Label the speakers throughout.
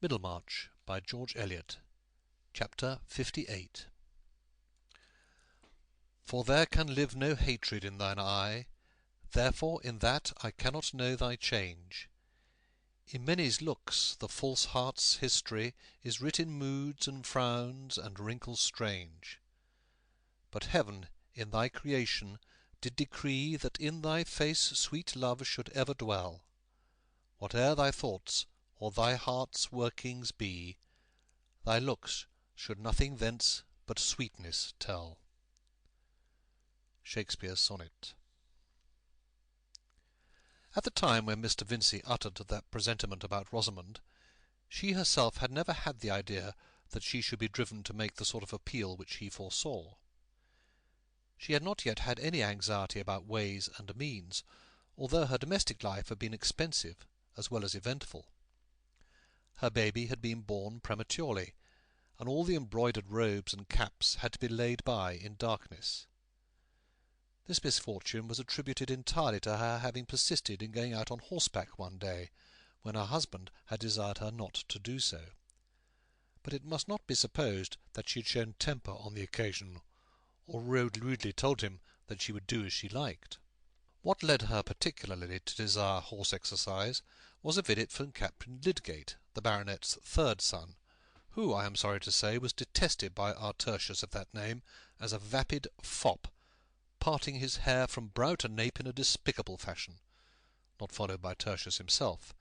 Speaker 1: Middlemarch by George Eliot. Chapter 58. For there can live no hatred in thine eye, therefore in that I cannot know thy change. In many's looks the false heart's history is writ in moods and frowns and wrinkles strange. But heaven in thy creation did decree that in thy face sweet love should ever dwell. Whate'er thy thoughts or thy heart's workings be, thy looks should nothing thence but sweetness tell. Shakespeare's Sonnet. At the time when Mr. Vincey uttered that presentiment about Rosamond, she herself had never had the idea that she should be driven to make the sort of appeal which he foresaw. She had not yet had any anxiety about ways and means, although her domestic life had been expensive as well as eventful. Her baby had been born prematurely, and all the embroidered robes and caps had to be laid by in darkness. This misfortune was attributed entirely to her having persisted in going out on horseback one day, when her husband had desired her not to do so. But it must not be supposed that she had shown temper on the occasion, or rudely told him that she would do as she liked. What led her particularly to desire horse exercise was a visit from Captain Lydgate, the baronet's third son, who, I am sorry to say, was detested by our Tertius of that name as a vapid fop, parting his hair from brow to nape in a despicable fashion, not followed by Tertius himself,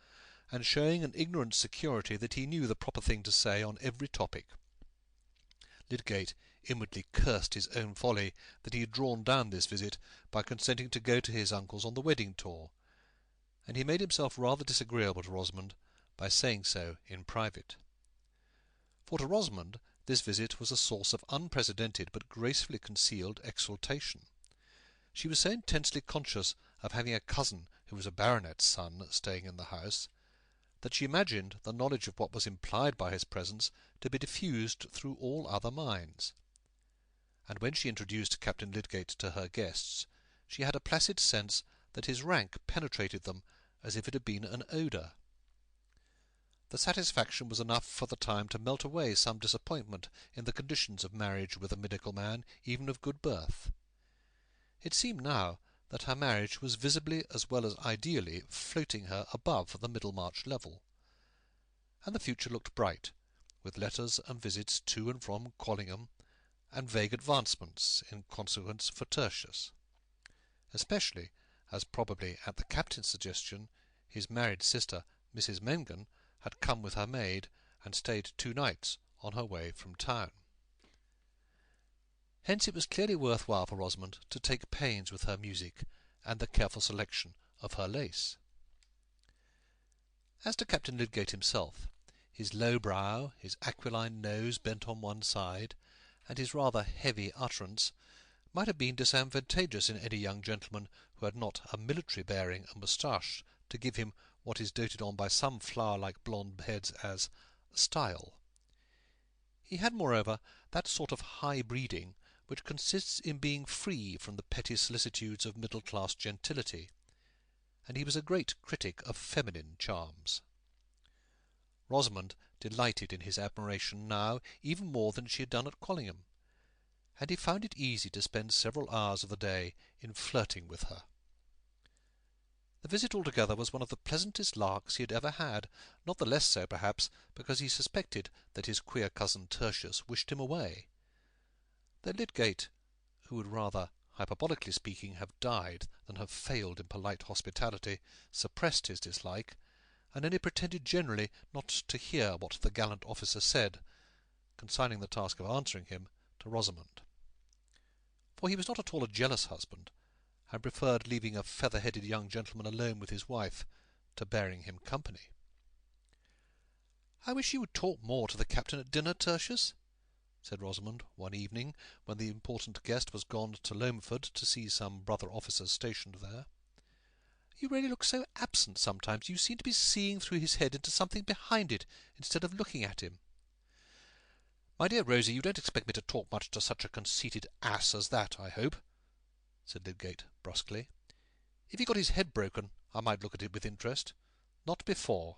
Speaker 1: and showing an ignorant security that he knew the proper thing to say on every topic. Lydgate inwardly cursed his own folly that he had drawn down this visit by consenting to go to his uncle's on the wedding tour, and he made himself rather disagreeable to Rosamond by saying so in private. For to Rosamond this visit was a source of unprecedented but gracefully concealed exultation. She was so intensely conscious of having a cousin who was a baronet's son staying in the house, that she imagined the knowledge of what was implied by his presence to be diffused through all other minds. And when she introduced Captain Lydgate to her guests, she had a placid sense that his rank penetrated them as if it had been an odour. The satisfaction was enough for the time to melt away some disappointment in the conditions of marriage with a medical man, even of good birth. It seemed now that her marriage was visibly as well as ideally floating her above the Middlemarch level, and the future looked bright, with letters and visits to and from Quallingham, and vague advancements in consequence for Tertius, especially as probably at the captain's suggestion his married sister, Mrs. Mengan, had come with her maid and stayed 2 nights on her way from town. Hence it was clearly worth while for Rosamond to take pains with her music and the careful selection of her lace. As to Captain Lydgate himself, his low brow, his aquiline nose bent on one side, and his rather heavy utterance, might have been disadvantageous in any young gentleman who had not a military bearing and moustache to give him what is doted on by some flower-like blonde heads as style. He had, moreover, that sort of high breeding which consists in being free from the petty solicitudes of middle-class gentility, and he was a great critic of feminine charms. Rosamond delighted in his admiration now even more than she had done at Quallingham, and he found it easy to spend several hours of the day in flirting with her. The visit altogether was one of the pleasantest larks he had ever had, not the less so, perhaps, because he suspected that his queer cousin Tertius wished him away. Though Lydgate, who would rather, hyperbolically speaking, have died than have failed in polite hospitality, suppressed his dislike, and only pretended generally not to hear what the gallant officer said, consigning the task of answering him to Rosamond. For he was not at all a jealous husband, and preferred leaving a feather-headed young gentleman alone with his wife to bearing him company. "I wish you would talk more to the captain at dinner, Tertius," said Rosamond one evening, when the important guest was gone to Loamford to see some brother officers stationed there. "You really look so absent sometimes. You seem to be seeing through his head into something behind it, instead of looking at him." "My dear Rosie, you don't expect me to talk much to such a conceited ass as that, I hope," said Lydgate brusquely. "If he got his head broken, I might look at it with interest. Not before."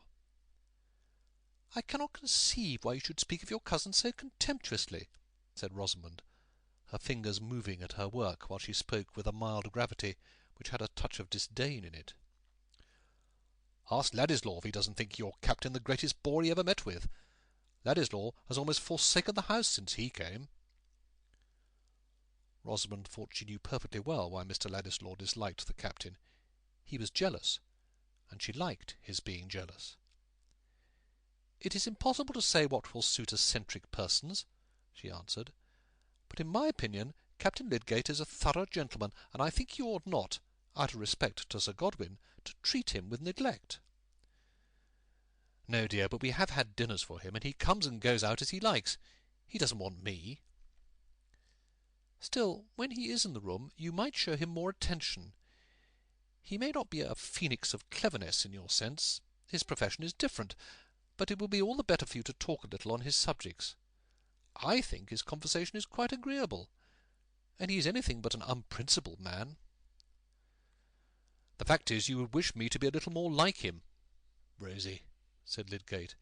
Speaker 1: "I cannot conceive why you should speak of your cousin so contemptuously," said Rosamond, her fingers moving at her work while she spoke with a mild gravity which had a touch of disdain in it. "Ask Ladislaw if he doesn't think your captain the greatest bore he ever met with. Ladislaw has almost forsaken the house since he came." Rosamond thought she knew perfectly well why Mr. Ladislaw disliked the captain. He was jealous, and she liked his being jealous. "It is impossible to say what will suit eccentric persons," she answered, "but in my opinion Captain Lydgate is a thorough gentleman, and I think you ought not, out of respect to Sir Godwin, to treat him with neglect." "No, dear, but we have had dinners for him, and he comes and goes out as he likes. He doesn't want me." "Still, when he is in the room, you might show him more attention. He may not be a phoenix of cleverness in your sense. His profession is different, but it will be all the better for you to talk a little on his subjects. I think his conversation is quite agreeable, and he is anything but an unprincipled man." "The fact is, you would wish me to be a little more like him, Rosie," said Lydgate,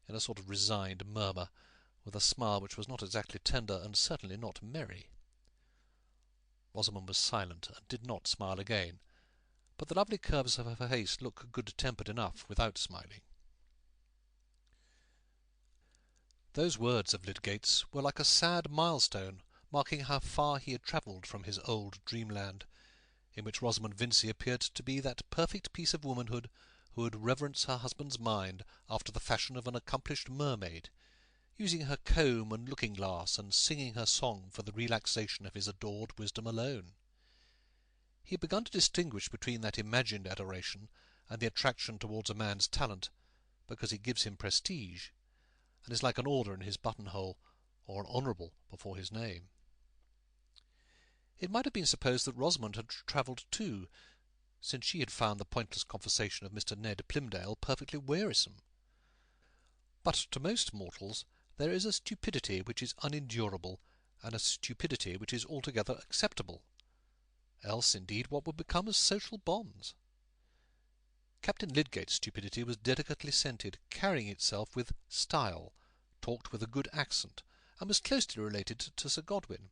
Speaker 1: in a sort of resigned murmur, with a smile which was not exactly tender, and certainly not merry. Rosamond was silent, and did not smile again, but the lovely curves of her face looked good-tempered enough without smiling. Those words of Lydgate's were like a sad milestone, marking how far he had travelled from his old dreamland, in which Rosamond Vincy appeared to be that perfect piece of womanhood who would reverence her husband's mind after the fashion of an accomplished mermaid, using her comb and looking-glass, and singing her song for the relaxation of his adored wisdom alone. He had begun to distinguish between that imagined adoration and the attraction towards a man's talent, because it gives him prestige, and is like an order in his buttonhole, or an honourable before his name. It might have been supposed that Rosamond had travelled too, since she had found the pointless conversation of Mr. Ned Plymdale perfectly wearisome. But to most mortals there is a stupidity which is unendurable, and a stupidity which is altogether acceptable. Else, indeed, what would become of social bonds? Captain Lydgate's stupidity was delicately scented, carrying itself with style, talked with a good accent, and was closely related to Sir Godwin.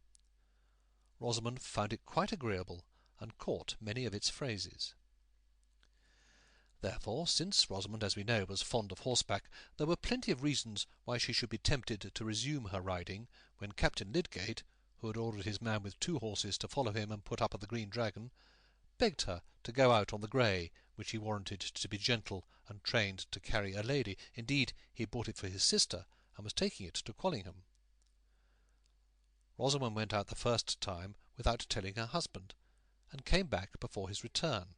Speaker 1: Rosamond found it quite agreeable, and caught many of its phrases. Therefore, since Rosamond, as we know, was fond of horseback, there were plenty of reasons why she should be tempted to resume her riding when Captain Lydgate, who had ordered his man with 2 horses to follow him and put up at the Green Dragon, begged her to go out on the grey, which he warranted to be gentle and trained to carry a lady. Indeed, he bought it for his sister, and was taking it to Quallingham. Rosamond went out the first time without telling her husband, and came back before his return.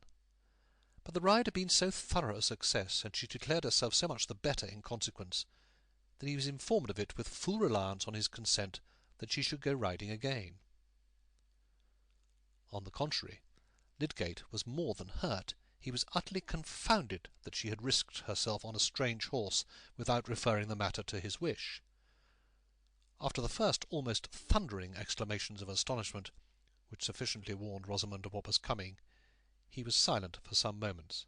Speaker 1: But the ride had been so thorough a success, and she declared herself so much the better in consequence, that he was informed of it with full reliance on his consent that she should go riding again. On the contrary, Lydgate was more than hurt. He was utterly confounded that she had risked herself on a strange horse without referring the matter to his wish. After the first almost thundering exclamations of astonishment, which sufficiently warned Rosamond of what was coming, he was silent for some moments.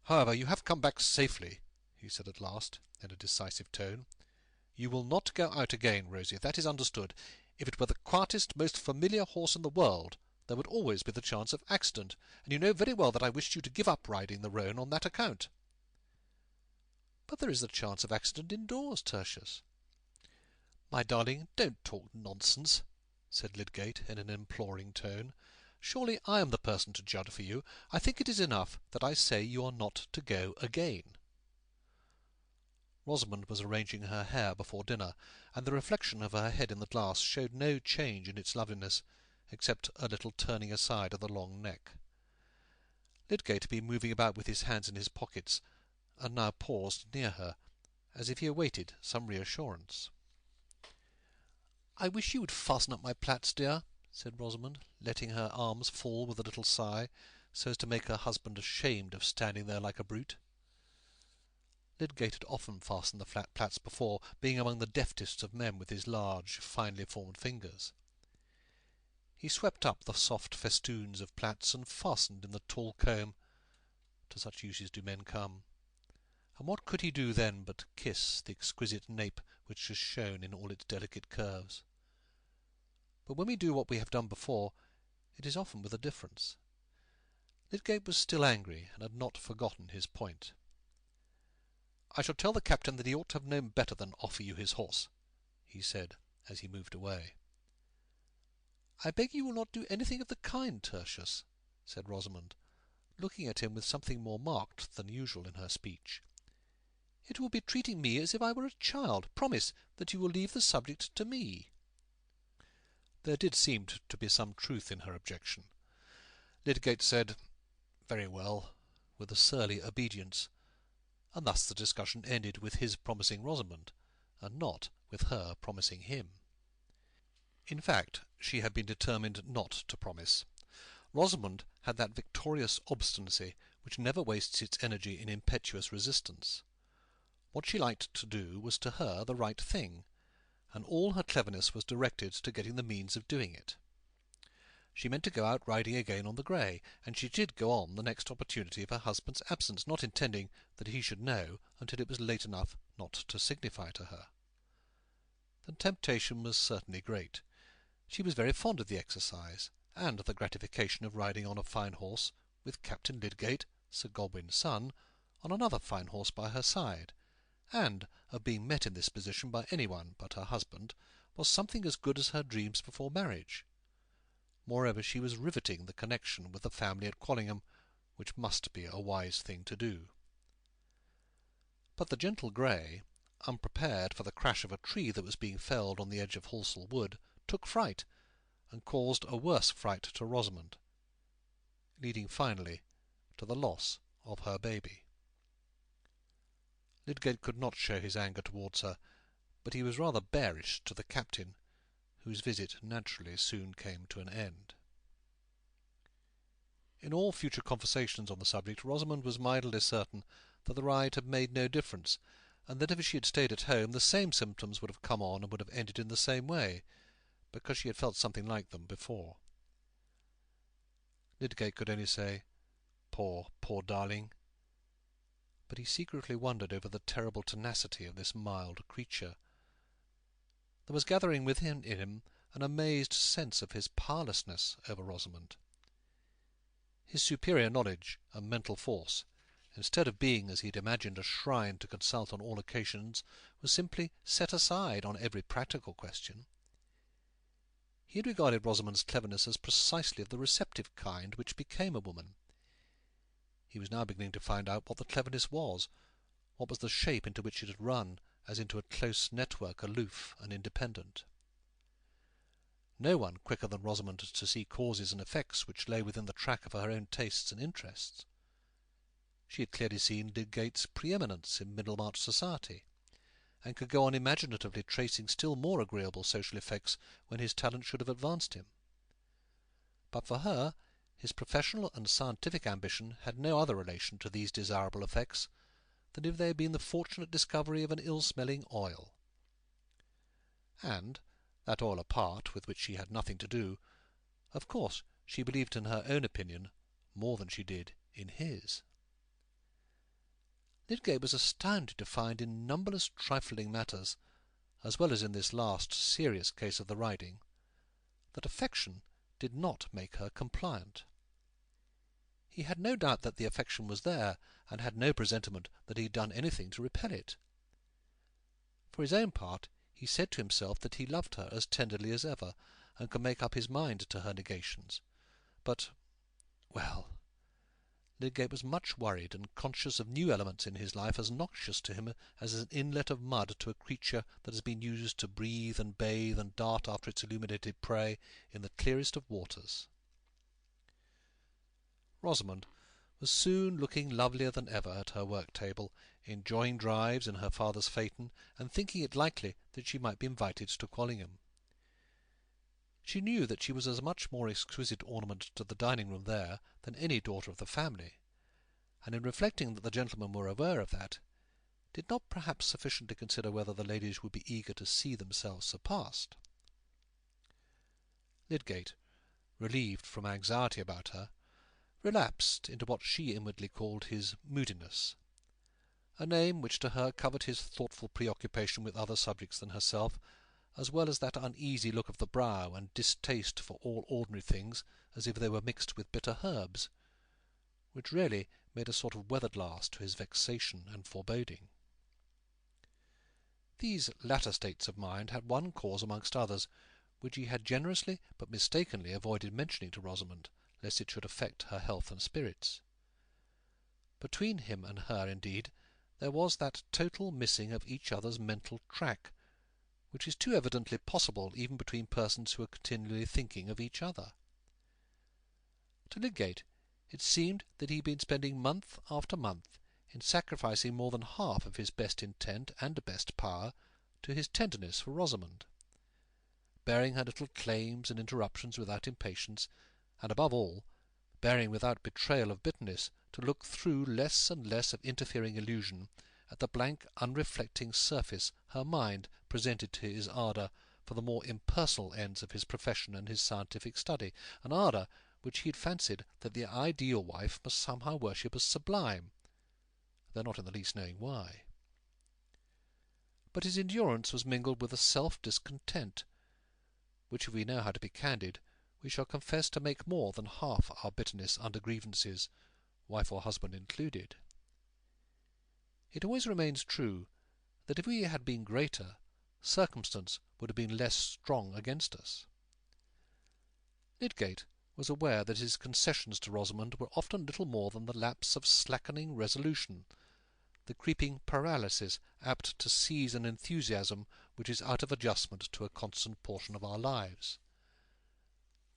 Speaker 1: "However, you have come back safely," he said at last, in a decisive tone. "You will not go out again, Rosie, that is understood. If it were the quietest, most familiar horse in the world, there would always be the chance of accident, and you know very well that I wished you to give up riding the roan on that account." "But there is the chance of accident indoors, Tertius." "My darling, don't talk nonsense," said Lydgate, in an imploring tone. "Surely I am the person to judge for you. I think it is enough that I say you are not to go again." Rosamond was arranging her hair before dinner, and the reflection of her head in the glass showed no change in its loveliness, except a little turning aside of the long neck. Lydgate had been moving about with his hands in his pockets, and now paused near her, as if he awaited some reassurance. "I wish you would fasten up my plaits, dear," said Rosamond, letting her arms fall with a little sigh, so as to make her husband ashamed of standing there like a brute. Lydgate had often fastened the flat plaits before, being among the deftest of men with his large, finely formed fingers. He swept up the soft festoons of plaits and fastened in the tall comb. To such uses do men come. and what could he do then but kiss the exquisite nape which was shown in all its delicate curves? But when we do what we have done before, it is often with a difference. Lydgate was still angry, and had not forgotten his point. "I shall tell the captain that he ought to have known better than offer you his horse," he said, as he moved away. "I beg you will not do anything of the kind, Tertius," said Rosamond, looking at him with something more marked than usual in her speech. "It will be treating me as if I were a child. Promise that you will leave the subject to me." There did seem to be some truth in her objection. Lydgate said, "Very well," with a surly obedience, and thus the discussion ended with his promising Rosamond, and not with her promising him. In fact, she had been determined not to promise. Rosamond had that victorious obstinacy which never wastes its energy in impetuous resistance. What she liked to do was to her the right thing, and all her cleverness was directed to getting the means of doing it. She meant to go out riding again on the grey, and she did go on the next opportunity of her husband's absence, not intending that he should know until it was late enough not to signify to her. The temptation was certainly great. She was very fond of the exercise, and of the gratification of riding on a fine horse, with Captain Lydgate, Sir Godwin's son, on another fine horse by her side, and of being met in this position by any one but her husband, was something as good as her dreams before marriage. Moreover, she was riveting the connection with the family at Quallingham, which must be a wise thing to do. But the gentle grey, unprepared for the crash of a tree that was being felled on the edge of Halsall Wood, took fright, and caused a worse fright to Rosamond, leading finally to the loss of her baby. Lydgate could not show his anger towards her, but he was rather bearish to the captain, whose visit naturally soon came to an end. In all future conversations on the subject, Rosamond was mildly certain that the ride had made no difference, and that if she had stayed at home the same symptoms would have come on and would have ended in the same way, because she had felt something like them before. Lydgate could only say, "Poor, poor darling," but he secretly wondered over the terrible tenacity of this mild creature. There was gathering within him an amazed sense of his powerlessness over Rosamond. His superior knowledge and mental force, instead of being, as he had imagined, a shrine to consult on all occasions, was simply set aside on every practical question. He had regarded Rosamond's cleverness as precisely of the receptive kind which became a woman. He was now beginning to find out what the cleverness was, what was the shape into which it had run, as into a close network, aloof and independent. No one quicker than Rosamond to see causes and effects which lay within the track of her own tastes and interests. She had clearly seen Lydgate's preeminence in Middlemarch society, and could go on imaginatively tracing still more agreeable social effects when his talent should have advanced him. But for her, his professional and scientific ambition had no other relation to these desirable effects than if they had been the fortunate discovery of an ill-smelling oil. And, that oil apart, with which she had nothing to do, of course she believed in her own opinion more than she did in his. Lydgate was astounded to find in numberless trifling matters, as well as in this last serious case of the riding, that affection did not make her compliant. He had no doubt that the affection was there, and had no presentiment that he had done anything to repel it. For his own part, he said to himself that he loved her as tenderly as ever, and could make up his mind to her negations. But, well, Lydgate was much worried, and conscious of new elements in his life as noxious to him as an inlet of mud to a creature that has been used to breathe and bathe and dart after its illuminated prey in the clearest of waters. Rosamond was soon looking lovelier than ever at her work-table, enjoying drives in her father's phaeton, and thinking it likely that she might be invited to Quallingham. She knew that she was as much more exquisite ornament to the dining-room there than any daughter of the family, and in reflecting that the gentlemen were aware of that, did not perhaps sufficiently consider whether the ladies would be eager to see themselves surpassed. Lydgate, relieved from anxiety about her, relapsed into what she inwardly called his moodiness, a name which to her covered his thoughtful preoccupation with other subjects than herself, as well as that uneasy look of the brow and distaste for all ordinary things, as if they were mixed with bitter herbs, which really made a sort of weather-glass to his vexation and foreboding. These latter states of mind had one cause amongst others, which he had generously but mistakenly avoided mentioning to Rosamond, lest it should affect her health and spirits. Between him and her, indeed, there was that total missing of each other's mental track, which is too evidently possible even between persons who are continually thinking of each other. To Lydgate it seemed that he had been spending month after month in sacrificing more than half of his best intent and best power to his tenderness for Rosamond, bearing her little claims and interruptions without impatience, and above all, bearing without betrayal of bitterness to look through less and less of interfering illusion at the blank, unreflecting surface her mind presented to his ardour for the more impersonal ends of his profession and his scientific study, an ardour which he had fancied that the ideal wife must somehow worship as sublime, though not in the least knowing why. But his endurance was mingled with a self-discontent, which, if we know how to be candid, we shall confess to make more than half our bitterness under grievances, wife or husband included. It always remains true that if we had been greater, circumstance would have been less strong against us. Lydgate was aware that his concessions to Rosamond were often little more than the lapse of slackening resolution, the creeping paralysis apt to seize an enthusiasm which is out of adjustment to a constant portion of our lives.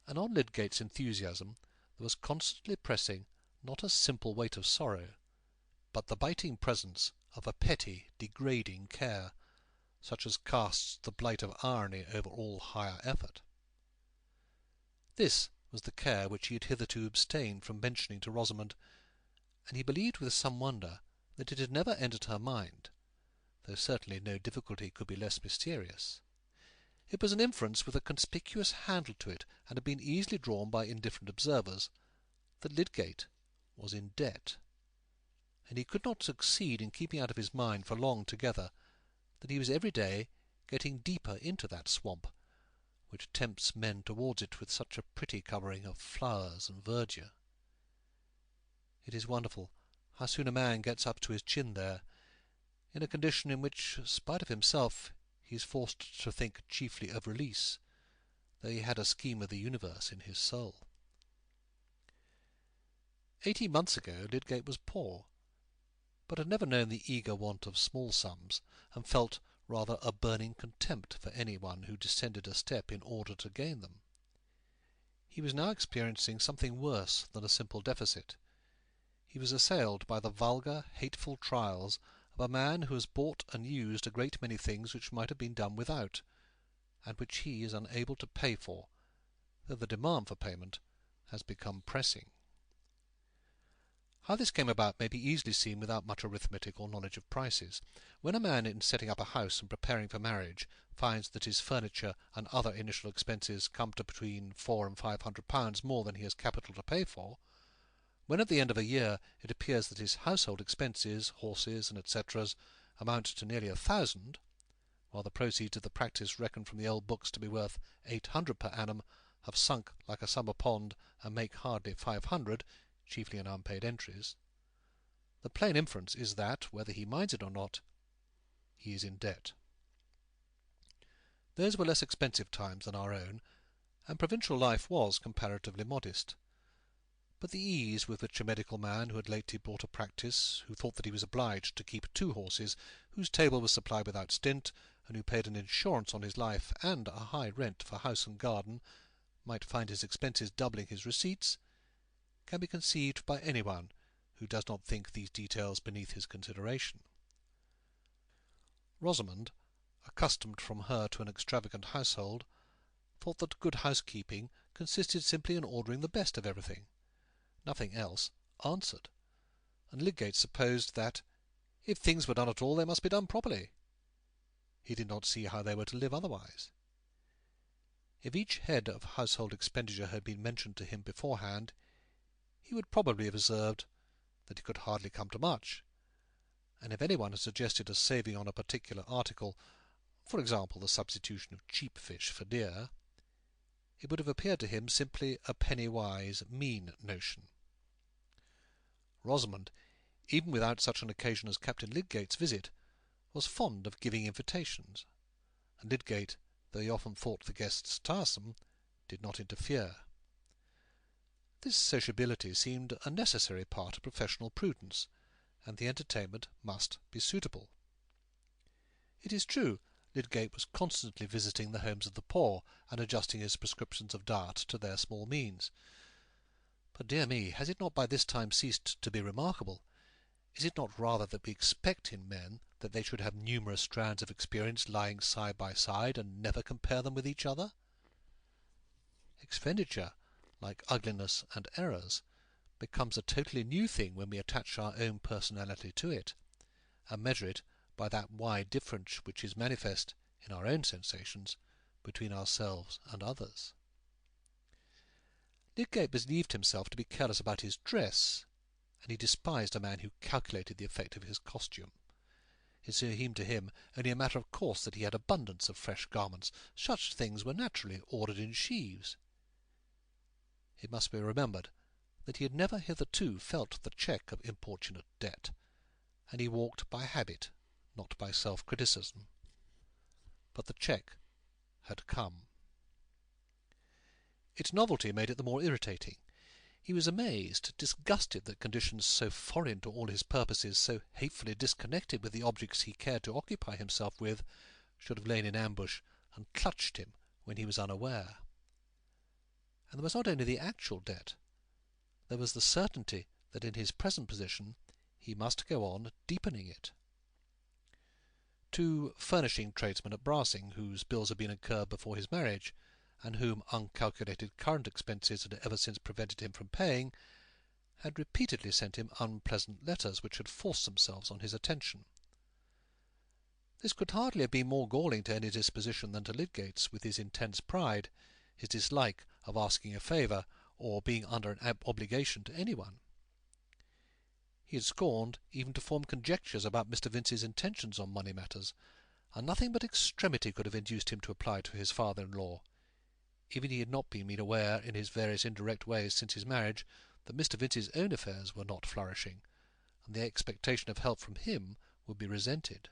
Speaker 1: And on Lydgate's enthusiasm there was constantly pressing not a simple weight of sorrow, but the biting presence of a petty, degrading care, such as casts the blight of irony over all higher effort. This was the care which he had hitherto abstained from mentioning to Rosamond, and he believed with some wonder that it had never entered her mind, though certainly no difficulty could be less mysterious. It was an inference with a conspicuous handle to it, and had been easily drawn by indifferent observers, that Lydgate was in debt, and he could not succeed in keeping out of his mind for long together that he was every day getting deeper into that swamp, which tempts men towards it with such a pretty covering of flowers and verdure. It is wonderful how soon a man gets up to his chin there, in a condition in which, spite of himself, he is forced to think chiefly of release, though he had a scheme of the universe in his soul. 18 months ago Lydgate was poor, but had never known the eager want of small sums, and felt rather a burning contempt for any one who descended a step in order to gain them. He was now experiencing something worse than a simple deficit. He was assailed by the vulgar, hateful trials of a man who has bought and used a great many things which might have been done without, and which he is unable to pay for, though the demand for payment has become pressing. How this came about may be easily seen without much arithmetic or knowledge of prices. When a man, in setting up a house and preparing for marriage, finds that his furniture and other initial expenses come to between £400 and £500 more than he has capital to pay for, when at the end of a year it appears that his household expenses, horses and etc., amount to nearly 1,000, while the proceeds of the practice reckoned from the old books to be worth 800 per annum have sunk like a summer pond and make hardly 500, chiefly in unpaid entries, the plain inference is that, whether he minds it or not, he is in debt. Those were less expensive times than our own, and provincial life was comparatively modest. But the ease with which a medical man who had lately bought a practice, who thought that he was obliged to keep 2 horses, whose table was supplied without stint, and who paid an insurance on his life and a high rent for house and garden, might find his expenses doubling his receipts, can be conceived by anyone who does not think these details beneath his consideration. Rosamond, accustomed from her to an extravagant household, thought that good housekeeping consisted simply in ordering the best of everything. Nothing else answered, and Lydgate supposed that, if things were done at all, they must be done properly. He did not see how they were to live otherwise. If each head of household expenditure had been mentioned to him beforehand, he would probably have observed that it could hardly come to much, and if anyone had suggested a saving on a particular article, for example the substitution of cheap fish for dear, it would have appeared to him simply a penny-wise, mean notion. Rosamond, even without such an occasion as Captain Lydgate's visit, was fond of giving invitations, and Lydgate, though he often thought the guests tiresome, did not interfere. This sociability seemed a necessary part of professional prudence, and the entertainment must be suitable. It is true, Lydgate was constantly visiting the homes of the poor, and adjusting his prescriptions of diet to their small means. But, dear me, has it not by this time ceased to be remarkable? Is it not rather that we expect in men that they should have numerous strands of experience lying side by side, and never compare them with each other? Expenditure, like ugliness and errors, becomes a totally new thing when we attach our own personality to it, and measure it by that wide difference which is manifest in our own sensations between ourselves and others. Lydgate believed himself to be careless about his dress, and he despised a man who calculated the effect of his costume. It seemed to him only a matter of course that he had abundance of fresh garments. Such things were naturally ordered in sheaves. It must be remembered that he had never hitherto felt the check of importunate debt, and he walked by habit, not by self-criticism. But the check had come. Its novelty made it the more irritating. He was amazed, disgusted that conditions so foreign to all his purposes, so hatefully disconnected with the objects he cared to occupy himself with, should have lain in ambush and clutched him when he was unaware. And there was not only the actual debt, there was the certainty that in his present position he must go on deepening it. Two furnishing tradesmen at Brassing, whose bills had been incurred before his marriage, and whom uncalculated current expenses had ever since prevented him from paying, had repeatedly sent him unpleasant letters which had forced themselves on his attention. This could hardly have been more galling to any disposition than to Lydgate's, with his intense pride, his dislike of asking a favour, or being under an obligation to anyone. He had scorned even to form conjectures about Mr. Vincey's intentions on money matters, and nothing but extremity could have induced him to apply to his father-in-law. Even he had not been made aware in his various indirect ways since his marriage that Mr. Vincey's own affairs were not flourishing, and the expectation of help from him would be resented.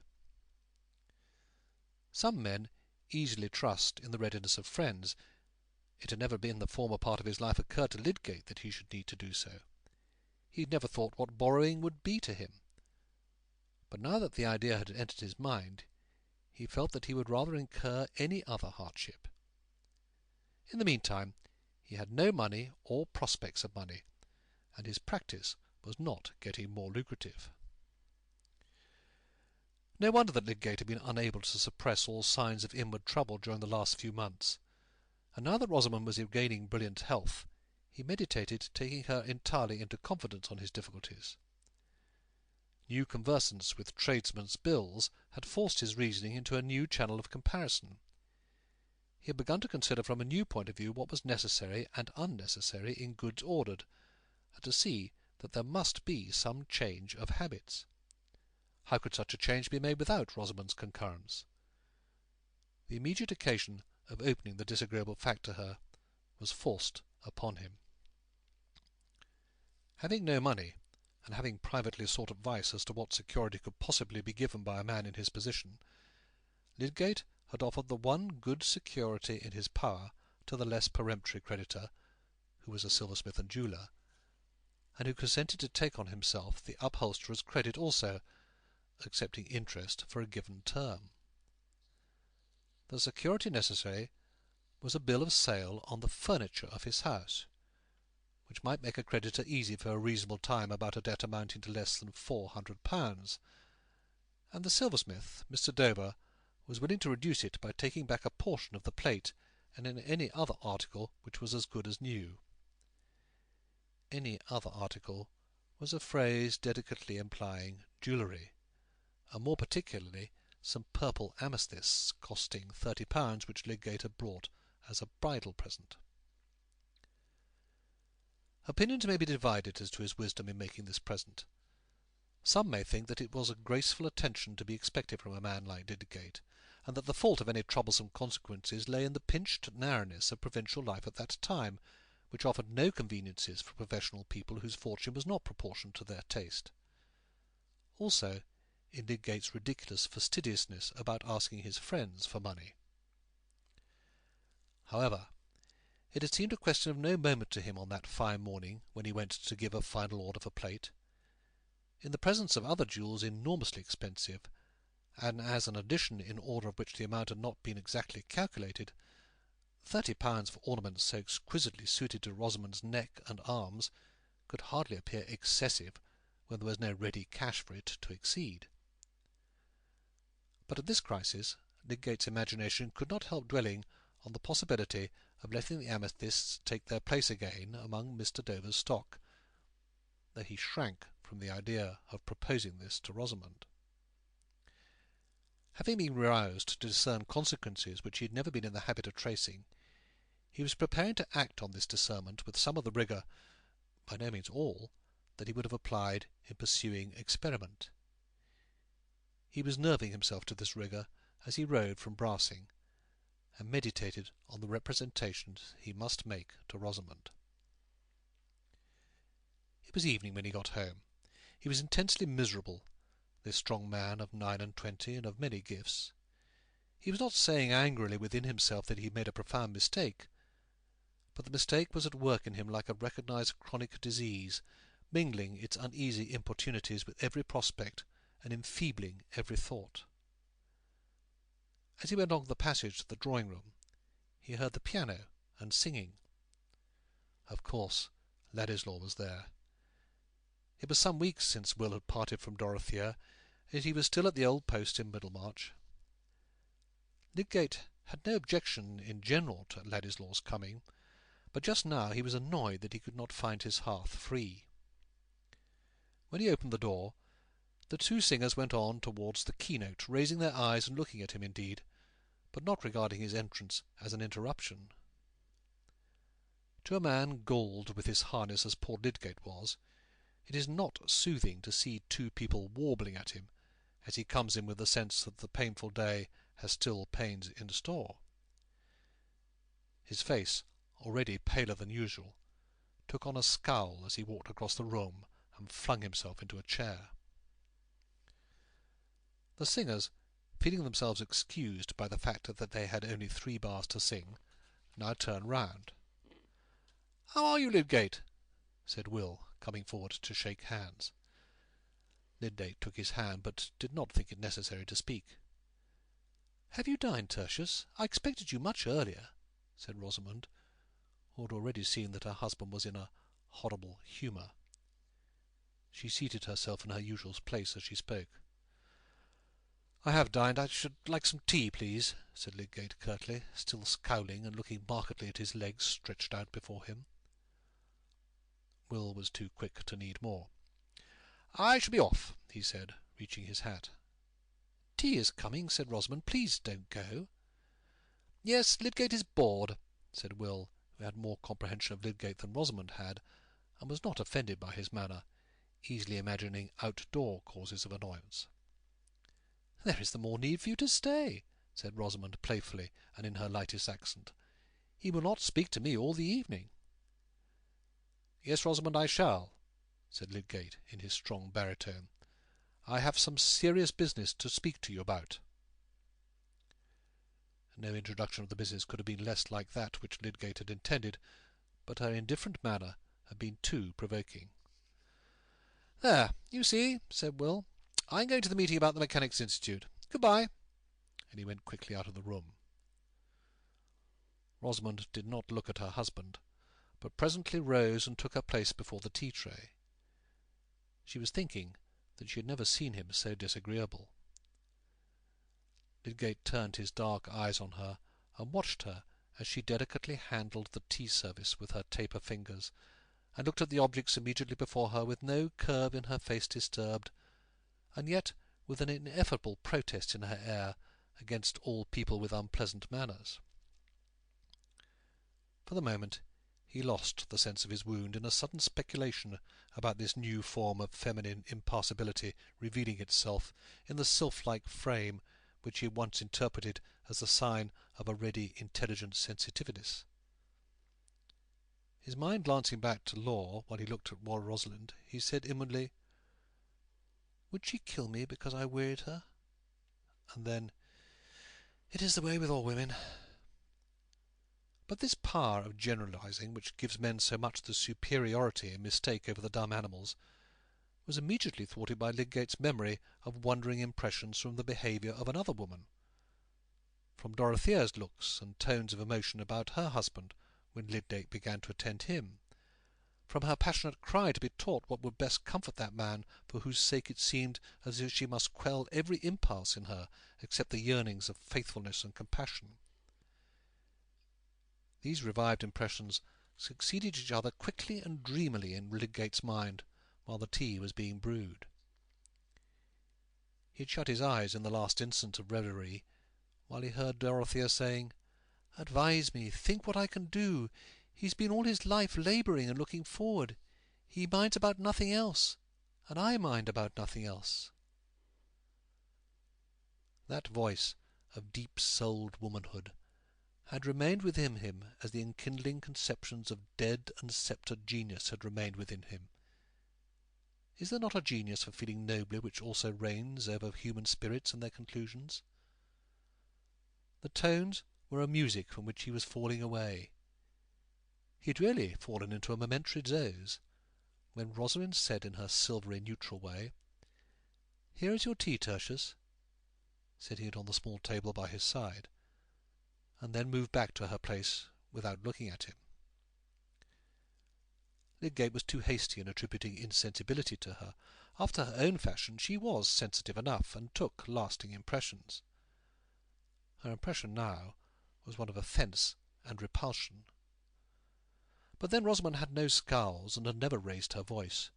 Speaker 1: Some men easily trust in the readiness of friends. It had never in the former part of his life occurred to Lydgate that he should need to do so. He had never thought what borrowing would be to him. But now that the idea had entered his mind, he felt that he would rather incur any other hardship. In the meantime, he had no money or prospects of money, and his practice was not getting more lucrative. No wonder that Lydgate had been unable to suppress all signs of inward trouble during the last few months, and now that Rosamond was regaining brilliant health, he meditated taking her entirely into confidence on his difficulties. New conversance with tradesmen's bills had forced his reasoning into a new channel of comparison. He had begun to consider from a new point of view what was necessary and unnecessary in goods ordered, and to see that there must be some change of habits. How could such a change be made without Rosamond's concurrence? The immediate occasion of opening the disagreeable fact to her was forced upon him. Having no money, and having privately sought advice as to what security could possibly be given by a man in his position, Lydgate had offered the one good security in his power to the less peremptory creditor, who was a silversmith and jeweller, and who consented to take on himself the upholsterer's credit also, accepting interest for a given term. The security necessary was a bill of sale on the furniture of his house, which might make a creditor easy for a reasonable time about a debt amounting to less than £400, and the silversmith, Mr. Dover, was willing to reduce it by taking back a portion of the plate and in any other article which was as good as new. Any other article was a phrase delicately implying jewellery, and more particularly some purple amethysts costing £30, which Lydgate had brought as a bridal present. Opinions may be divided as to his wisdom in making this present. Some may think that it was a graceful attention to be expected from a man like Lydgate, and that the fault of any troublesome consequences lay in the pinched narrowness of provincial life at that time, which offered no conveniences for professional people whose fortune was not proportioned to their taste. Also, in Lydgate's ridiculous fastidiousness about asking his friends for money. However, it had seemed a question of no moment to him on that fine morning when he went to give a final order for plate. In the presence of other jewels enormously expensive, and as an addition in order of which the amount had not been exactly calculated, £30 for ornaments so exquisitely suited to Rosamond's neck and arms could hardly appear excessive when there was no ready cash for it to exceed. But at this crisis Lydgate's imagination could not help dwelling on the possibility of letting the amethysts take their place again among Mr. Dover's stock, though he shrank from the idea of proposing this to Rosamond. Having been roused to discern consequences which he had never been in the habit of tracing, he was preparing to act on this discernment with some of the rigour, by no means all, that he would have applied in pursuing experiment. He was nerving himself to this rigour as he rode from Brassing, and meditated on the representations he must make to Rosamond. It was evening when he got home. He was intensely miserable, this strong man of 29 and of many gifts. He was not saying angrily within himself that he had made a profound mistake, but the mistake was at work in him like a recognized chronic disease, mingling its uneasy importunities with every prospect, and enfeebling every thought. As he went along the passage to the drawing-room, he heard the piano and singing. Of course, Ladislaw was there. It was some weeks since Will had parted from Dorothea, yet he was still at the old post in Middlemarch. Lydgate had no objection in general to Ladislaw's coming, but just now he was annoyed that he could not find his hearth free. When he opened the door, the two singers went on towards the keynote, raising their eyes and looking at him indeed, but not regarding his entrance as an interruption. To a man galled with his harness as poor Lydgate was, it is not soothing to see two people warbling at him as he comes in with the sense that the painful day has still pains in store. His face, already paler than usual, took on a scowl as he walked across the room and flung himself into a chair. The singers, feeling themselves excused by the fact that they had only 3 bars to sing, now turned round. "How are you, Lydgate?" said Will, coming forward to shake hands. Lydgate took his hand, but did not think it necessary to speak. "Have you dined, Tertius? I expected you much earlier," said Rosamond, who had already seen that her husband was in a horrible humour. She seated herself in her usual place as she spoke. "I have dined. I should like some tea, please," said Lydgate curtly, still scowling and looking markedly at his legs stretched out before him. Will was too quick to need more. "I shall be off," he said, reaching his hat. "Tea is coming," said Rosamond. "Please don't go." "Yes, Lydgate is bored," said Will, who had more comprehension of Lydgate than Rosamond had, and was not offended by his manner, easily imagining outdoor causes of annoyance. "There is the more need for you to stay," said Rosamond playfully and in her lightest accent. "He will not speak to me all the evening." "Yes, Rosamond, I shall," said Lydgate in his strong baritone. "I have some serious business to speak to you about." No introduction of the business could have been less like that which Lydgate had intended, but her indifferent manner had been too provoking. "There, you see," said Will. "I'm going to the meeting about the Mechanics' Institute. Good-bye." And he went quickly out of the room. Rosamond did not look at her husband, but presently rose and took her place before the tea-tray. She was thinking that she had never seen him so disagreeable. Lydgate turned his dark eyes on her and watched her as she delicately handled the tea-service with her taper fingers, and looked at the objects immediately before her with no curve in her face disturbed, and yet with an ineffable protest in her air against all people with unpleasant manners. For the moment He lost the sense of his wound in a sudden speculation about this new form of feminine impassibility revealing itself in the sylph-like frame which he had once interpreted as the sign of a ready, intelligent sensitiveness. His mind glancing back to Law while he looked at Rosalind, he said inwardly, "Would she kill me because I wearied her?" And then, "It is the way with all women." But this power of generalizing, which gives men so much the superiority and mistake over the dumb animals, was immediately thwarted by Lydgate's memory of wandering impressions from the behaviour of another woman, from Dorothea's looks and tones of emotion about her husband when Lydgate began to attend him, from her passionate cry to be taught what would best comfort that man for whose sake it seemed as if she must quell every impulse in her except the yearnings of faithfulness and compassion. These revived impressions succeeded each other quickly and dreamily in Lydgate's mind while the tea was being brewed. He had shut his eyes in the last instant of reverie while he heard Dorothea saying, "Advise me, think what I can do. He's been all his life labouring and looking forward. He minds about nothing else, and I mind about nothing else." That voice of deep-souled womanhood had remained within him as the enkindling conceptions of dead and sceptred genius had remained within him. Is there not a genius for feeling nobly which also reigns over human spirits and their conclusions? The tones were a music from which he was falling away. He had really fallen into a momentary doze, when Rosalind said in her silvery neutral way, "Here is your tea, Tertius," setting it on the small table by his side, and then moved back to her place without looking at him. Lydgate was too hasty in attributing insensibility to her. After her own fashion she was sensitive enough, and took lasting impressions. Her impression now was one of offence and repulsion. But then Rosamond had no scowls, and had never raised her voice.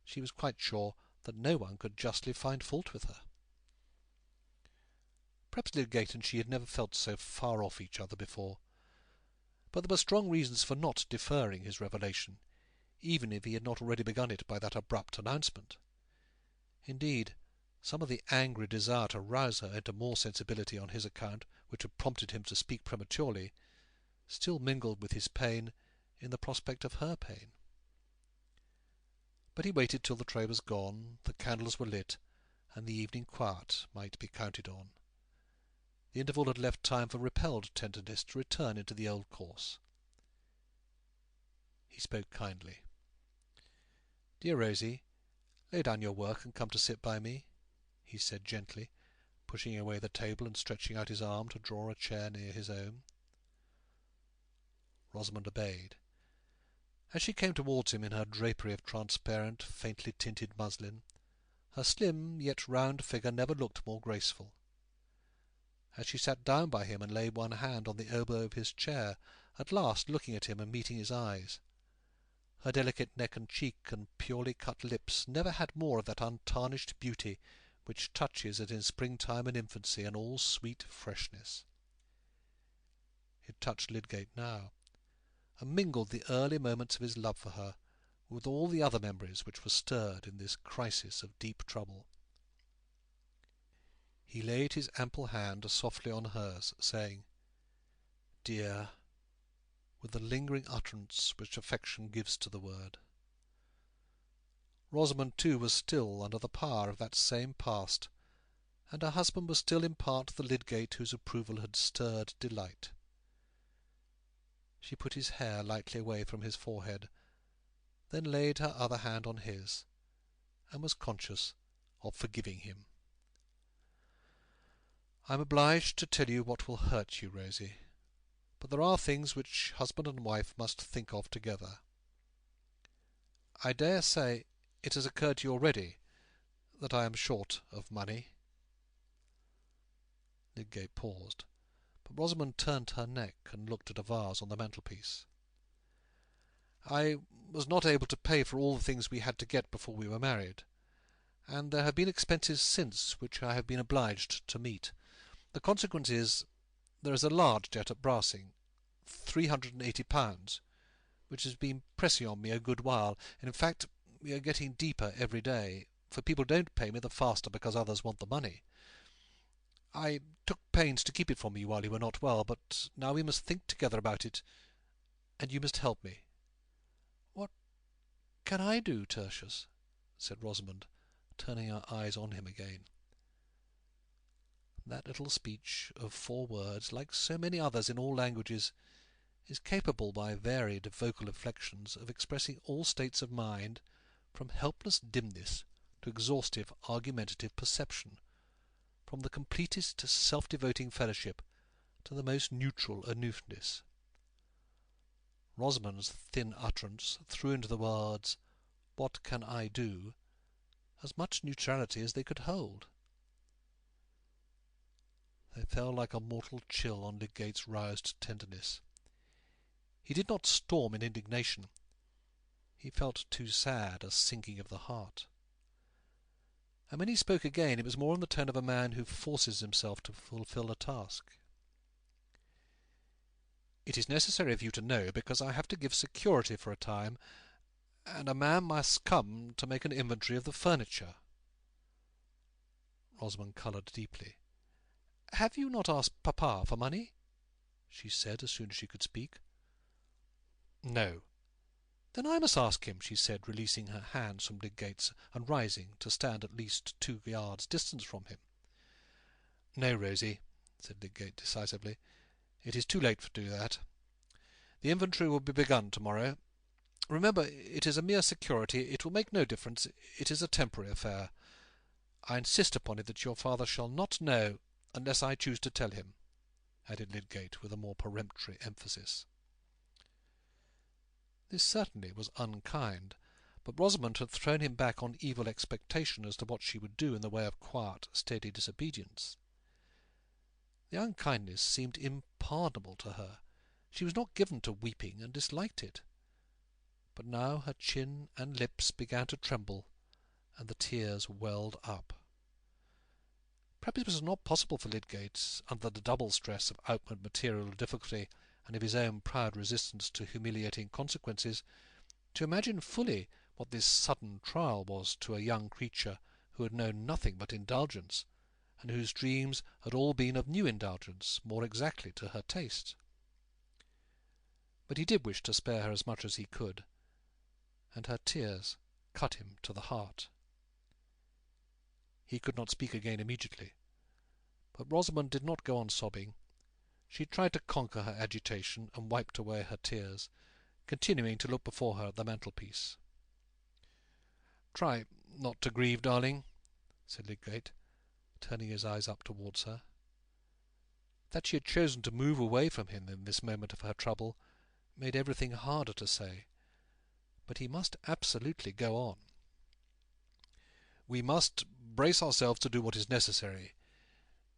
Speaker 1: She was quite sure that no one could justly find fault with her. Perhaps Lydgate and she had never felt so far off each other before, but there were strong reasons for not deferring his revelation, even if he had not already begun it by that abrupt announcement. Indeed, some of the angry desire to rouse her into more sensibility on his account, which had prompted him to speak prematurely, still mingled with his pain in the prospect of her pain. But he waited till the tray was gone, the candles were lit, and the evening quiet might be counted on. The interval had left time for repelled tenderness to return into the old course. He spoke kindly. "Dear Rosie, lay down your work and come to sit by me," he said gently, pushing away the table and stretching out his arm to draw a chair near his own. Rosamond obeyed. As she came towards him in her drapery of transparent, faintly tinted muslin, her slim yet round figure never looked more graceful. As she sat down by him and laid one hand on the elbow of his chair, at last looking at him and meeting his eyes, her delicate neck and cheek and purely cut lips never had more of that untarnished beauty which touches it in springtime and infancy and all sweet freshness. It touched Lydgate now, and mingled the early moments of his love for her with all the other memories which were stirred in this crisis of deep trouble. He laid his ample hand softly on hers, saying, "Dear," with the lingering utterance which affection gives to the word. Rosamond too was still under the power of that same past, and her husband was still in part the Lydgate whose approval had stirred delight. She put his hair lightly away from his forehead, then laid her other hand on his, and was conscious of forgiving him. "I am obliged to tell you what will hurt you, Rosie, but there are things which husband and wife must think of together. I dare say it has occurred to you already that I am short of money." Lydgate paused, but Rosamond turned her neck and looked at a vase on the mantelpiece. "I was not able to pay for all the things we had to get before we were married, and there have been expenses since which I have been obliged to meet. The consequence is, there is a large debt at Brassing, £380, which has been pressing on me a good while, and in fact we are getting deeper every day, for people don't pay me the faster because others want the money. I took pains to keep it from you while you were not well, but now we must think together about it, and you must help me." "What can I do, Tertius?" said Rosamond, turning her eyes on him again. That little speech of 4 words, like so many others in all languages, is capable by varied vocal inflections of expressing all states of mind, from helpless dimness to exhaustive argumentative perception, from the completest self-devoting fellowship to the most neutral aloofness. Rosamond's thin utterance threw into the words, "What can I do?" as much neutrality as they could hold. They fell like a mortal chill on Lydgate's roused tenderness. He did not storm in indignation. He felt too sad a sinking of the heart. And when he spoke again, it was more in the tone of a man who forces himself to fulfil a task. "It is necessary of you to know, because I have to give security for a time, and a man must come to make an inventory of the furniture." Rosamond coloured deeply. "Have you not asked papa for money?" she said, as soon as she could speak. "No." "Then I must ask him," she said, releasing her hands from Lydgate's and rising to stand at least 2 yards distance from him. "No, Rosie," said Lydgate decisively. "It is too late to do that. The inventory will be begun to-morrow. Remember, it is a mere security. It will make no difference. It is a temporary affair. I insist upon it that your father shall not know unless I choose to tell him," added Lydgate with a more peremptory emphasis. This certainly was unkind, but Rosamond had thrown him back on evil expectation as to what she would do in the way of quiet, steady disobedience. The unkindness seemed impardonable to her. She was not given to weeping, and disliked it. But now her chin and lips began to tremble, and the tears welled up. Perhaps it was not possible for Lydgate, under the double stress of outward material difficulty and of his own proud resistance to humiliating consequences, to imagine fully what this sudden trial was to a young creature who had known nothing but indulgence, and whose dreams had all been of new indulgence, more exactly to her taste. But he did wish to spare her as much as he could, and her tears cut him to the heart. He could not speak again immediately, but Rosamond did not go on sobbing. She tried to conquer her agitation and wiped away her tears, continuing to look before her at the mantelpiece. "Try not to grieve, darling," said Lydgate, turning his eyes up towards her. That she had chosen to move away from him in this moment of her trouble made everything harder to say, but he must absolutely go on. "We must brace ourselves to do what is necessary.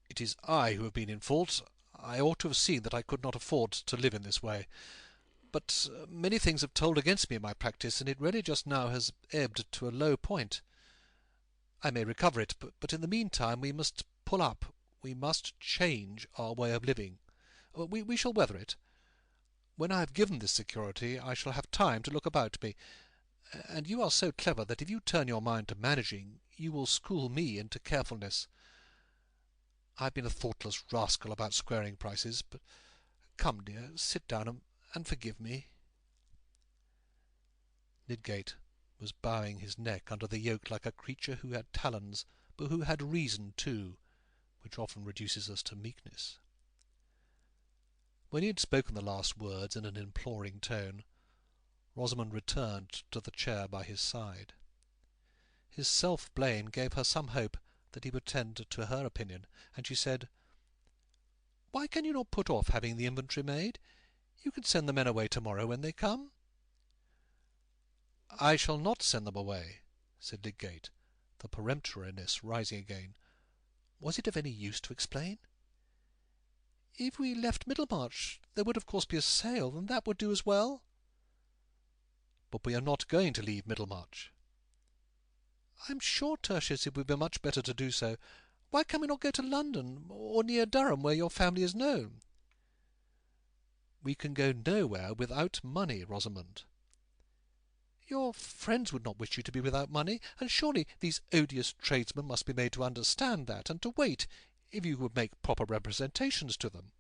Speaker 1: It is I who have been in fault. I ought to have seen that I could not afford to live in this way. But many things have told against me in my practice, and it really just now has ebbed to a low point. I may recover it, but in the meantime we must pull up. We must change our way of living. We shall weather it. When I have given this security, I shall have time to look about me. And you are so clever that if you turn your mind to managing, you will school me into carefulness. I've been a thoughtless rascal about squaring prices, but come, dear, sit down and forgive me." Lydgate was bowing his neck under the yoke like a creature who had talons, but who had reason too, which often reduces us to meekness. When he had spoken the last words in an imploring tone, Rosamond returned to the chair by his side. His self-blame gave her some hope that he would tend to her opinion, and she said, "Why can you not put off having the inventory made? You can send the men away to-morrow when they come." "I shall not send them away," said Lydgate, the peremptoriness rising again. Was it of any use to explain? "If we left Middlemarch, there would of course be a sale, and that would do as well." "But we are not going to leave Middlemarch." "I'm sure, Tertius, it would be much better to do so. Why can we not go to London, or near Durham, where your family is known?" We can go nowhere without money, Rosamond." "Your friends would not wish you to be without money, and surely these odious tradesmen must be made to understand that, and to wait, if you would make proper representations to them."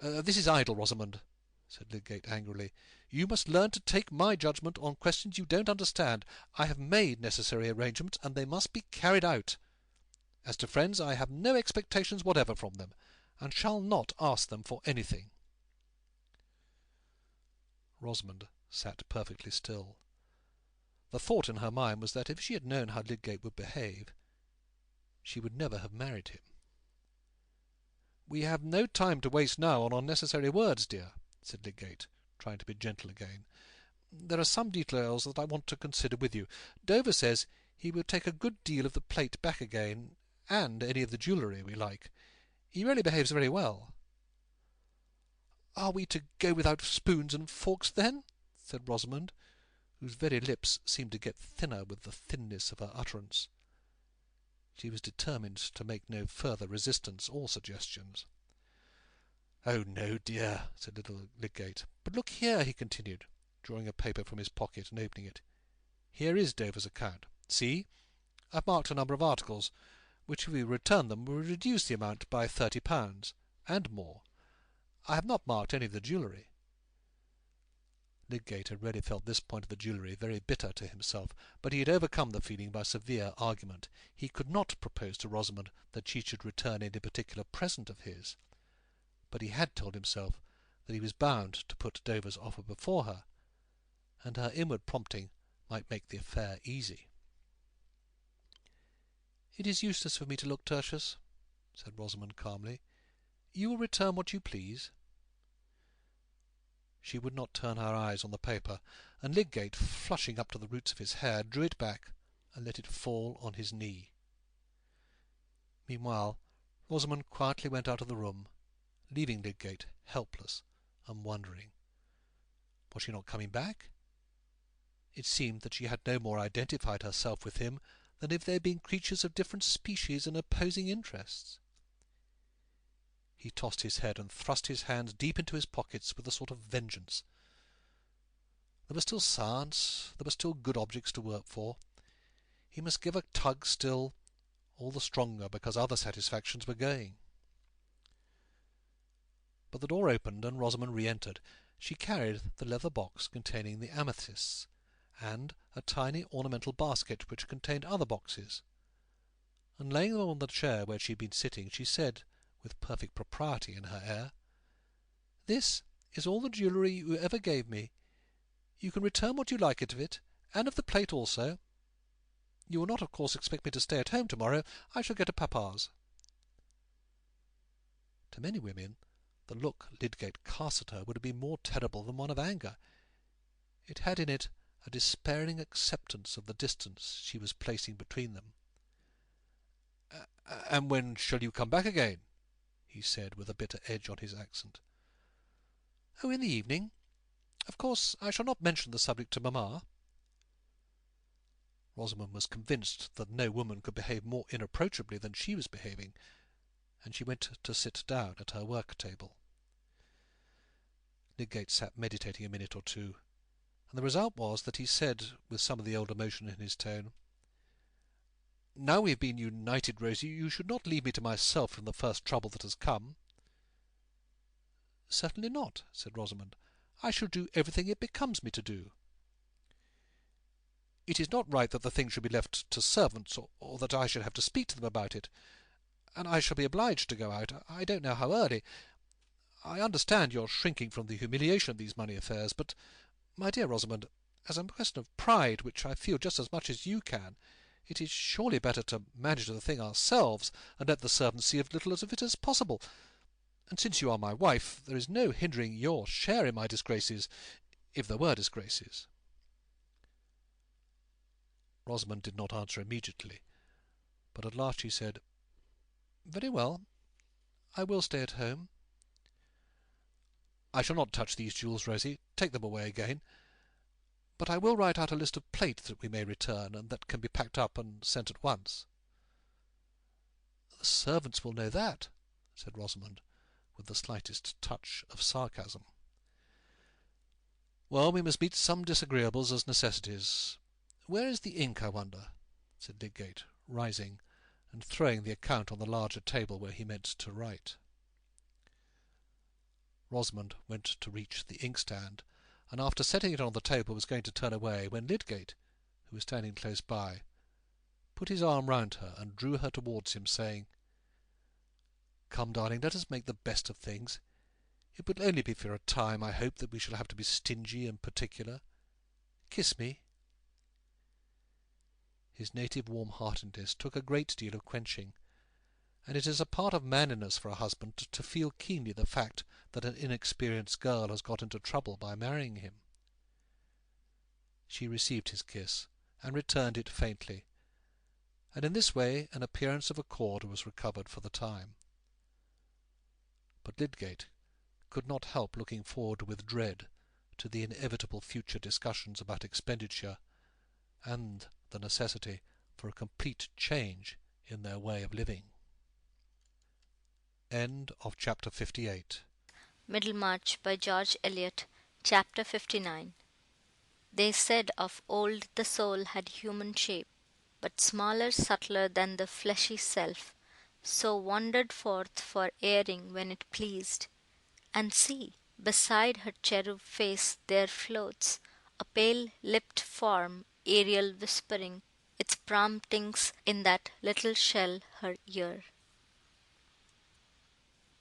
Speaker 1: "This is idle, Rosamond," said Lydgate angrily. "You must learn to take my judgment on questions you don't understand. I have made necessary arrangements, and they must be carried out. As to friends, I have no expectations whatever from them, and shall not ask them for anything." Rosamond sat perfectly still. The thought in her mind was that if she had known how Lydgate would behave, she would never have married him. "We have no time to waste now on unnecessary words, dear," said Lydgate, trying to be gentle again. "There are some details that I want to consider with you. Dover says he will take a good deal of the plate back again, and any of the jewellery we like. He really behaves very well." "Are we to go without spoons and forks, then?" said Rosamond, whose very lips seemed to get thinner with the thinness of her utterance. She was determined to make no further resistance or suggestions. "Oh no, dear," said little Lydgate. "But look here," he continued, drawing a paper from his pocket and opening it. "Here is Dover's account. See, I've marked a number of articles, which if we return them will reduce the amount by £30, and more. I have not marked any of the jewellery." Lydgate had really felt this point of the jewellery very bitter to himself, but he had overcome the feeling by severe argument. He could not propose to Rosamond that she should return any particular present of his, but he had told himself that he was bound to put Dover's offer before her, and her inward prompting might make the affair easy. "It is useless for me to look, Tertius," said Rosamond calmly. "You will return what you please." She would not turn her eyes on the paper, and Lydgate, flushing up to the roots of his hair, drew it back and let it fall on his knee. Meanwhile, Rosamond quietly went out of the room, leaving Lydgate helpless and wondering. Was she not coming back? It seemed that she had no more identified herself with him than if they had been creatures of different species and opposing interests. He tossed his head and thrust his hands deep into his pockets with a sort of vengeance. There was still science, there were still good objects to work for. He must give a tug still, all the stronger because other satisfactions were going. But the door opened, and Rosamond re-entered. She carried the leather box containing the amethysts, and a tiny ornamental basket which contained other boxes, and laying them on the chair where she had been sitting, she said, with perfect propriety in her air, "This is all the jewellery you ever gave me. You can return what you like of it, and of the plate also. You will not, of course, expect me to stay at home tomorrow. I shall go to papa's." To many women, the look Lydgate cast at her would have been more terrible than one of anger. It had in it a despairing acceptance of the distance she was placing between them. "And when shall you come back again?" he said, with a bitter edge on his accent. "Oh, in the evening. Of course I shall not mention the subject to mamma." Rosamond was convinced that no woman could behave more inapproachably than she was behaving, and she went to sit down at her work-table. Lydgate sat meditating a minute or two, and the result was that he said, with some of the old emotion in his tone, "Now we have been united, Rosie, you should not leave me to myself from the first trouble that has come." "Certainly not," said Rosamond. "I shall do everything it becomes me to do." "It is not right that the thing should be left to servants, or that I should have to speak to them about it. And I shall be obliged to go out. I don't know how early. I understand your shrinking from the humiliation of these money affairs, but, my dear Rosamond, as a question of pride, which I feel just as much as you can, it is surely better to manage the thing ourselves, and let the servants see as little of it as possible. And since you are my wife, there is no hindering your share in my disgraces, if there were disgraces." Rosamond did not answer immediately, but at last she said, "Very well, I will stay at home. I shall not touch these jewels, Rosie. Take them away again. But I will write out a list of plate that we may return, and that can be packed up and sent at once." "The servants will know that," said Rosamond, with the slightest touch of sarcasm. "Well, we must meet some disagreeables as necessities. Where is the ink, I wonder?" said Lydgate, rising and throwing the account on the larger table where he meant to write. Rosamond went to reach the inkstand, and after setting it on the table was going to turn away, when Lydgate, who was standing close by, put his arm round her and drew her towards him, saying, "Come, darling, let us make the best of things. It will only be for a time, I hope, that we shall have to be stingy and particular. Kiss me." His native warm-heartedness took a great deal of quenching, and it is a part of manliness for a husband to feel keenly the fact that an inexperienced girl has got into trouble by marrying him. She received his kiss, and returned it faintly, and in this way an appearance of accord was recovered for the time. But Lydgate could not help looking forward with dread to the inevitable future discussions about expenditure, and the necessity for a complete change in their way of living. End of chapter 58.
Speaker 2: Middlemarch by George Eliot. Chapter 59. They said of old the soul had human shape, but smaller, subtler than the fleshy self, so wandered forth for airing when it pleased. And see, beside her cherub face there floats a pale-lipped form, aerial whispering its promptings in that little shell her ear.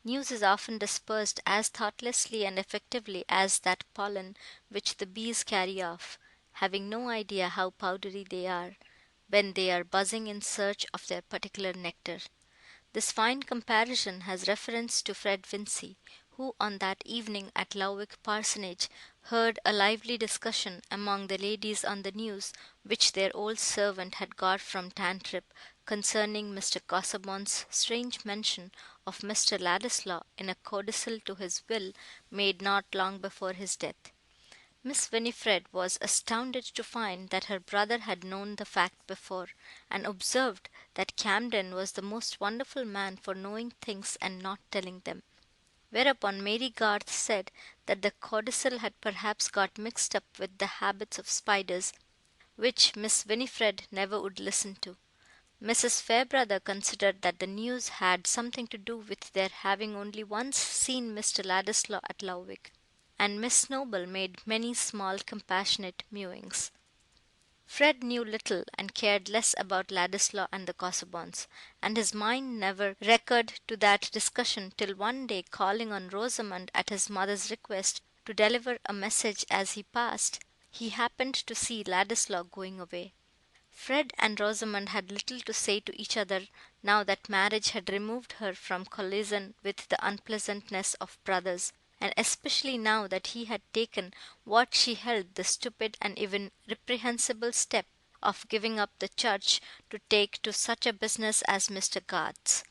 Speaker 2: News is often dispersed as thoughtlessly and effectively as that pollen which the bees carry off, having no idea how powdery they are, when they are buzzing in search of their particular nectar. This fine comparison has reference to Fred Vincy, who on that evening at Lowick Parsonage heard a lively discussion among the ladies on the news which their old servant had got from Tantripp concerning Mr. Casaubon's strange mention of Mr. Ladislaw in a codicil to his will made not long before his death. Miss Winifred was astounded to find that her brother had known the fact before, and observed that Camden was the most wonderful man for knowing things and not telling them. Whereupon Mary Garth said that the codicil had perhaps got mixed up with the habits of spiders, which Miss Winifred never would listen to. Mrs. Fairbrother considered that the news had something to do with their having only once seen Mr. Ladislaw at Lowick, and Miss Noble made many small compassionate mewings. Fred knew little and cared less about Ladislaw and the Casaubons, and his mind never recurred to that discussion till one day, calling on Rosamond at his mother's request to deliver a message as he passed, he happened to see Ladislaw going away. Fred and Rosamond had little to say to each other now that marriage had removed her from collision with the unpleasantness of brothers, and especially now that he had taken what she held the stupid and even reprehensible step of giving up the church to take to such a business as Mr. Garth's.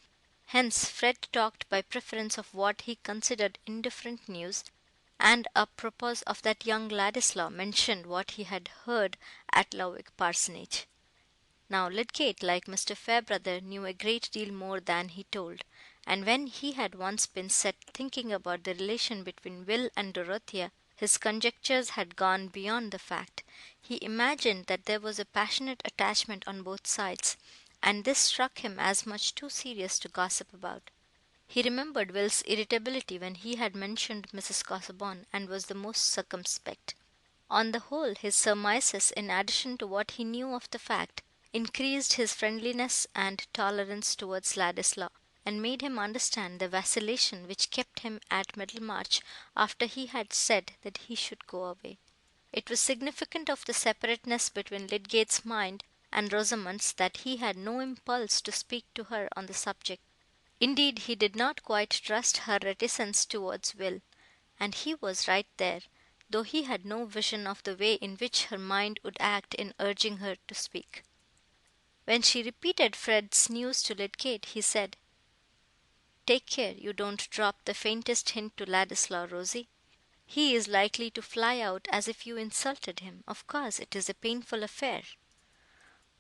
Speaker 2: Hence Fred talked by preference of what he considered indifferent news, and a propos of that young Ladislaw mentioned what he had heard at Lowick Parsonage. Now Lydgate, like Mr. Fairbrother, knew a great deal more than he told, and when he had once been set thinking about the relation between Will and Dorothea, his conjectures had gone beyond the fact. He imagined that there was a passionate attachment on both sides, and this struck him as much too serious to gossip about. He remembered Will's irritability when he had mentioned Mrs. Casaubon, and was the most circumspect. On the whole, his surmises, in addition to what he knew of the fact, increased his friendliness and tolerance towards Ladislaw, and made him understand the vacillation which kept him at Middlemarch after he had said that he should go away. It was significant of the separateness between Lydgate's mind and Rosamond's that he had no impulse to speak to her on the subject. Indeed, he did not quite trust her reticence towards Will, and he was right there, though he had no vision of the way in which her mind would act in urging her to speak. When she repeated Fred's news to Lydgate, he said, "Take care you don't drop the faintest hint to Ladislaw, Rosie. He is likely to fly out as if you insulted him. Of course it is a painful affair."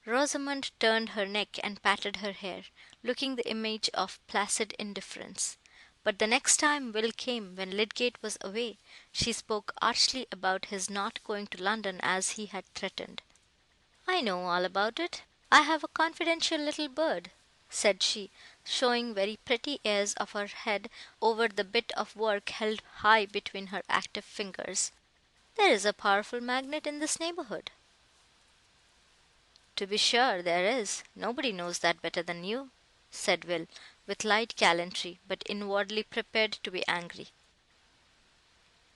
Speaker 2: Rosamond turned her neck and patted her hair, looking the image of placid indifference. But the next time Will came, when Lydgate was away, she spoke archly about his not going to London as he had threatened. "I know all about it. I have a confidential little bird," said she, showing very pretty airs of her head over the bit of work held high between her active fingers. "There is a powerful magnet in this neighbourhood." "To be sure there is. Nobody knows that better than you," said Will, with light gallantry, but inwardly prepared to be angry.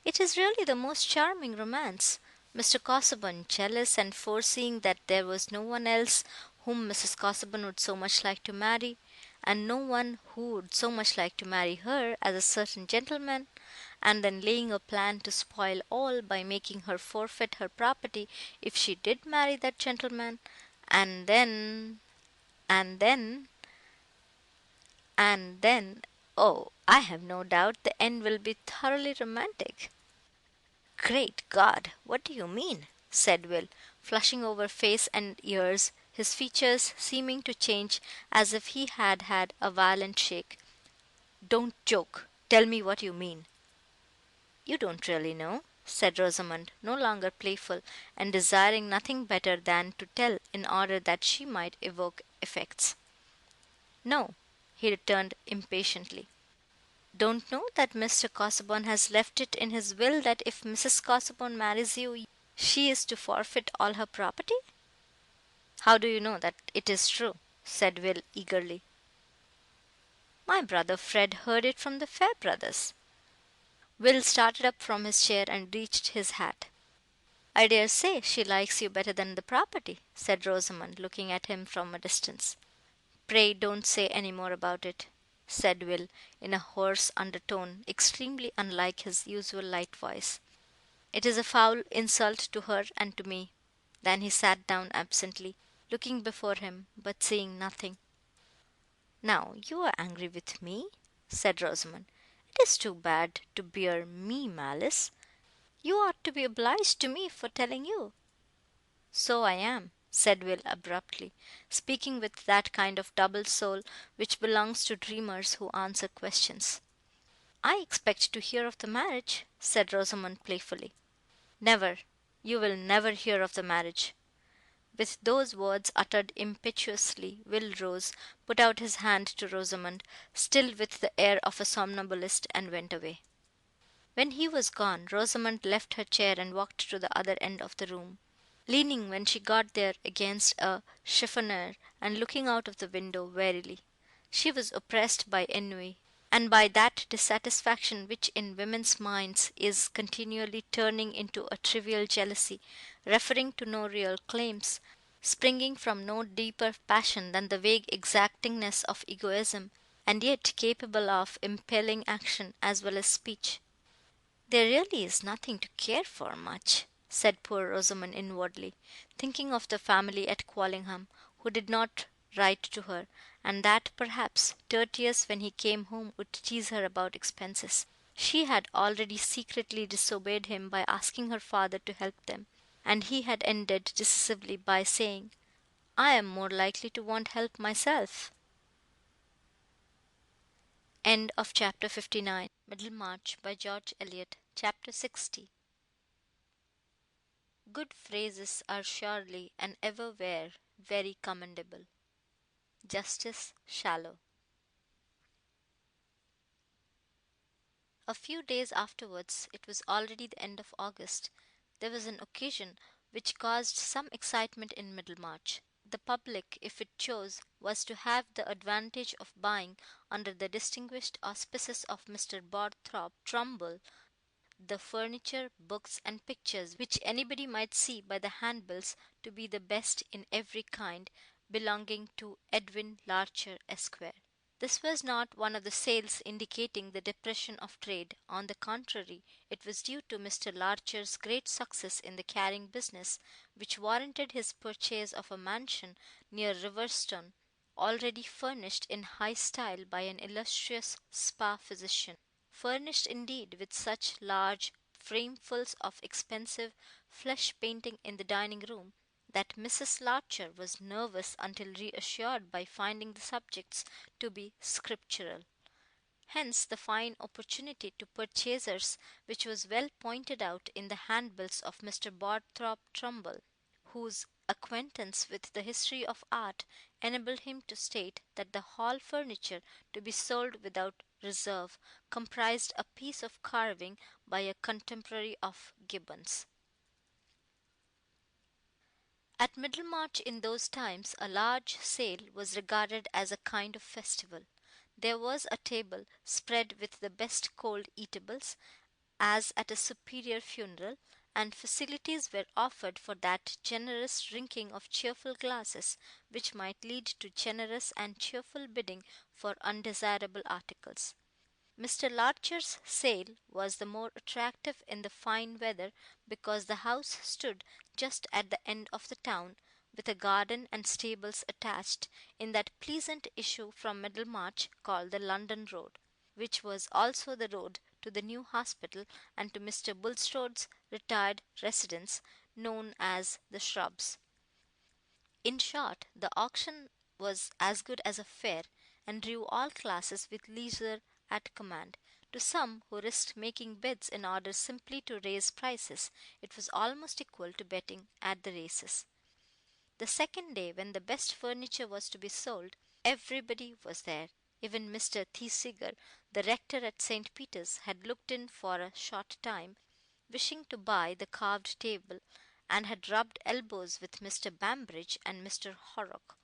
Speaker 2: "It is really the most charming romance. Mr. Casaubon, jealous and foreseeing that there was no one else whom Mrs. Casaubon would so much like to marry, and no one who would so much like to marry her as a certain gentleman, and then laying a plan to spoil all by making her forfeit her property if she did marry that gentleman, and then, and then, and then, oh, I have no doubt the end will be thoroughly romantic." "Great God! What do you mean?" said Will, flushing over face and ears, his features seeming to change as if he had had a violent shake. "Don't joke. Tell me what you mean." "You don't really know," said Rosamond, no longer playful, and desiring nothing better than to tell in order that she might evoke effects. "No," he returned impatiently. "Don't know that Mr. Casaubon has left it in his will that if Mrs. Casaubon marries you, she is to forfeit all her property?" "How do you know that it is true?" said Will eagerly. "My brother Fred heard it from the Fairbrothers." Will started up from his chair and reached his hat. "I dare say she likes you better than the property," said Rosamond, looking at him from a distance. "Pray don't say any more about it," said Will, in a hoarse undertone, extremely unlike his usual light voice. "It is a foul insult to her and to me." Then he sat down absently, looking before him, but saying nothing. "Now you are angry with me," said Rosamond. "It is too bad to bear me malice. You ought to be obliged to me for telling you." "So I am," said Will abruptly, speaking with that kind of double soul which belongs to dreamers who answer questions. "I expect to hear of the marriage," said Rosamond playfully. "Never. You will never hear of the marriage." With those words uttered impetuously, Will rose, put out his hand to Rosamond, still with the air of a somnambulist, and went away. When he was gone, Rosamond left her chair and walked to the other end of the room, leaning when she got there against a chiffonier, and looking out of the window wearily. She was oppressed by ennui, and by that dissatisfaction which in women's minds is continually turning into a trivial jealousy, referring to no real claims, springing from no deeper passion than the vague exactingness of egoism, and yet capable of impelling action as well as speech. "There really is nothing to care for much," said poor Rosamond inwardly, thinking of the family at Quallingham, who did not write to her, and that, perhaps, Tertius, when he came home, would tease her about expenses. She had already secretly disobeyed him by asking her father to help them, and he had ended decisively by saying, "I am more likely to want help myself." End of chapter 59. Middlemarch by George Eliot. Chapter 60. Good phrases are surely and ever were very commendable. Justice Shallow. A few days afterwards, it was already the end of August, there was an occasion which caused some excitement in Middlemarch. The public, if it chose, was to have the advantage of buying, under the distinguished auspices of Mr. Barthorpe Trumbull, the furniture, books, and pictures which anybody might see by the handbills to be the best in every kind belonging to Edwin Larcher, Esquire. This was not one of the sales indicating the depression of trade; on the contrary, it was due to Mr. Larcher's great success in the carrying business, which warranted his purchase of a mansion near Riverstone, already furnished in high style by an illustrious spa physician, furnished indeed with such large framefuls of expensive flesh painting in the dining room, that Mrs. Larcher was nervous until reassured by finding the subjects to be scriptural. Hence the fine opportunity to purchasers which was well pointed out in the handbills of Mr. Barthorpe Trumbull, whose acquaintance with the history of art enabled him to state that the hall furniture to be sold without reserve comprised a piece of carving by a contemporary of Gibbon's. At Middlemarch in those times a large sale was regarded as a kind of festival. There was a table spread with the best cold eatables, as at a superior funeral, and facilities were offered for that generous drinking of cheerful glasses which might lead to generous and cheerful bidding for undesirable articles. Mr. Larcher's sale was the more attractive in the fine weather because the house stood just at the end of the town, with a garden and stables attached, in that pleasant issue from Middlemarch called the London Road, which was also the road to the new hospital and to Mr. Bulstrode's retired residence, known as the Shrubs. In short, the auction was as good as a fair, and drew all classes with leisure at command. To some, who risked making bids in order simply to raise prices, it was almost equal to betting at the races. The second day, when the best furniture was to be sold, everybody was there. Even Mr. Thesiger, the rector at St. Peter's, had looked in for a short time, wishing to buy the carved table, and had rubbed elbows with Mr. Bambridge and Mr. Horrock.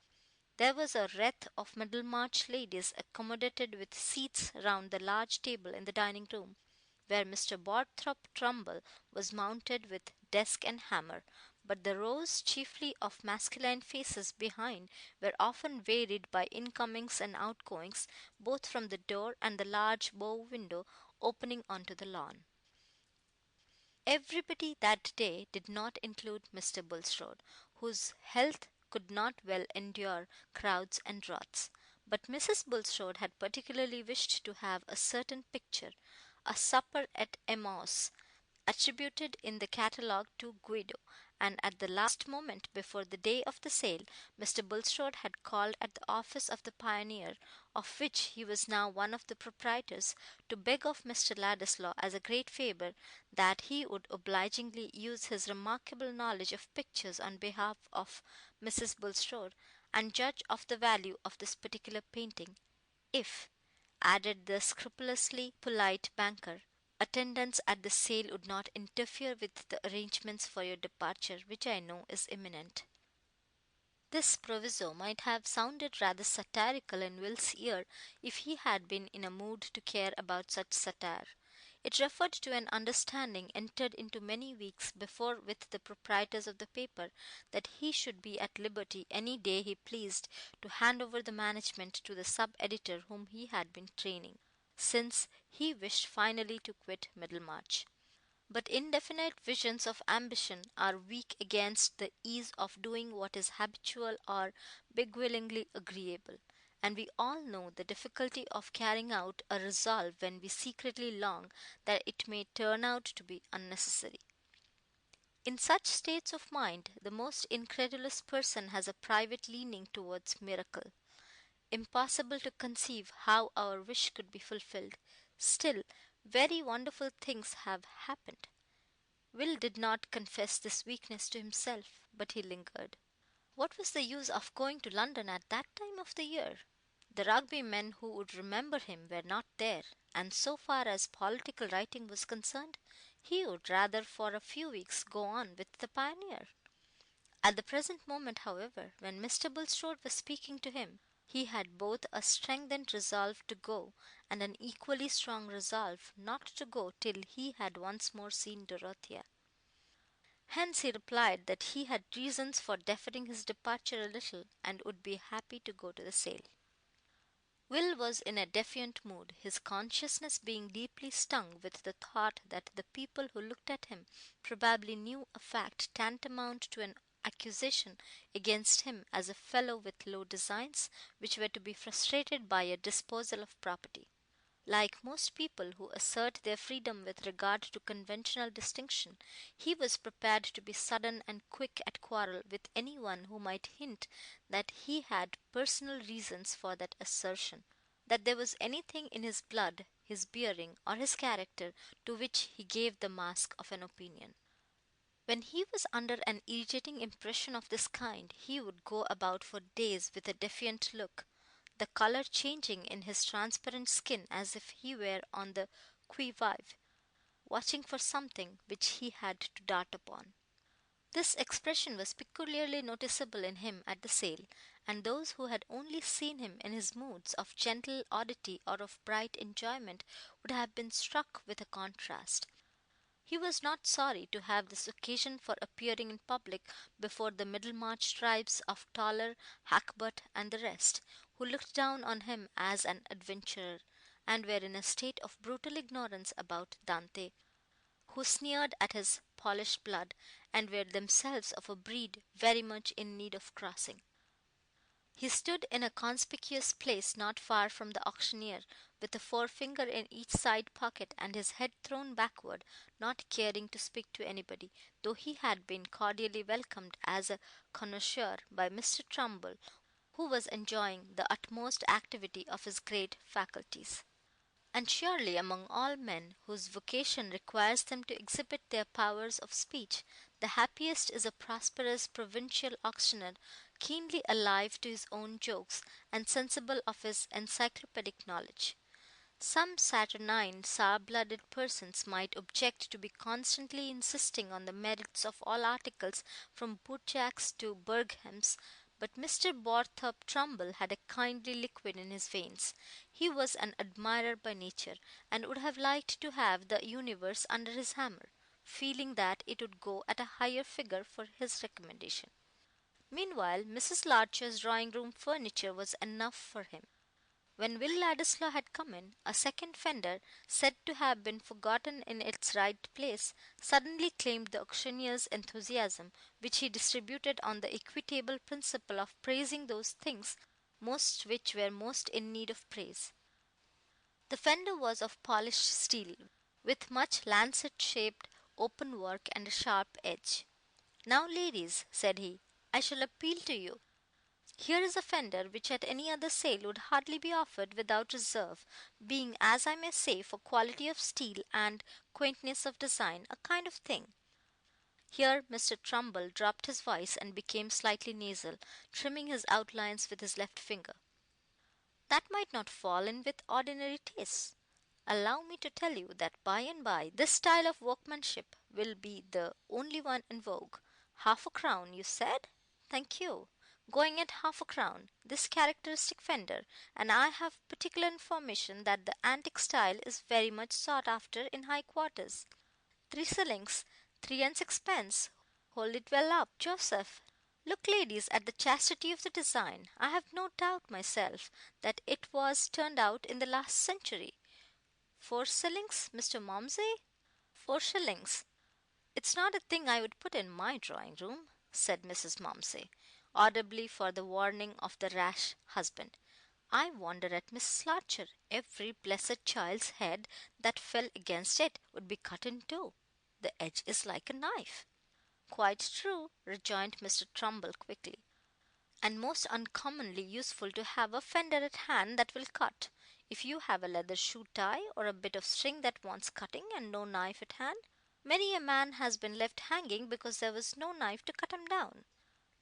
Speaker 2: There was a wreath of Middlemarch ladies accommodated with seats round the large table in the dining room, where Mr. Barthorpe Trumbull was mounted with desk and hammer, but the rows, chiefly of masculine faces behind, were often varied by incomings and outgoings, both from the door and the large bow window opening onto the lawn. Everybody that day did not include Mr. Bulstrode, whose health could not well endure crowds and draughts. But Mrs. Bulstrode had particularly wished to have a certain picture, a supper at Emmaus, attributed in the catalogue to Guido, and at the last moment before the day of the sale, Mr. Bulstrode had called at the office of the Pioneer, of which he was now one of the proprietors, to beg of Mr. Ladislaw as a great favour that he would obligingly use his remarkable knowledge of pictures on behalf of Mrs. Bulstrode, and judge of the value of this particular painting, if, added the scrupulously polite banker, attendance at the sale would not interfere with the arrangements for your departure, which I know is imminent. This proviso might have sounded rather satirical in Will's ear if he had been in a mood to care about such satire. It referred to an understanding entered into many weeks before with the proprietors of the paper, that he should be at liberty any day he pleased to hand over the management to the sub editor whom he had been training, since he wished finally to quit Middlemarch. But indefinite visions of ambition are weak against the ease of doing what is habitual or beguilingly agreeable, and we all know the difficulty of carrying out a resolve when we secretly long that it may turn out to be unnecessary. In such states of mind, the most incredulous person has a private leaning towards miracle. Impossible to conceive how our wish could be fulfilled. Still, very wonderful things have happened. Will did not confess this weakness to himself, but he lingered. What was the use of going to London at that time of the year? The Rugby men who would remember him were not there, and so far as political writing was concerned, he would rather for a few weeks go on with the Pioneer. At the present moment, however, when Mr. Bulstrode was speaking to him, he had both a strengthened resolve to go, and an equally strong resolve not to go till he had once more seen Dorothea. Hence he replied that he had reasons for deferring his departure a little, and would be happy to go to the sale. Will was in a defiant mood, his consciousness being deeply stung with the thought that the people who looked at him probably knew a fact tantamount to an accusation against him as a fellow with low designs, which were to be frustrated by a disposal of property. Like most people who assert their freedom with regard to conventional distinction, he was prepared to be sudden and quick at quarrel with any one who might hint that he had personal reasons for that assertion. that there was anything in his blood, his bearing, or his character to which he gave the mask of an opinion. When he was under an irritating impression of this kind, he would go about for days with a defiant look, the colour changing in his transparent skin as if he were on the qui vive, watching for something which he had to dart upon. This expression was peculiarly noticeable in him at the sale, and those who had only seen him in his moods of gentle oddity or of bright enjoyment would have been struck with a contrast. He was not sorry to have this occasion for appearing in public before the Middlemarch tribes of Toller, Hackbutt, and the rest, who looked down on him as an adventurer, and were in a state of brutal ignorance about Dante, who sneered at his polished blood, and were themselves of a breed very much in need of crossing. He stood in a conspicuous place not far from the auctioneer, with a forefinger in each side pocket and his head thrown backward, not caring to speak to anybody, though he had been cordially welcomed as a connoisseur by Mr. Trumbull, who was enjoying the utmost activity of his great faculties. And surely among all men whose vocation requires them to exhibit their powers of speech, the happiest is a prosperous provincial auctioneer, keenly alive to his own jokes, and sensible of his encyclopedic knowledge. Some saturnine, sour-blooded persons might object to be constantly insisting on the merits of all articles from bootjacks to Burghams, but Mr. Borthop Trumbull had a kindly liquid in his veins. He was an admirer by nature, and would have liked to have the universe under his hammer, feeling that it would go at a higher figure for his recommendation. Meanwhile, Mrs. Larcher's drawing-room furniture was enough for him. When Will Ladislaw had come in, a second fender, said to have been forgotten in its right place, suddenly claimed the auctioneer's enthusiasm, which he distributed on the equitable principle of praising those things most which were most in need of praise. The fender was of polished steel, with much lancet-shaped open work and a sharp edge. "Now, ladies," said he, "I shall appeal to you. Here is a fender which at any other sale would hardly be offered without reserve, being, as I may say, for quality of steel and quaintness of design, a kind of thing." Here Mr. Trumbull dropped his voice and became slightly nasal, trimming his outlines with his left finger. "That might not fall in with ordinary tastes. Allow me to tell you that by and by this style of workmanship will be the only one in vogue. Half a crown, you said? Thank you. Going at half a crown, this characteristic fender, and I have particular information that the antique style is very much sought after in high quarters. 3 shillings, 3 and 6 pence. Hold it well up, Joseph. Look, ladies, at the chastity of the design. I have no doubt myself that it was turned out in the last century. 4 shillings, Mr. Momsey? 4 shillings. It's not a thing I would put in my drawing room," said Mrs. Momsey, audibly for the warning of the rash husband. "I wonder at Mrs. Larcher. Every blessed child's head that fell against it would be cut in two. The edge is like a knife." "Quite true," rejoined Mr. Trumbull quickly, "and most uncommonly useful to have a fender at hand that will cut. If you have a leather shoe tie, or a bit of string that wants cutting, and no knife at hand, many a man has been left hanging because there was no knife to cut him down.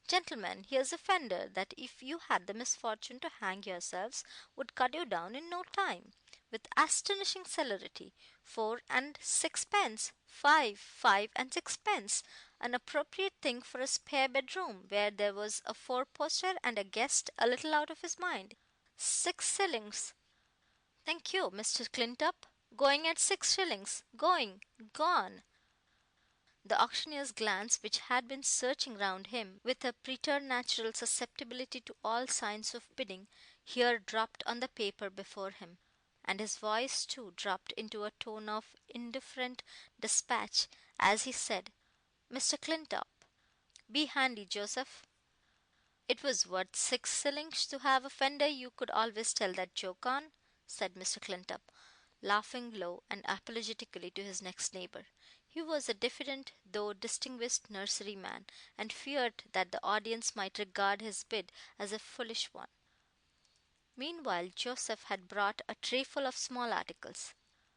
Speaker 2: Gentlemen, here's a fender that if you had the misfortune to hang yourselves would cut you down in no time, with astonishing celerity. 4 and 6 pence, 5 and 6 pence, an appropriate thing for a spare bedroom, where there was a four-poster and a guest a little out of his mind. 6 shillings. Thank you, Mr. Clintup. Going at 6 shillings. Going. Gone." The auctioneer's glance, which had been searching round him with a preternatural susceptibility to all signs of bidding, here dropped on the paper before him, and his voice too dropped into a tone of indifferent despatch as he said, "Mr. Clintup, be handy, Joseph." "It was worth 6 shillings to have a fender you could always tell that joke on," said Mr. Clintup, laughing low and apologetically to his next neighbour. He was a diffident though distinguished nurseryman, and feared that the audience might regard his bid as a foolish one. Meanwhile, Joseph had brought a trayful of small articles.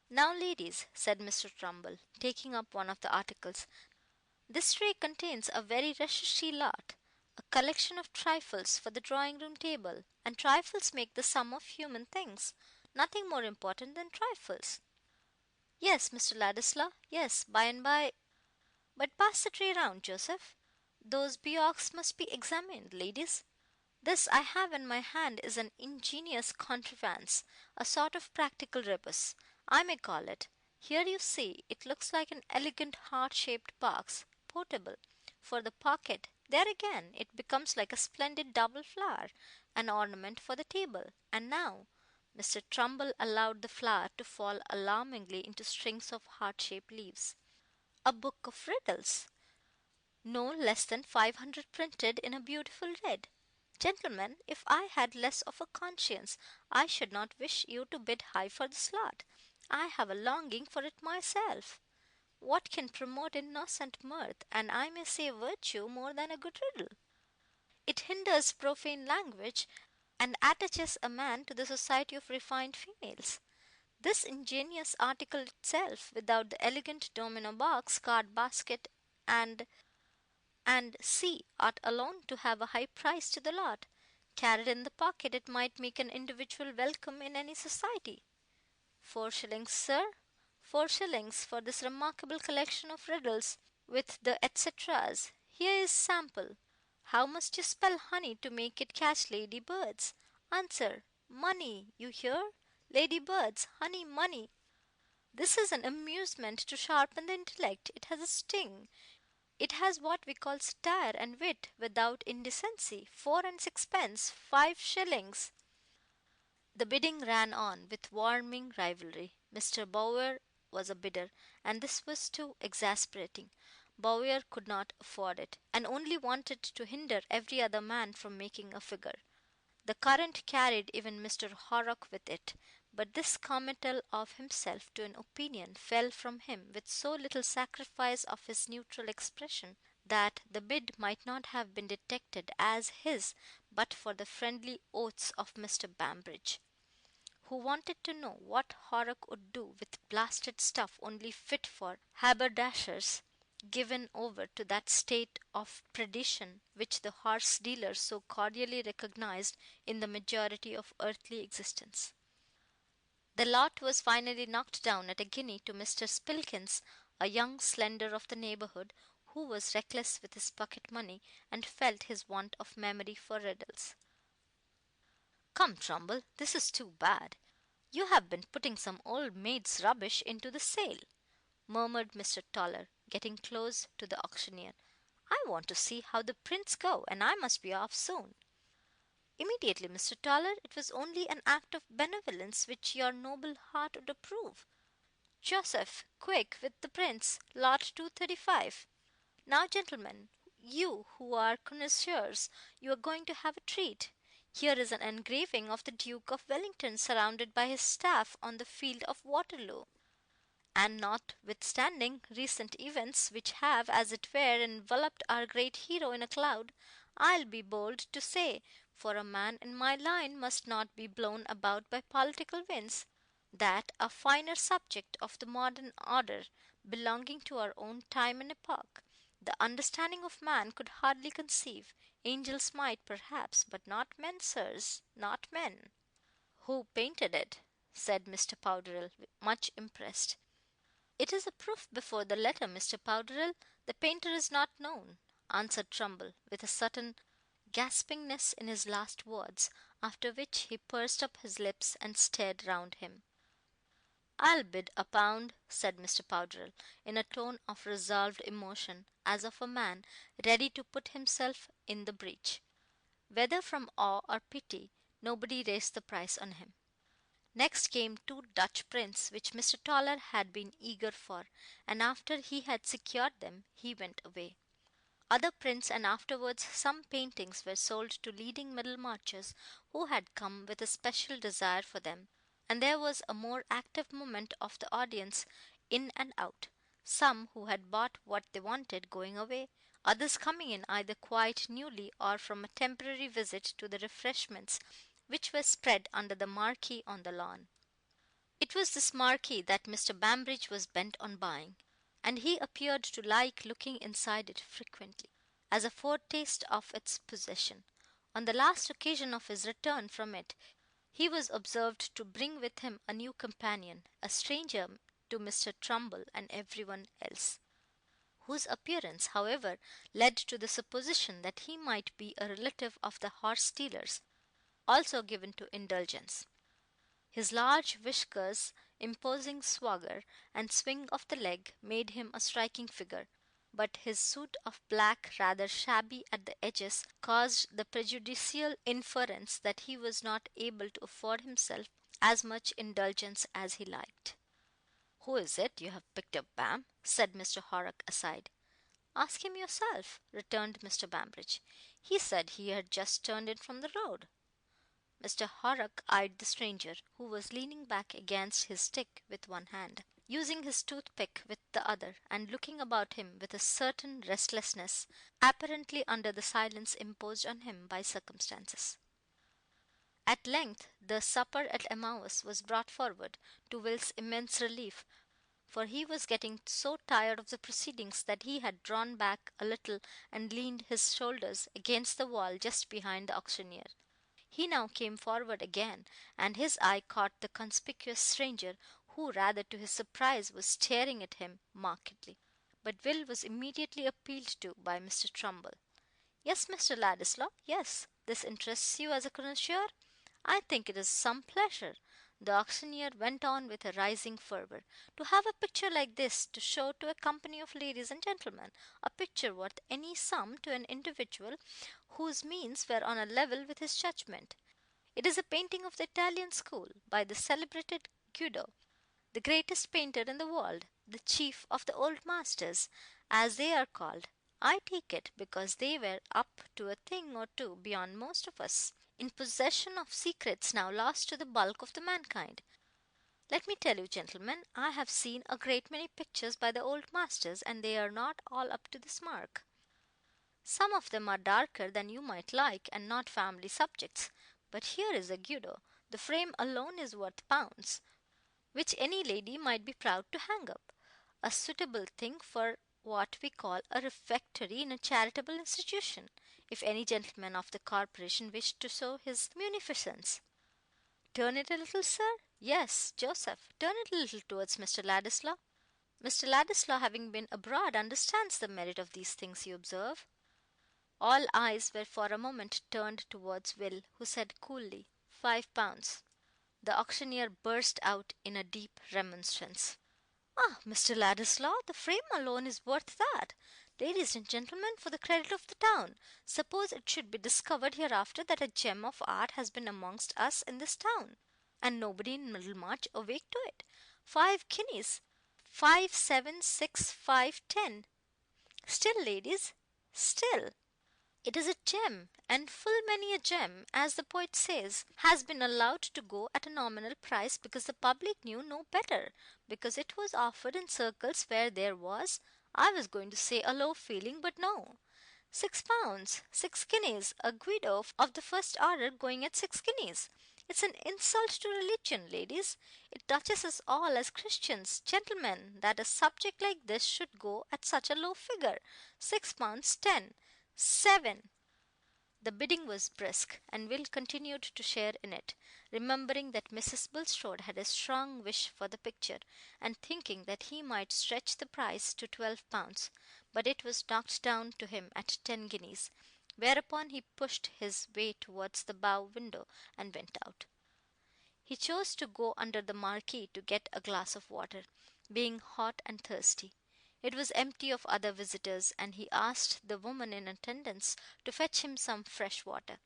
Speaker 2: "Now, ladies," said Mr. Trumbull, taking up one of the articles, "this tray contains a very recherche lot, a collection of trifles for the drawing room table, and trifles make the sum of human things. Nothing more important than trifles." "Yes, Mr. Ladislaw, yes, by and by. But pass the tray round, Joseph. Those Bjorks must be examined, ladies. This I have in my hand is an ingenious contrivance, a sort of practical rebus, I may call it. Here you see, it looks like an elegant heart-shaped box, portable. For the pocket, there again, it becomes like a splendid double flower, an ornament for the table. And now," Mr. Trumbull allowed the flower to fall alarmingly into strings of heart-shaped leaves, "a book of riddles, no less than 500 printed in a beautiful red. Gentlemen, if I had less of a conscience, I should not wish you to bid high for this lot. I have a longing for it myself. What can promote innocent mirth, and I may say virtue, more than a good riddle? It hinders profane language, and attaches a man to the society of refined females. This ingenious article itself, without the elegant domino box, card basket, and see, ought alone to have a high price to the lot. Carried in the pocket, it might make an individual welcome in any society. 4 shillings, sir, 4 shillings for this remarkable collection of riddles, with the etceteras. Here is sample. How must you spell honey to make it catch lady birds? Answer, money, you hear? Lady birds, honey, money. This is an amusement to sharpen the intellect. It has a sting. It has what we call satire and wit without indecency. 4 and 6 pence, 5 shillings." The bidding ran on with warming rivalry. Mr. Bowyer was a bidder, and this was too exasperating. Bowyer could not afford it, and only wanted to hinder every other man from making a figure. The current carried even Mr. Horrock with it, but this committal of himself to an opinion fell from him with so little sacrifice of his neutral expression, that the bid might not have been detected as his but for the friendly oaths of Mr. Bambridge, who wanted to know what Horrock would do with blasted stuff only fit for haberdashers, given over to that state of perdition which the horse dealer so cordially recognized in the majority of earthly existence. The lot was finally knocked down at a guinea to Mr. Spilkins, a young slender of the neighbourhood, who was reckless with his pocket money, and felt his want of memory for riddles. "Come, Trumbull, this is too bad. You have been putting some old maid's rubbish into the sale," murmured Mr. Toller, getting close to the auctioneer. "I want to see how the prints go, and I must be off soon." "Immediately, Mr. Toller. It was only an act of benevolence which your noble heart would approve. Joseph, quick with the prints, lot 235. Now, gentlemen, you who are connoisseurs, you are going to have a treat. Here is an engraving of the Duke of Wellington surrounded by his staff on the field of Waterloo, and notwithstanding recent events, which have, as it were, enveloped our great hero in a cloud, I'll be bold to say, for a man in my line must not be blown about by political winds, that a finer subject of the modern order, belonging to our own time and epoch, the understanding of man could hardly conceive. Angels might, perhaps, but not men, sirs, not men." "Who painted it?" said Mr. Powderell, much impressed. "It is a proof before the letter, Mr. Powderell. The painter is not known," answered Trumbull, with a certain gaspingness in his last words, after which he pursed up his lips and stared round him. "I'll bid a pound," said Mr. Powderell, in a tone of resolved emotion, as of a man ready to put himself in the breach. Whether from awe or pity, nobody raised the price on him. Next came 2 Dutch prints, which Mr. Toller had been eager for, and after he had secured them, he went away. Other prints and afterwards some paintings were sold to leading Middlemarchers who had come with a special desire for them, and there was a more active movement of the audience in and out, some who had bought what they wanted going away, others coming in either quite newly or from a temporary visit to the refreshments which were spread under the marquee on the lawn. It was this marquee that Mr. Bambridge was bent on buying, and he appeared to like looking inside it frequently, as a foretaste of its possession. On the last occasion of his return from it, he was observed to bring with him a new companion, a stranger to Mr. Trumbull and every one else, whose appearance, however, led to the supposition that he might be a relative of the horse stealers, also given to indulgence. His large whiskers, imposing swagger, and swing of the leg made him a striking figure, but his suit of black, rather shabby at the edges, caused the prejudicial inference that he was not able to afford himself as much indulgence as he liked. "Who is it you have picked up, Bam?" said Mr. Horrock aside. "Ask him yourself," returned Mr. Bambridge. "He said he had just turned in from the road." Mr. Horrock eyed the stranger, who was leaning back against his stick with one hand, using his toothpick with the other, and looking about him with a certain restlessness, apparently under the silence imposed on him by circumstances. At length the supper at Emmaus was brought forward, to Will's immense relief, for he was getting so tired of the proceedings that he had drawn back a little and leaned his shoulders against the wall just behind the auctioneer. He now came forward again, and his eye caught the conspicuous stranger, who, rather to his surprise, was staring at him markedly. But Will was immediately appealed to by Mr. Trumbull. "Yes, Mr. Ladislaw, yes. This interests you as a connoisseur? I think it is some pleasure," the auctioneer went on with a rising fervour, "to have a picture like this to show to a company of ladies and gentlemen, a picture worth any sum to an individual whose means were on a level with his judgment. It is a painting of the Italian school, by the celebrated Guido, the greatest painter in the world, the chief of the old masters, as they are called. I take it because they were up to a thing or two beyond most of us, in possession of secrets now lost to the bulk of the mankind. Let me tell you, gentlemen, I have seen a great many pictures by the old masters, and they are not all up to this mark. Some of them are darker than you might like, and not family subjects. But here is a Guido. The frame alone is worth pounds, which any lady might be proud to hang up. A suitable thing for what we call a refectory in a charitable institution, if any gentleman of the corporation wished to show his munificence. Turn it a little, sir. Yes, Joseph, turn it a little towards Mr. Ladislaw. Mr. Ladislaw, having been abroad, understands the merit of these things, you observe." All eyes were for a moment turned towards Will, who said coolly, "£5." The auctioneer burst out in a deep remonstrance. "Ah, Mr. Ladislaw, the frame alone is worth that. Ladies and gentlemen, for the credit of the town, suppose it should be discovered hereafter that a gem of art has been amongst us in this town, and nobody in Middlemarch awake to it. 5 guineas, 5, 7, 6, 5, 10. Still, ladies, still. It is a gem, and full many a gem, as the poet says, has been allowed to go at a nominal price because the public knew no better, because it was offered in circles where there was, I was going to say a low feeling, but no. £6, 6 guineas, a Guido of the first order going at 6 guineas. It's an insult to religion, ladies. It touches us all as Christians, gentlemen, that a subject like this should go at such a low figure. £6, 10, 7." The bidding was brisk, and Will continued to share in it, remembering that Mrs. Bulstrode had a strong wish for the picture, and thinking that he might stretch the price to £12, but it was knocked down to him at 10 guineas, whereupon he pushed his way towards the bow window and went out. He chose to go under the marquee to get a glass of water, being hot and thirsty. It was empty of other visitors, and he asked the woman in attendance to fetch him some fresh water.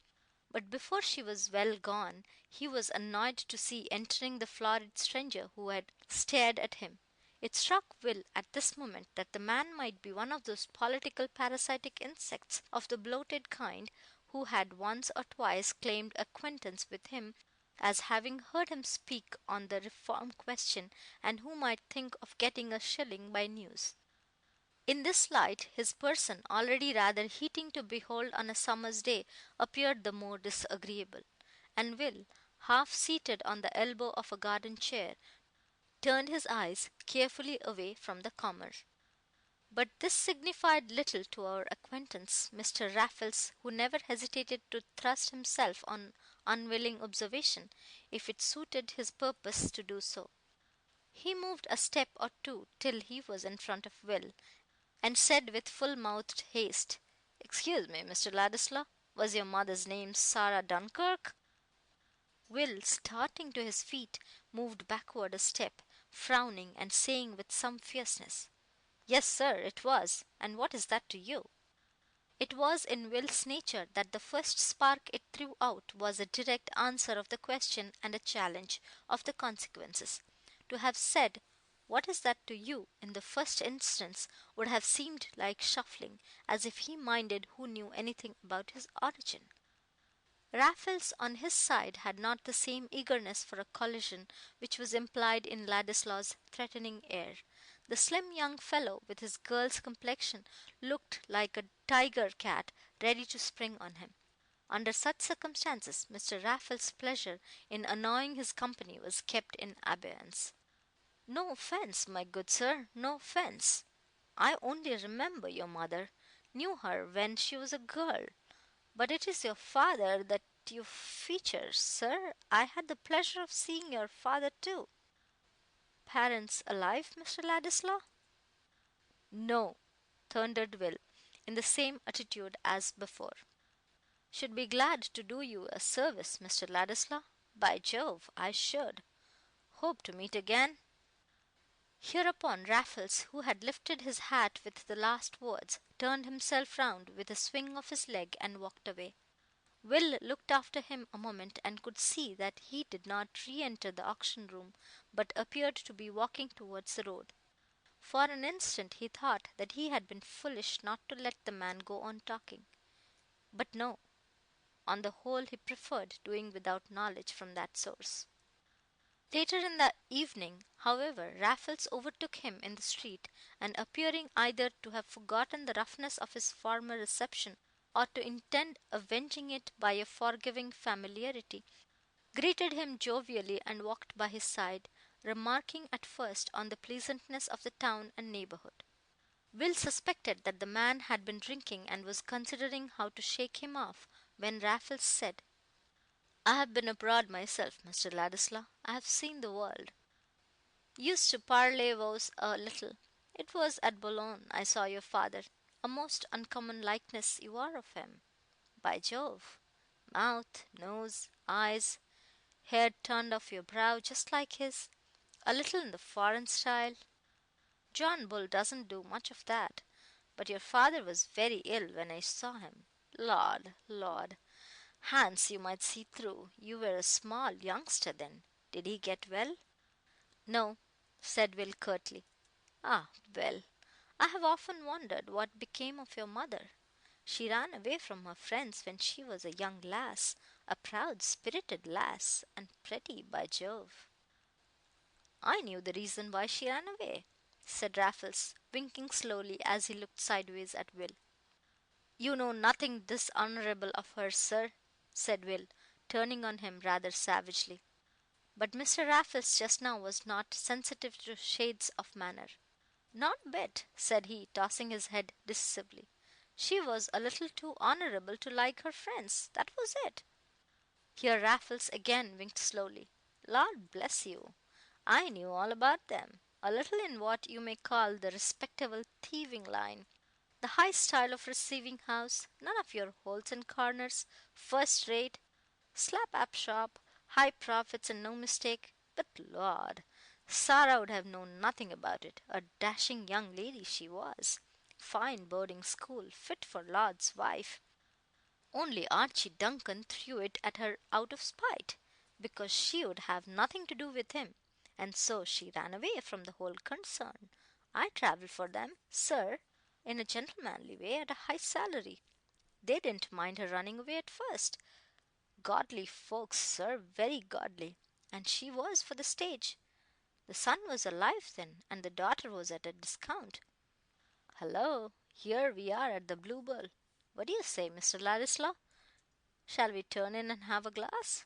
Speaker 2: But before she was well gone, he was annoyed to see entering the florid stranger who had stared at him. It struck Will at this moment that the man might be one of those political parasitic insects of the bloated kind who had once or twice claimed acquaintance with him as having heard him speak on the reform question, and who might think of getting a shilling by news. In this light, his person, already rather heating to behold on a summer's day, appeared the more disagreeable, and Will, half seated on the elbow of a garden chair, turned his eyes carefully away from the comer. But this signified little to our acquaintance, Mr. Raffles, who never hesitated to thrust himself on unwilling observation, if it suited his purpose to do so. He moved a step or two till he was in front of Will, and said with full-mouthed haste, "Excuse me, Mr. Ladislaw, was your mother's name Sarah Dunkirk?" Will, starting to his feet, moved backward a step, frowning, and saying with some fierceness, "Yes, sir, it was, and what is that to you?" It was in Will's nature that the first spark it threw out was a direct answer of the question and a challenge of the consequences. To have said, "What is that to you?" in the first instance would have seemed like shuffling, as if he minded who knew anything about his origin. Raffles, on his side, had not the same eagerness for a collision which was implied in Ladislaw's threatening air. The slim young fellow, with his girl's complexion, looked like a tiger cat ready to spring on him. Under such circumstances, Mr. Raffles' pleasure in annoying his company was kept in abeyance. "No offence, my good sir, no offence. I only remember your mother, knew her when she was a girl. But it is your father that you feature, sir. I had the pleasure of seeing your father too." "Parents alive, Mr. Ladislaw?" "No," thundered Will, in the same attitude as before. "Should be glad to do you a service, Mr. Ladislaw. By Jove, I should. Hope to meet again." Hereupon Raffles, who had lifted his hat with the last words, turned himself round with a swing of his leg and walked away. Will looked after him a moment, and could see that he did not re enter the auction room, but appeared to be walking towards the road. For an instant he thought that he had been foolish not to let the man go on talking. But no, on the whole he preferred doing without knowledge from that source. Later in the evening, however, Raffles overtook him in the street, and appearing either to have forgotten the roughness of his former reception, or to intend avenging it by a forgiving familiarity, greeted him jovially and walked by his side, remarking at first on the pleasantness of the town and neighbourhood. Will suspected that the man had been drinking, and was considering how to shake him off, when Raffles said, "I have been abroad myself, Mr. Ladislaw. I have seen the world. Used to parley vows a little. It was at Boulogne I saw your father. A most uncommon likeness you are of him. By Jove! Mouth, nose, eyes, hair turned off your brow just like his, a little in the foreign style. John Bull doesn't do much of that. But your father was very ill when I saw him. Lord, Lord! Hans you might see through. You were a small youngster then. Did he get well?" "No," said Will curtly. "Ah, well, I have often wondered what became of your mother. She ran away from her friends when she was a young lass, a proud spirited lass, and pretty, by Jove." "I knew the reason why she ran away," said Raffles, winking slowly as he looked sideways at Will. "You know nothing dishonourable of her, sir," said Will, turning on him rather savagely. But Mr. Raffles just now was not sensitive to shades of manner. "Not a bit," said he, tossing his head decisively. "She was a little too honourable to like her friends, that was it." Here Raffles again winked slowly. "Lord bless you, I knew all about them. A little in what you may call the respectable thieving line. The high style of receiving house, none of your holes and corners, first rate, slap up shop, high profits and no mistake. But Lord, Sarah would have known nothing about it. A dashing young lady she was. Fine boarding school, fit for Lord's wife. Only Archie Duncan threw it at her out of spite, because she would have nothing to do with him, and so she ran away from the whole concern. I travelled for them, sir, in a gentlemanly way, at a high salary. They didn't mind her running away at first. Godly folks, sir, very godly. And she was for the stage. The son was alive then, and the daughter was at a discount. Hello, here we are at the Blue Bull. What do you say, Mr. Ladislaw? Shall we turn in and have a glass?"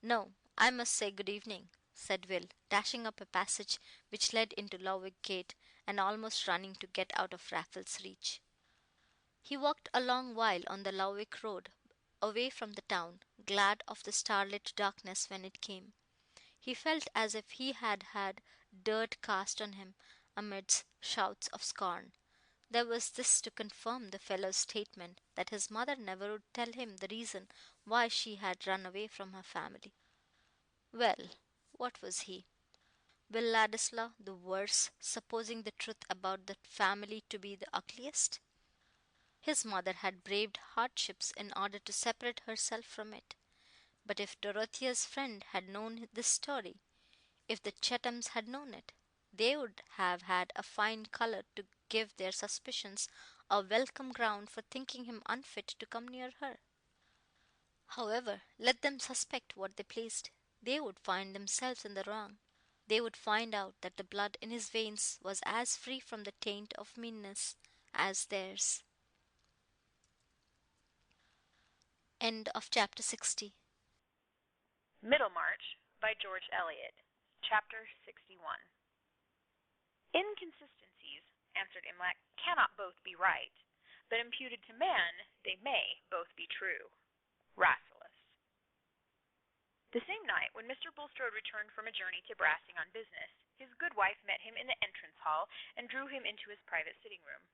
Speaker 2: "No, I must say good evening," said Will, dashing up a passage which led into Lowick Gate, and almost running to get out of Raffles's reach. He walked a long while on the Lowick road, away from the town, glad of the starlit darkness when it came. He felt as if he had had dirt cast on him amidst shouts of scorn. There was this to confirm the fellow's statement that his mother never would tell him the reason why she had run away from her family. Well, what was he, Will Ladislaw, the worse, supposing the truth about that family to be the ugliest? His mother had braved hardships in order to separate herself from it. But if Dorothea's friend had known this story, if the Chathams had known it, they would have had a fine colour to give their suspicions a welcome ground for thinking him unfit to come near her. However, let them suspect what they pleased, they would find themselves in the wrong. They would find out that the blood in his veins was as free from the taint of meanness as theirs. End of chapter 60.
Speaker 3: Middlemarch by George Eliot. Chapter 61. Inconsistencies, answered Imlac, cannot both be right, but imputed to man they may both be true. Rasselas. The same night, when Mr. Bulstrode returned from a journey to Brassing on business, his good wife met him in the entrance hall and drew him into his private sitting room.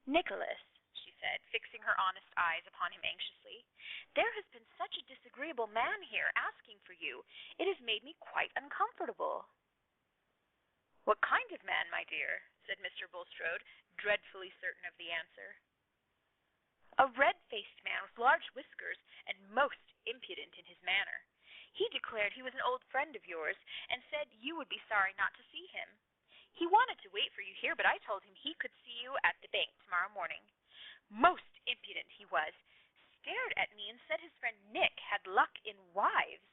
Speaker 3: "Nicholas," she said, fixing her honest eyes upon him anxiously, "there has been such a disagreeable man here asking for you. It has made me quite uncomfortable." "What kind of man, my dear?" said Mr. Bulstrode, dreadfully certain of the answer. "A red-faced man with large whiskers, and most impudent in his manner. He declared he was an old friend of yours, and said you would be sorry not to see him. He wanted to wait for you here, but I told him he could see you at the bank tomorrow morning. Most impudent he was. Stared at me and said his friend Nick had luck in wives.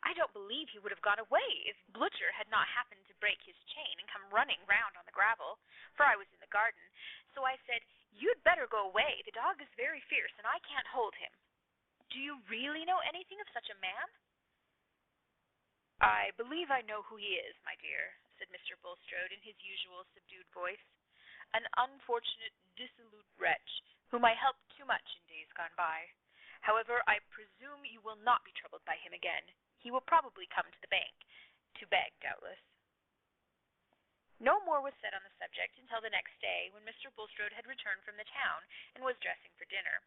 Speaker 3: I don't believe he would have gone away if Blutcher had not happened to break his chain and come running round on the gravel, for I was in the garden. So I said, 'You'd better go away. The dog is very fierce, and I can't hold him.' Do you really know anything of such a man?" "I believe I know who he is, my dear," said Mr. Bulstrode in his usual subdued voice. "An unfortunate, dissolute wretch, whom I helped too much in days gone by. However, I presume you will not be troubled by him again. He will probably come to the bank, to beg, doubtless." No more was said on the subject until the next day, when Mr. Bulstrode had returned from the town, and was dressing for dinner.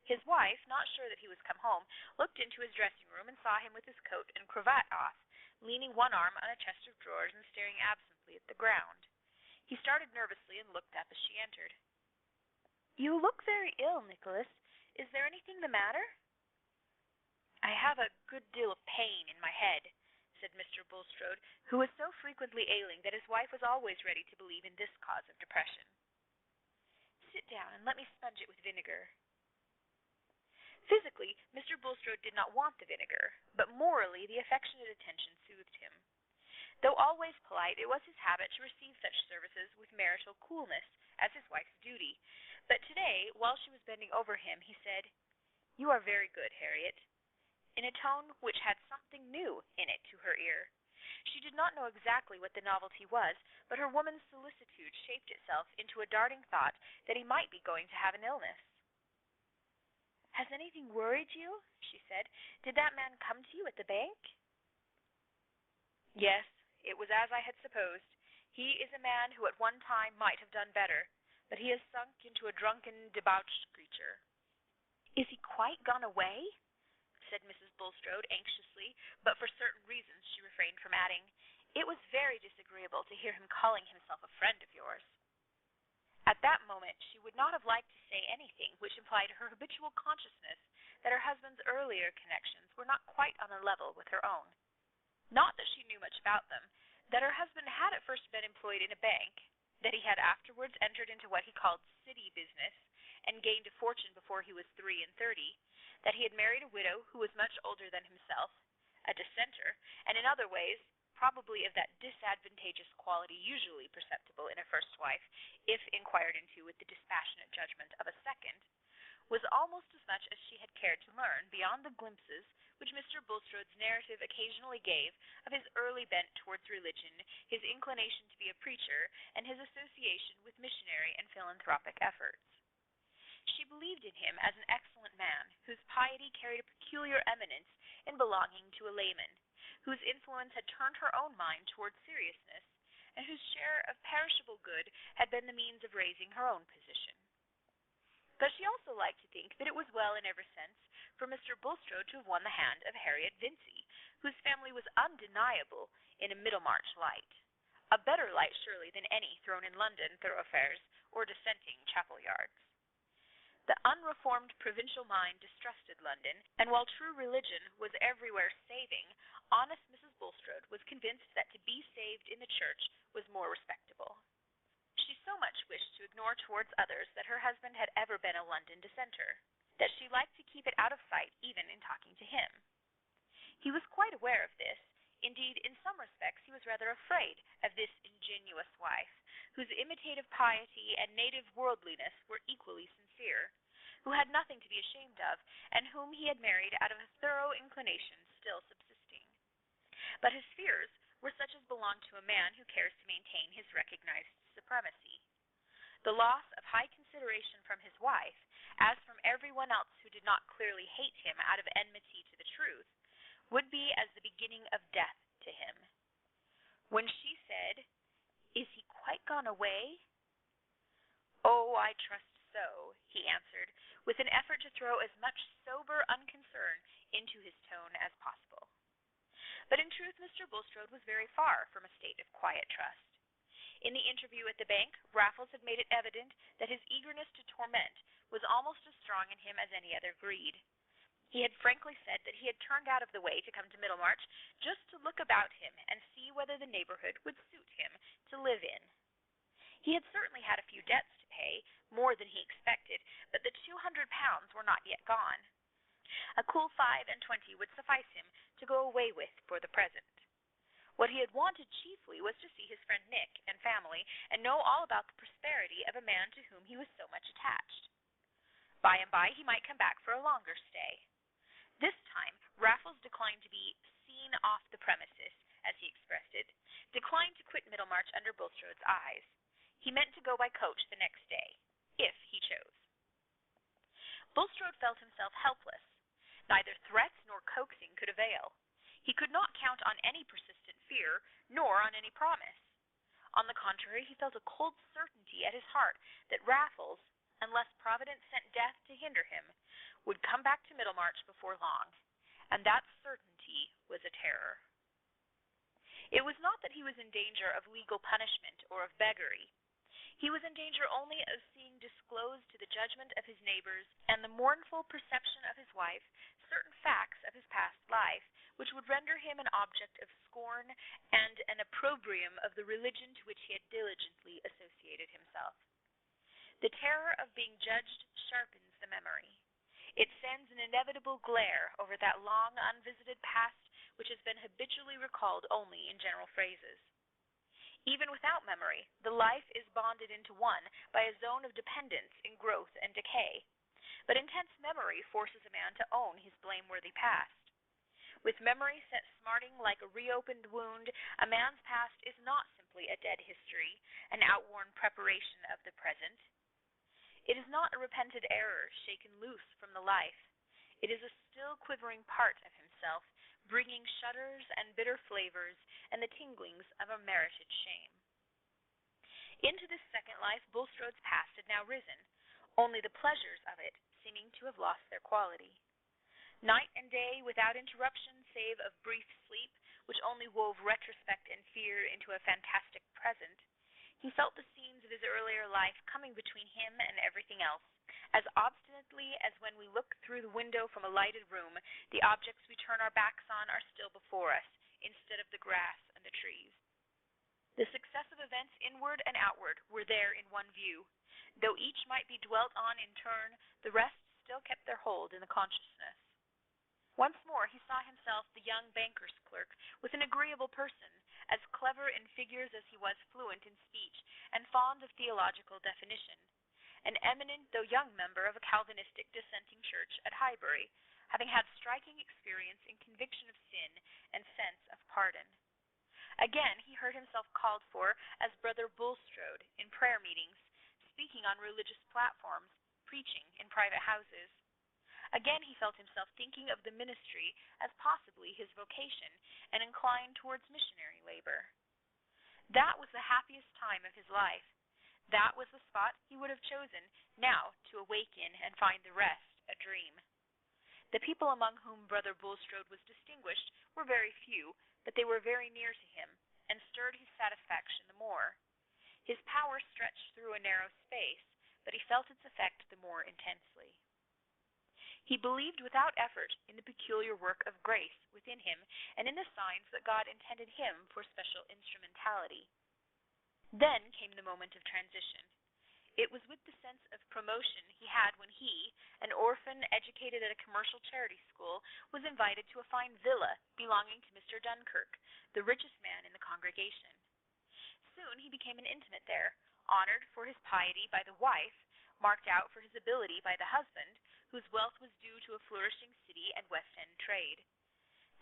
Speaker 3: His wife, not sure that he was come home, looked into his dressing room and saw him with his coat and cravat off, leaning one arm on a chest of drawers and staring absently at the ground. He started nervously and looked up as she entered. "You look very ill, Nicholas. Is there anything the matter?" "I have a good deal of pain in my head," said Mr. Bulstrode, who was so frequently ailing that his wife was always ready to believe in this cause of depression. "Sit down and let me sponge it with vinegar." Physically, Mr. Bulstrode did not want the vinegar, but morally the affectionate attention soothed him. Though always polite, it was his habit to receive such services with marital coolness, as his wife's duty. But today, while she was bending over him, he said, "You are very good, Harriet," in a tone which had something new in it to her ear. She did not know exactly what the novelty was, but her woman's solicitude shaped itself into a darting thought that he might be going to have an illness. "Has anything worried you?" she said. "Did that man come to you at the bank?" "Yes, it was as I had supposed. He is a man who at one time might have done better, but he has sunk into a drunken, debauched creature." "Is he quite gone away?" said Mrs. Bulstrode anxiously, but for certain reasons she refrained from adding, "It was very disagreeable to hear him calling himself a friend of yours." At that moment she would not have liked to say anything which implied her habitual consciousness that her husband's earlier connections were not quite on a level with her own. Not that she knew much about them, that her husband had at first been employed in a bank, that he had afterwards entered into what he called city business, and gained a fortune before he was 33, that he had married a widow who was much older than himself, a dissenter, and in other ways probably of that disadvantageous quality usually perceptible in a first wife, if inquired into with the dispassionate judgment of a second, was almost as much as she had cared to learn beyond the glimpses which Mr. Bulstrode's narrative occasionally gave of his early bent towards religion, his inclination to be a preacher, and his association with missionary and philanthropic efforts. She believed in him as an excellent man, whose piety carried a peculiar eminence in belonging to a layman, whose influence had turned her own mind towards seriousness, and whose share of perishable good had been the means of raising her own position. But she also liked to think that it was well in every sense for Mr. Bulstrode to have won the hand of Harriet Vincey, whose family was undeniable in a Middlemarch light, a better light surely than any thrown in London thoroughfares or dissenting chapel yards. The unreformed provincial mind distrusted London, and while true religion was everywhere saving, honest Mrs. Bulstrode was convinced that to be saved in the church was more respectable. She so much wished to ignore towards others that her husband had ever been a London dissenter, that she liked to keep it out of sight even in talking to him. He was quite aware of this. Indeed, in some respects he was rather afraid of this ingenuous wife, whose imitative piety and native worldliness were equally sincere, who had nothing to be ashamed of, and whom he had married out of a thorough inclination still subsisting. But his fears were such as belong to a man who cares to maintain his recognized supremacy. The loss of high consideration from his wife, as from every one else who did not clearly hate him out of enmity to the truth, would be as the beginning of death to him. When she said, "Is he quite gone away?" "Oh, I trust so," he answered, with an effort to throw as much sober unconcern into his tone as possible. But in truth Mr. Bulstrode was very far from a state of quiet trust. In the interview at the bank, Raffles had made it evident that his eagerness to torment was almost as strong in him as any other greed. He had frankly said that he had turned out of the way to come to Middlemarch just to look about him and see whether the neighborhood would suit him to live in. He had certainly had a few debts to pay, more than he expected, but the £200 were not yet gone. A cool 5.20 would suffice him to go away with for the present. What he had wanted chiefly was to see his friend Nick and family, and know all about the prosperity of a man to whom he was so much attached. By and by he might come back for a longer stay. This time Raffles declined to be seen off the premises, as he expressed it, declined to quit Middlemarch under Bulstrode's eyes. He meant to go by coach the next day, if he chose. Bulstrode felt himself helpless. Neither threats nor coaxing could avail. He could not count on any persistent fear, nor on any promise. On the contrary, he felt a cold certainty at his heart that Raffles, unless Providence sent death to hinder him, would come back to Middlemarch before long, and that certainty was a terror. It was not that he was in danger of legal punishment or of beggary. He was in danger only of seeing disclosed to the judgment of his neighbors and the mournful perception of his wife certain facts of his past life, which would render him an object of scorn and an opprobrium of the religion to which he had diligently associated himself. The terror of being judged sharpens the memory. It sends an inevitable glare over that long unvisited past which has been habitually recalled only in general phrases. Even without memory, the life is bonded into one by a zone of dependence in growth and decay. But intense memory forces a man to own his blameworthy past. With memory set smarting like a reopened wound, a man's past is not simply a dead history, an outworn preparation of the present. It is not a repented error shaken loose from the life. It is a still quivering part of himself, bringing shudders and bitter flavors and the tinglings of a merited shame. Into this second life Bulstrode's past had now risen, only the pleasures of it seeming to have lost their quality. Night and day, without interruption save of brief sleep, which only wove retrospect and fear into a fantastic present, he felt the scenes of his earlier life coming between him and everything else, as obstinately as when we look through the window from a lighted room, the objects we turn our backs on are still before us, instead of the grass and the trees. The successive events inward and outward were there in one view. Though each might be dwelt on in turn, the rest still kept their hold in the consciousness. Once more he saw himself the young banker's clerk, with an agreeable person, as clever in figures as he was fluent in speech, and fond of theological definition, an eminent though young member of a Calvinistic dissenting church at Highbury, having had striking experience in conviction of sin and sense of pardon. Again he heard himself called for as Brother Bulstrode in prayer meetings, speaking on religious platforms, preaching in private houses. Again he felt himself thinking of the ministry as possibly his vocation, and inclined towards missionary labor. That was the happiest time of his life. That was the spot he would have chosen now to awaken and find the rest a dream. The people among whom Brother Bulstrode was distinguished were very few, but they were very near to him, and stirred his satisfaction the more. His power stretched through a narrow space, but he felt its effect the more intensely. He believed without effort in the peculiar work of grace within him, and in the signs that God intended him for special instrumentality. Then came the moment of transition. It was with the sense of promotion he had when he, an orphan educated at a commercial charity school, was invited to a fine villa belonging to Mr. Dunkirk, the richest man in the congregation. Soon he became an intimate there, honored for his piety by the wife, marked out for his ability by the husband, whose wealth was due to a flourishing city and West End trade.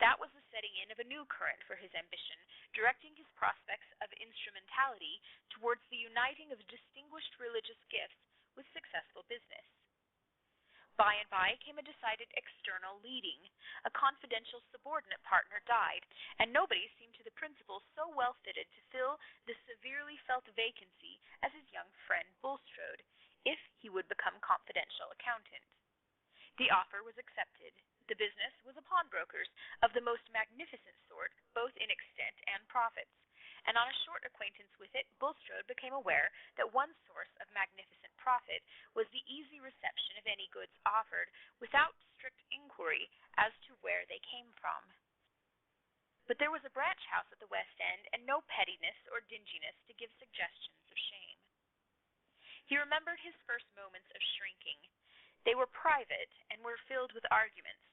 Speaker 3: That was the setting in of a new current for his ambition, directing his prospects of instrumentality towards the uniting of distinguished religious gifts with successful business. By and by came a decided external leading. A confidential subordinate partner died, and nobody seemed to the principal so well fitted to fill the severely felt vacancy as his young friend Bulstrode, if he would become confidential accountant. The offer was accepted. The business was a pawnbroker's of the most magnificent sort, both in extent and profits, and on a short acquaintance with it Bulstrode became aware that one source of magnificent profit was the easy reception of any goods offered, without strict inquiry as to where they came from. But there was a branch house at the West End, and no pettiness or dinginess to give suggestions of shame. He remembered his first moments of shrinking. They were private, and were filled with arguments,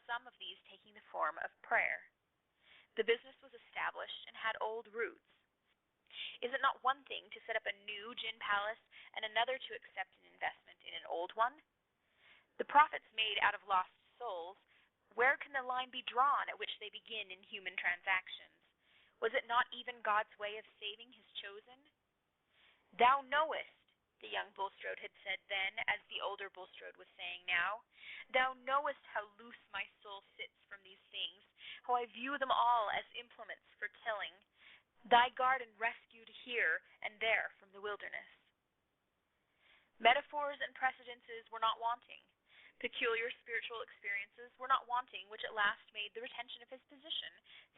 Speaker 3: some of these taking the form of prayer. The business was established and had old roots. Is it not one thing to set up a new gin palace, and another to accept an investment in an old one? The profits made out of lost souls, where can the line be drawn at which they begin in human transactions? Was it not even God's way of saving his chosen? Thou knowest, the young Bulstrode had said then, as the older Bulstrode was saying now, thou knowest how loose my soul sits from these things, how I view them all as implements for tilling, thy garden rescued here and there from the wilderness. Metaphors and precedences were not wanting. Peculiar spiritual experiences were not wanting, which at last made the retention of his position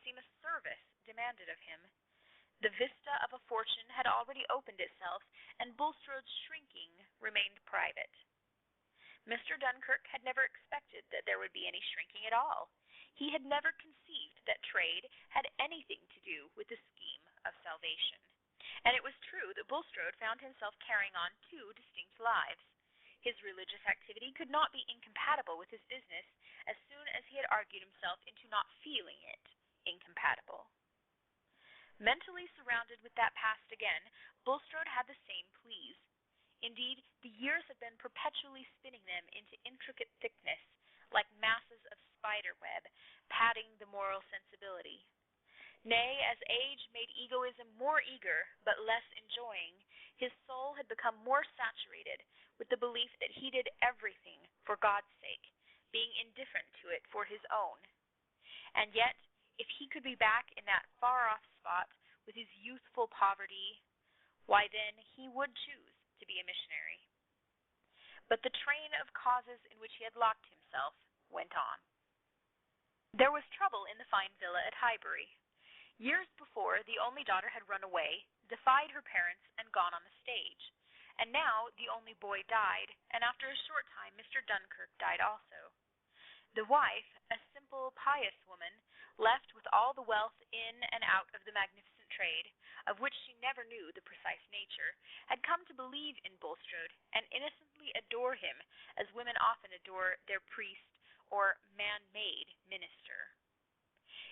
Speaker 3: seem a service demanded of him. The vista of a fortune had already opened itself, and Bulstrode's shrinking remained private. Mr. Dunkirk had never expected that there would be any shrinking at all. He had never conceived that trade had anything to do with the scheme of salvation. And it was true that Bulstrode found himself carrying on two distinct lives. His religious activity could not be incompatible with his business as soon as he had argued himself into not feeling it incompatible. Mentally surrounded with that past again, Bulstrode had the same pleas. Indeed, the years had been perpetually spinning them into intricate thickness, like masses of spider web, padding the moral sensibility. Nay, as age made egoism more eager, but less enjoying, his soul had become more saturated with the belief that he did everything for God's sake, being indifferent to it for his own. And yet, if he could be back in that far-off spot with his youthful poverty, why then he would choose to be a missionary. But the train of causes in which he had locked himself went on. There was trouble in the fine villa at Highbury. Years before, the only daughter had run away, defied her parents, and gone on the stage. And now the only boy died, and after a short time Mr. Dunkirk died also. The wife, a simple, pious woman, left with all the wealth in and out of the magnificent trade, of which she never knew the precise nature, had come to believe in Bulstrode and innocently adore him, as women often adore their priest or man-made minister.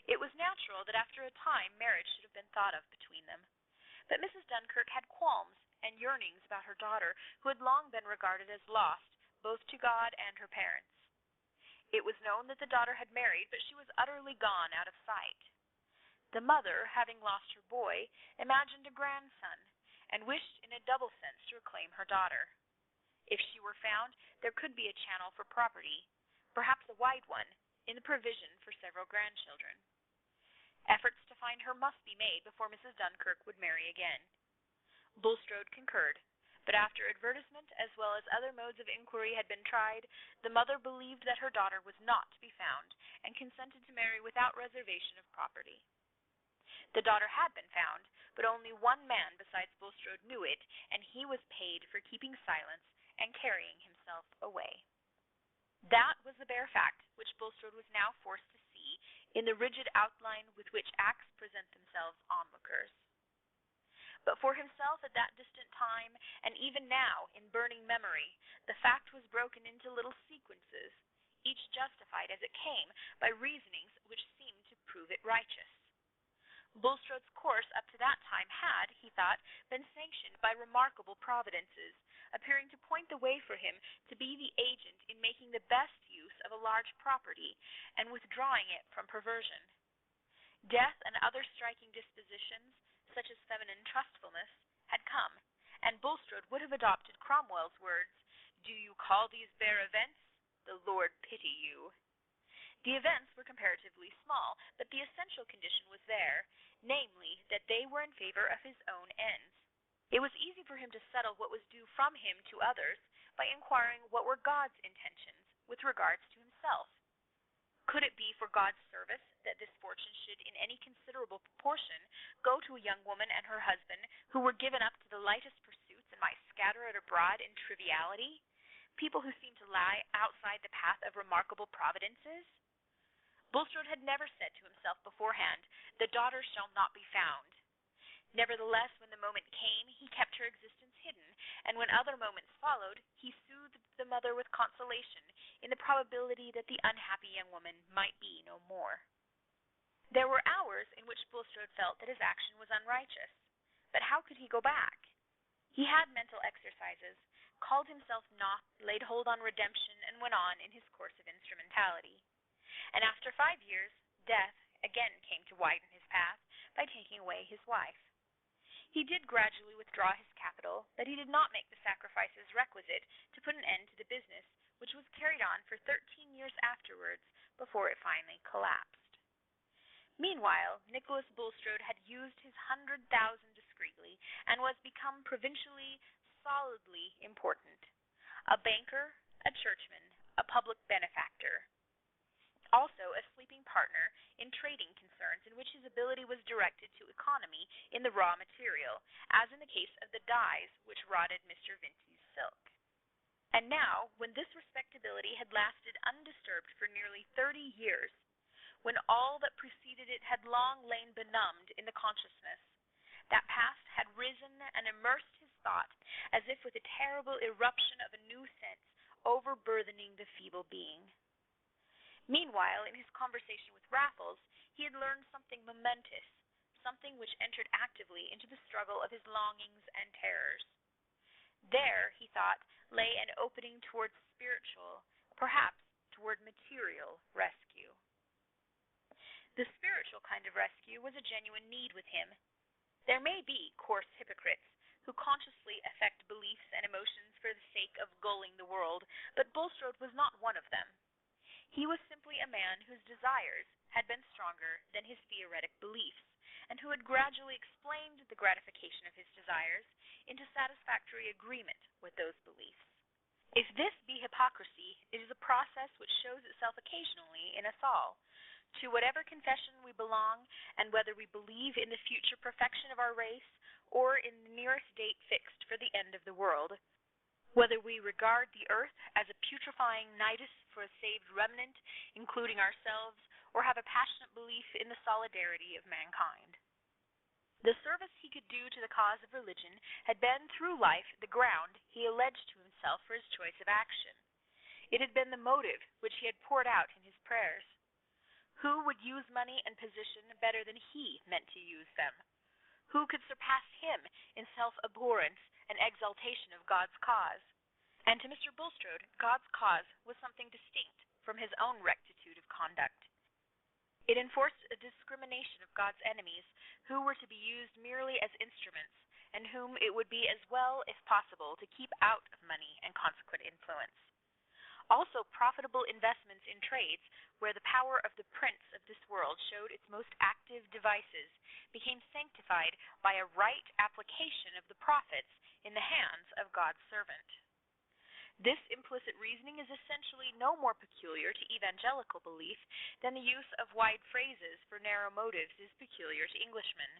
Speaker 3: It was natural that after a time marriage should have been thought of between them. But Mrs. Dunkirk had qualms and yearnings about her daughter, who had long been regarded as lost, both to God and her parents. It was known that the daughter had married, but she was utterly gone out of sight. The mother, having lost her boy, imagined a grandson, and wished in a double sense to reclaim her daughter. If she were found, there could be a channel for property, perhaps a wide one, in the provision for several grandchildren. Efforts to find her must be made before Mrs. Dunkirk would marry again. Bulstrode concurred, but after advertisement as well as other modes of inquiry had been tried, the mother believed that her daughter was not to be found, and consented to marry without reservation of property. The daughter had been found, but only one man besides Bulstrode knew it, and he was paid for keeping silence and carrying himself away. That was the bare fact which Bulstrode was now forced to see in the rigid outline with which acts present themselves onlookers. But for himself at that distant time, and even now in burning memory, the fact was broken into little sequences, each justified as it came by reasonings which seemed to prove it righteous. Bulstrode's course up to that time had, he thought, been sanctioned by remarkable providences, appearing to point the way for him to be the agent in making the best use of a large property, and withdrawing it from perversion. Death and other striking dispositions, such as feminine trustfulness, had come, and Bulstrode would have adopted Cromwell's words, "Do you call these bare events? The Lord pity you." The events were comparatively small, but the essential condition was there, namely, that they were in favor of his own ends. It was easy for him to settle what was due from him to others by inquiring what were God's intentions with regards to himself. Could it be for God's service that this fortune should in any considerable proportion go to a young woman and her husband who were given up to the lightest pursuits and might scatter it abroad in triviality, people who seemed to lie outside the path of remarkable providences? Bulstrode had never said to himself beforehand, "The daughter shall not be found." Nevertheless, when the moment came, he kept her existence hidden, and when other moments followed, he soothed the mother with consolation in the probability that the unhappy young woman might be no more. There were hours in which Bulstrode felt that his action was unrighteous, but how could he go back? He had mental exercises, called himself not, laid hold on redemption, and went on in his course of instrumentality. And after 5 years, death again came to widen his path by taking away his wife. He did gradually withdraw his capital, but he did not make the sacrifices requisite to put an end to the business, which was carried on for 13 years afterwards before it finally collapsed. Meanwhile, Nicholas Bulstrode had used his 100,000 discreetly, and was become provincially solidly important. A banker, a churchman, a public benefactor. Also a sleeping partner in trading concerns in which his ability was directed to economy in the raw material, as in the case of the dyes which rotted Mr. Vincey's silk. And now, when this respectability had lasted undisturbed for nearly 30 years, when all that preceded it had long lain benumbed in the consciousness, that past had risen and immersed his thought as if with a terrible eruption of a new sense, overburthening the feeble being. Meanwhile, in his conversation with Raffles, he had learned something momentous, something which entered actively into the struggle of his longings and terrors. There, he thought, lay an opening toward spiritual, perhaps toward material, rescue. The spiritual kind of rescue was a genuine need with him. There may be coarse hypocrites who consciously affect beliefs and emotions for the sake of gulling the world, but Bulstrode was not one of them. He was simply a man whose desires had been stronger than his theoretic beliefs, and who had gradually explained the gratification of his desires into satisfactory agreement with those beliefs. If this be hypocrisy, it is a process which shows itself occasionally in us all. To whatever confession we belong, and whether we believe in the future perfection of our race, or in the nearest date fixed for the end of the world, whether we regard the earth as a putrefying nidus for a saved remnant, including ourselves, or have a passionate belief in the solidarity of mankind. The service he could do to the cause of religion had been through life the ground he alleged to himself for his choice of action. It had been the motive which he had poured out in his prayers. Who would use money and position better than he meant to use them? Who could surpass him in self-abhorrence and exaltation of God's cause? And to Mr. Bulstrode, God's cause was something distinct, from his own rectitude of conduct. It enforced a discrimination of God's enemies, who were to be used merely as instruments, and whom it would be as well, if possible, to keep out of money and consequent influence. Also, profitable investments in trades, where the power of the prince of this world showed its most active devices, became sanctified by a right application of the profits in the hands of God's servant. This implicit reasoning is essentially no more peculiar to evangelical belief than the use of wide phrases for narrow motives is peculiar to Englishmen.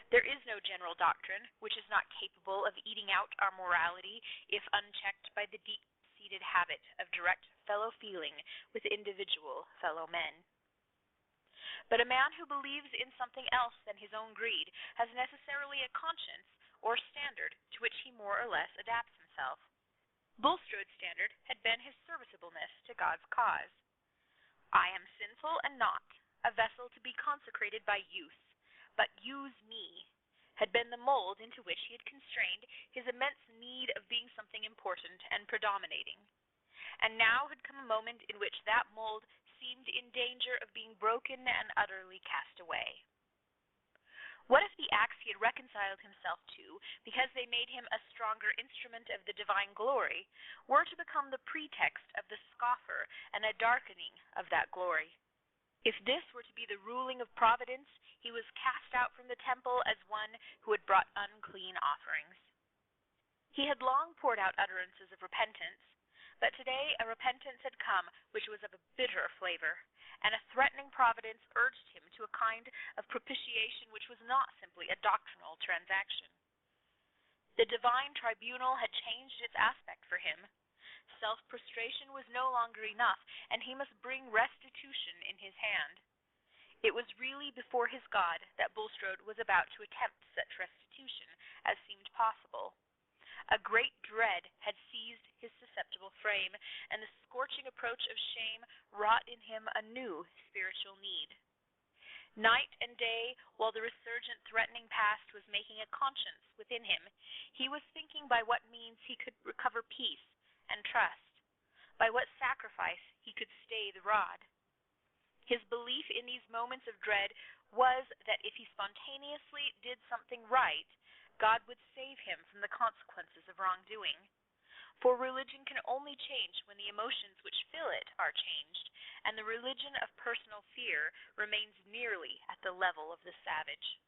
Speaker 3: There is no general doctrine which is not capable of eating out our morality if unchecked by the deep-seated habit of direct fellow-feeling with individual fellow-men. But a man who believes in something else than his own greed has necessarily a conscience or standard to which he more or less adapts himself. Bulstrode's standard had been his serviceableness to God's cause. I am sinful and not, a vessel to be consecrated by use, but use me, had been the mold into which he had constrained his immense need of being something important and predominating. And now had come a moment in which that mold seemed in danger of being broken and utterly cast away. What if the acts he had reconciled himself to, because they made him a stronger instrument of the divine glory, were to become the pretext of the scoffer and a darkening of that glory? If this were to be the ruling of providence, he was cast out from the temple as one who had brought unclean offerings. He had long poured out utterances of repentance, but today a repentance had come which was of a bitter flavor, and a threatening providence urged him to a kind of propitiation which was not simply a doctrinal transaction. The divine tribunal had changed its aspect for him. Self-prostration was no longer enough, and he must bring restitution in his hand. It was really before his God that Bulstrode was about to attempt such restitution as seemed possible. A great dread had seized his susceptible frame, and the scorching approach of shame wrought in him a new spiritual need. Night and day, while the resurgent threatening past was making a conscience within him, he was thinking by what means he could recover peace and trust, by what sacrifice he could stay the rod. His belief in these moments of dread was that if he spontaneously did something right, God would save him from the consequences of wrongdoing. For religion can only change when the emotions which fill it are changed, and the religion of personal fear remains nearly at the level of the savage.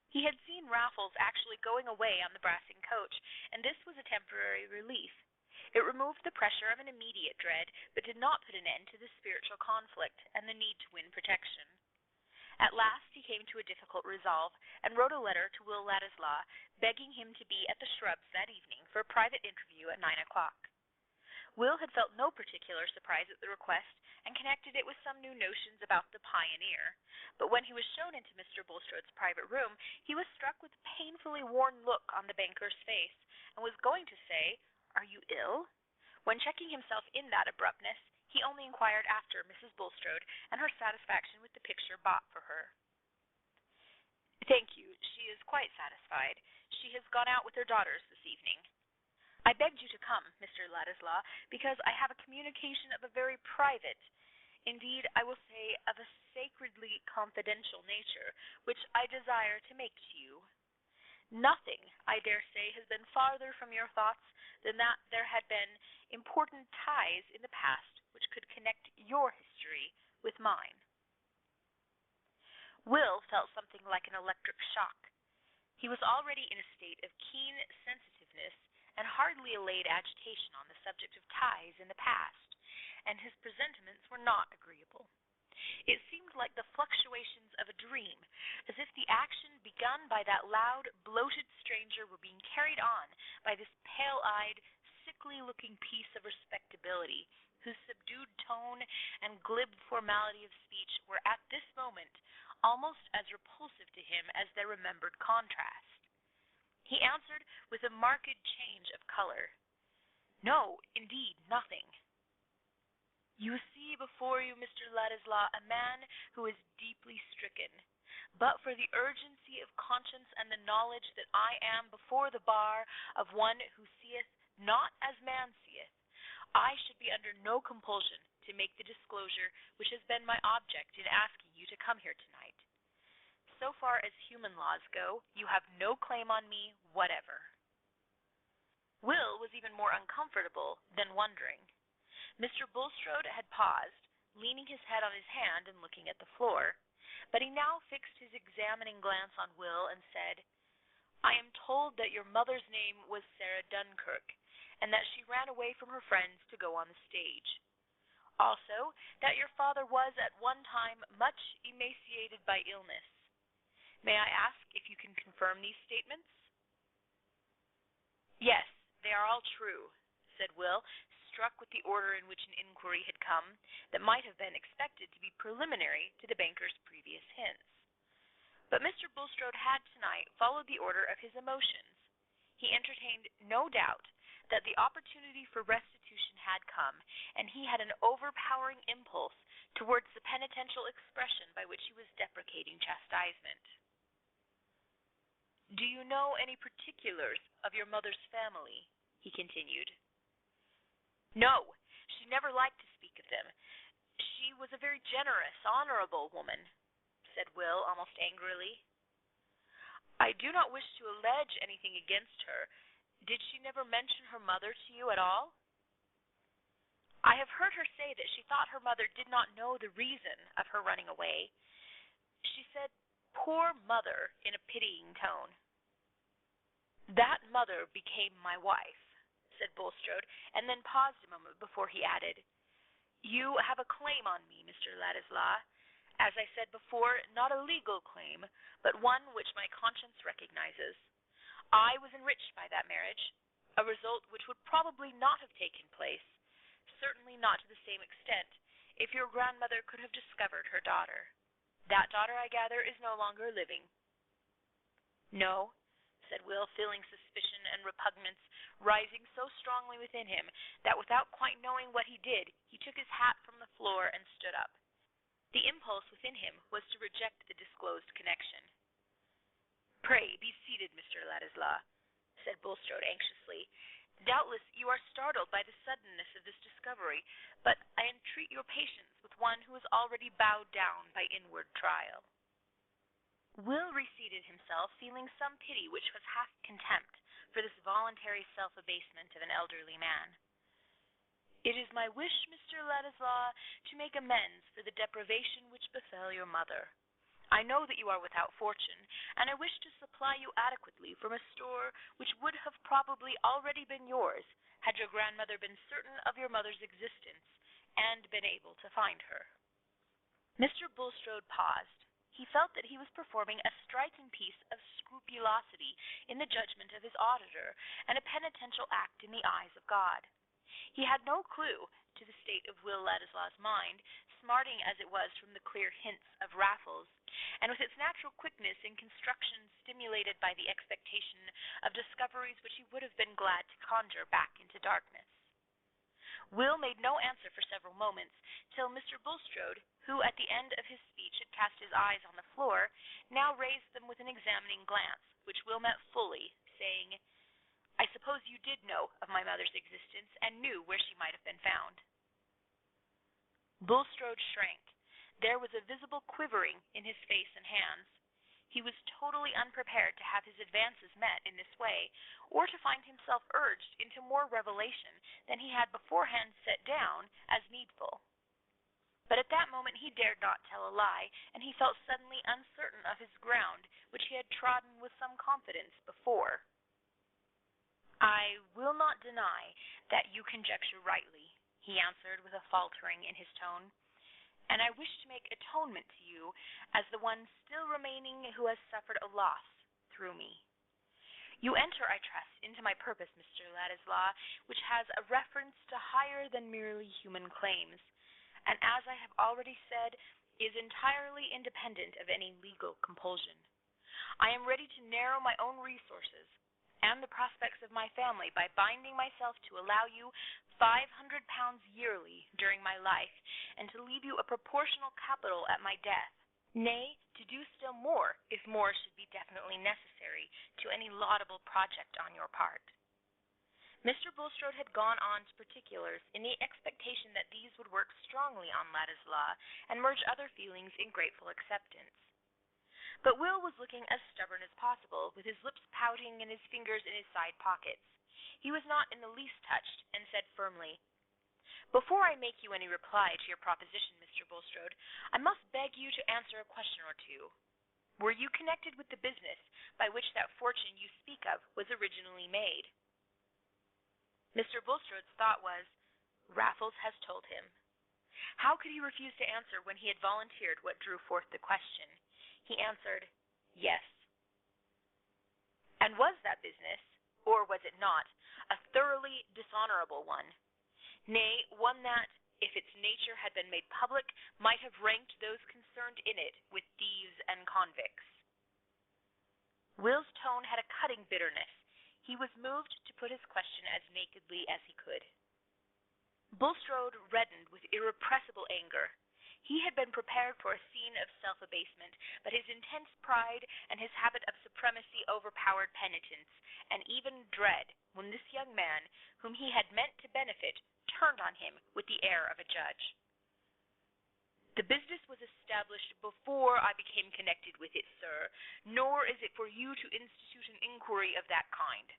Speaker 3: He had seen Raffles actually going away on the Brassing coach, and this was a temporary relief. It removed the pressure of an immediate dread, but did not put an end to the spiritual conflict and the need to win protection. At last he came to a difficult resolve, and wrote a letter to Will Ladislaw, begging him to be at the Shrubs that evening for a private interview at 9 o'clock. Will had felt no particular surprise at the request, and connected it with some new notions about the Pioneer, but when he was shown into Mr. Bulstrode's private room, he was struck with a painfully worn look on the banker's face, and was going to say, "Are you ill?" when, checking himself in that abruptness, he only inquired after Mrs. Bulstrode and her satisfaction with the picture bought for her. "Thank you, she is quite satisfied. She has gone out with her daughters this evening. I begged you to come, Mr. Ladislaw, because I have a communication of a very private, indeed I will say of a sacredly confidential nature, which I desire to make to you. Nothing, I dare say, has been farther from your thoughts than that there had been important ties in the past which could connect your history with mine." Will felt something like an electric shock. He was already in a state of keen sensitiveness and hardly allayed agitation on the subject of ties in the past, and his presentiments were not agreeable. It seemed like the fluctuations of a dream, as if the action begun by that loud, bloated stranger were being carried on by this pale-eyed, sickly-looking piece of respectability, whose subdued tone and glib formality of speech were at this moment almost as repulsive to him as their remembered contrast. He answered with a marked change of color, "No, indeed, nothing. You see before you, Mr. Ladislaw, a man who is deeply stricken. But for the urgency of conscience and the knowledge that I am before the bar of one who seeth not as man seeth, I should be under no compulsion to make the disclosure which has been my object in asking you to come here tonight. So far as human laws go, you have no claim on me whatever." Will was even more uncomfortable than wondering. Mr. Bulstrode had paused, leaning his head on his hand and looking at the floor, but he now fixed his examining glance on Will and said, "I am told that your mother's name was Sarah Dunkirk, and that she ran away from her friends to go on the stage. Also, that your father was at one time much emaciated by illness. May I ask if you can confirm these statements?" "Yes, they are all true," said Will, struck with the order in which an inquiry had come that might have been expected to be preliminary to the banker's previous hints. But Mr. Bulstrode had tonight followed the order of his emotions. He entertained no doubt that the opportunity for restitution had come, and he had an overpowering impulse towards the penitential expression by which he was deprecating chastisement. "Do you know any particulars of your mother's family?" he continued. "No, she never liked to speak of them. She was a very generous, honorable woman," said Will, almost angrily. "I do not wish to allege anything against her. Did she never mention her mother to you at all?" "I have heard her say that she thought her mother did not know the reason of her running away. She said, 'Poor mother,' in a pitying tone." "That mother became my wife," said Bulstrode, and then paused a moment before he added, "You have a claim on me, Mr. Ladislaw. As I said before, not a legal claim, but one which my conscience recognizes. I was enriched by that marriage, a result which would probably not have taken place, certainly not to the same extent, if your grandmother could have discovered her daughter. That daughter, I gather, is no longer living." "No," said Will, feeling suspicion and repugnance rising so strongly within him that without quite knowing what he did, he took his hat from the floor and stood up. The impulse within him was to reject the disclosed connection. "Pray be seated, Mr. Ladislaw," said Bulstrode anxiously. "Doubtless you are startled by the suddenness of this discovery, but I entreat your patience with one who is already bowed down by inward trial." Will reseated himself, feeling some pity which was half contempt for this voluntary self-abasement of an elderly man. "It is my wish, Mr. Ladislaw, to make amends for the deprivation which befell your mother. I know that you are without fortune, and I wish to supply you adequately from a store which would have probably already been yours had your grandmother been certain of your mother's existence and been able to find her." Mr. Bulstrode paused. He felt that he was performing a striking piece of scrupulosity in the judgment of his auditor, and a penitential act in the eyes of God. He had no clue to the state of Will Ladislaw's mind, smarting as it was from the clear hints of Raffles, and with its natural quickness in construction stimulated by the expectation of discoveries which he would have been glad to conjure back into darkness. Will made no answer for several moments, till Mr. Bulstrode, who at the end of his speech had cast his eyes on the floor, now raised them with an examining glance, which Will met fully, saying, "I suppose you did know of my mother's existence, and knew where she might have been found." Bulstrode shrank. There was a visible quivering in his face and hands. He was totally unprepared to have his advances met in this way, or to find himself urged into more revelation than he had beforehand set down as needful. But at that moment he dared not tell a lie, and he felt suddenly uncertain of his ground, which he had trodden with some confidence before. "I will not deny that you conjecture rightly," he answered with a faltering in his tone, "and I wish to make atonement to you as the one still remaining who has suffered a loss through me. You enter, I trust, into my purpose, Mr. Ladislaw, which has a reference to higher than merely human claims, and, as I have already said, is entirely independent of any legal compulsion. I am ready to narrow my own resources and the prospects of my family by binding myself to allow you £500 yearly during my life, and to leave you a proportional capital at my death, nay, to do still more, if more should be definitely necessary to any laudable project on your part." Mr. Bulstrode had gone on to particulars in the expectation that these would work strongly on Ladislaw and merge other feelings in grateful acceptance. But Will was looking as stubborn as possible, with his lips pouting and his fingers in his side pockets. He was not in the least touched, and said firmly, "Before I make you any reply to your proposition, Mr. Bulstrode, I must beg you to answer a question or two. Were you connected with the business by which that fortune you speak of was originally made?" Mr. Bulstrode's thought was, "Raffles has told him." How could he refuse to answer when he had volunteered what drew forth the question? He answered, "Yes." "And was that business, or was it not, a thoroughly dishonorable one? Nay, one that, if its nature had been made public, might have ranked those concerned in it with thieves and convicts?" Will's tone had a cutting bitterness. He was moved to put his question as nakedly as he could. Bulstrode reddened with irrepressible anger. He had been prepared for a scene of self-abasement, but his intense pride and his habit of supremacy overpowered penitence, and even dread, when this young man, whom he had meant to benefit, turned on him with the air of a judge. "The business was established before I became connected with it, sir, nor is it for you to institute an inquiry of that kind,"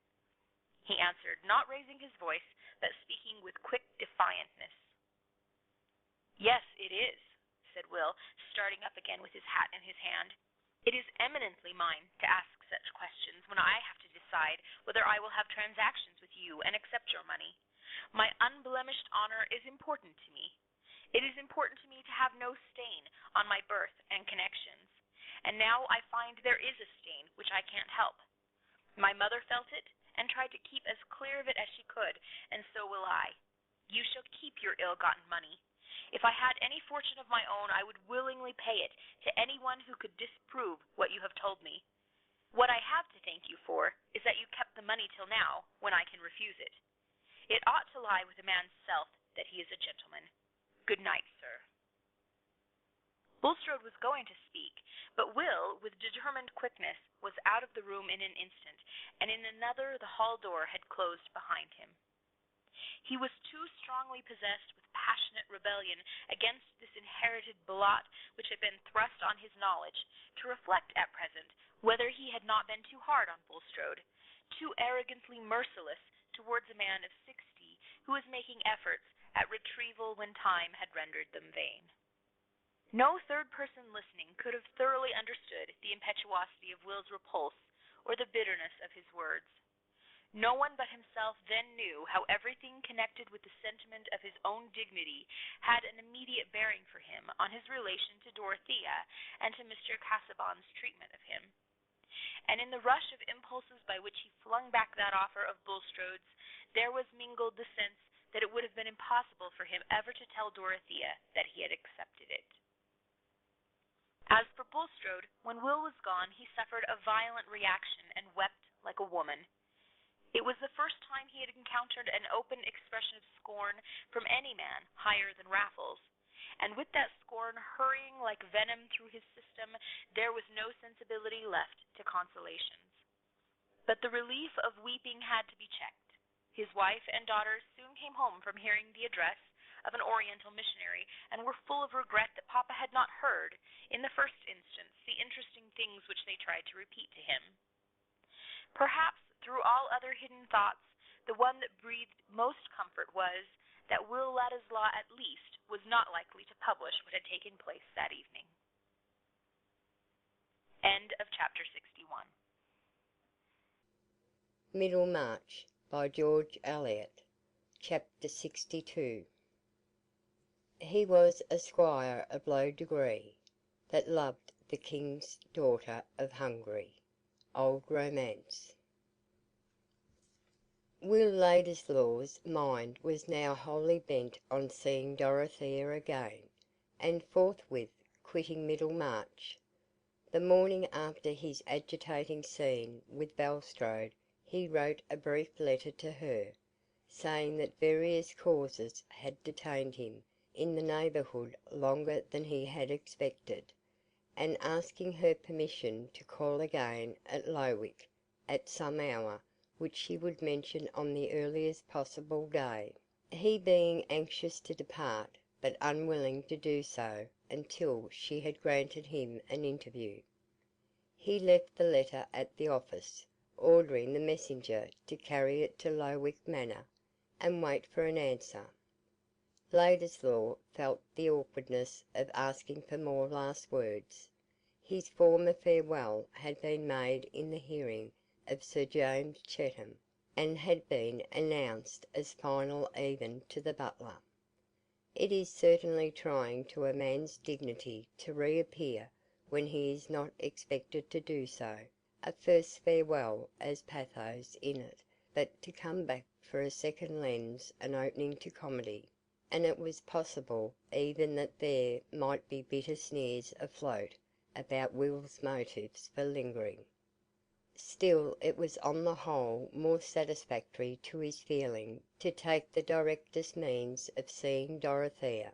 Speaker 3: he answered, not raising his voice, but speaking with quick defiantness. "Yes, it is," said Will, starting up again with his hat in his hand. "It is eminently mine to ask such questions when I have to decide whether I will have transactions with you and accept your money. My unblemished honor is important to me. It is important to me to have no stain on my birth and connections, and now I find there is a stain which I can't help. My mother felt it, and tried to keep as clear of it as she could, and so will I. You shall keep your ill-gotten money. If I had any fortune of my own, I would willingly pay it to any one who could disprove what you have told me. What I have to thank you for is that you kept the money till now, when I can refuse it. It ought to lie with a man's self that he is a gentleman. Good night, sir." Bulstrode was going to speak, but Will, with determined quickness, was out of the room in an instant, and in another the hall door had closed behind him. He was too strongly possessed with passionate rebellion against this inherited blot which had been thrust on his knowledge to reflect at present whether he had not been too hard on Bulstrode, too arrogantly merciless towards a man of 60 who was making efforts at retrieval when time had rendered them vain. No third person listening could have thoroughly understood the impetuosity of Will's repulse or the bitterness of his words. No one but himself then knew how everything connected with the sentiment of his own dignity had an immediate bearing for him on his relation to Dorothea and to Mr. Casaubon's treatment of him. And in the rush of impulses by which he flung back that offer of Bulstrode's, there was mingled the sense that it would have been impossible for him ever to tell Dorothea that he had accepted it. As for Bulstrode, when Will was gone, he suffered a violent reaction and wept like a woman. It was the first time he had encountered an open expression of scorn from any man higher than Raffles, and with that scorn hurrying like venom through his system, there was no sensibility left to consolations. But the relief of weeping had to be checked. His wife and daughters soon came home from hearing the address of an Oriental missionary, and were full of regret that Papa had not heard, in the first instance, the interesting things which they tried to repeat to him. Perhaps, through all other hidden thoughts, the one that breathed most comfort was that Will Ladislaw at least was not likely to publish what had taken place that evening. End of chapter 61.
Speaker 4: Middlemarch by George Eliot. Chapter 62. He was a squire of low degree, that loved the king's daughter of Hungary. Old Romance. Will Ladislaw's mind was now wholly bent on seeing Dorothea again, and forthwith quitting Middlemarch. The morning after his agitating scene with Bulstrode, he wrote a brief letter to her, saying that various causes had detained him in the neighbourhood longer than he had expected, and asking her permission to call again at Lowick at some hour which she would mention on the earliest possible day, he being anxious to depart, but unwilling to do so until she had granted him an interview. He left the letter at the office, ordering the messenger to carry it to Lowick Manor, and wait for an answer. Ladislaw felt the awkwardness of asking for more last words. His former farewell had been made in the hearing of Sir James Chetham, and had been announced as final even to the butler. It is certainly trying to a man's dignity to reappear when he is not expected to do so. A first farewell has pathos in it, but to come back for a second lends an opening to comedy, and it was possible even that there might be bitter sneers afloat about Will's motives for lingering. Still it was on the whole more satisfactory to his feeling to take the directest means of seeing Dorothea,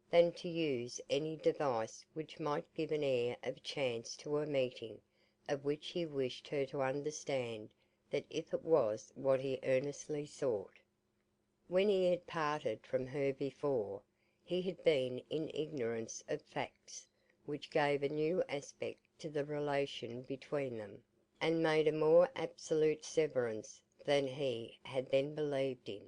Speaker 4: than to use any device which might give an air of chance to a meeting of which he wished her to understand that if it was what he earnestly sought. When he had parted from her before, he had been in ignorance of facts which gave a new aspect to the relation between them, and made a more absolute severance than he had then believed in.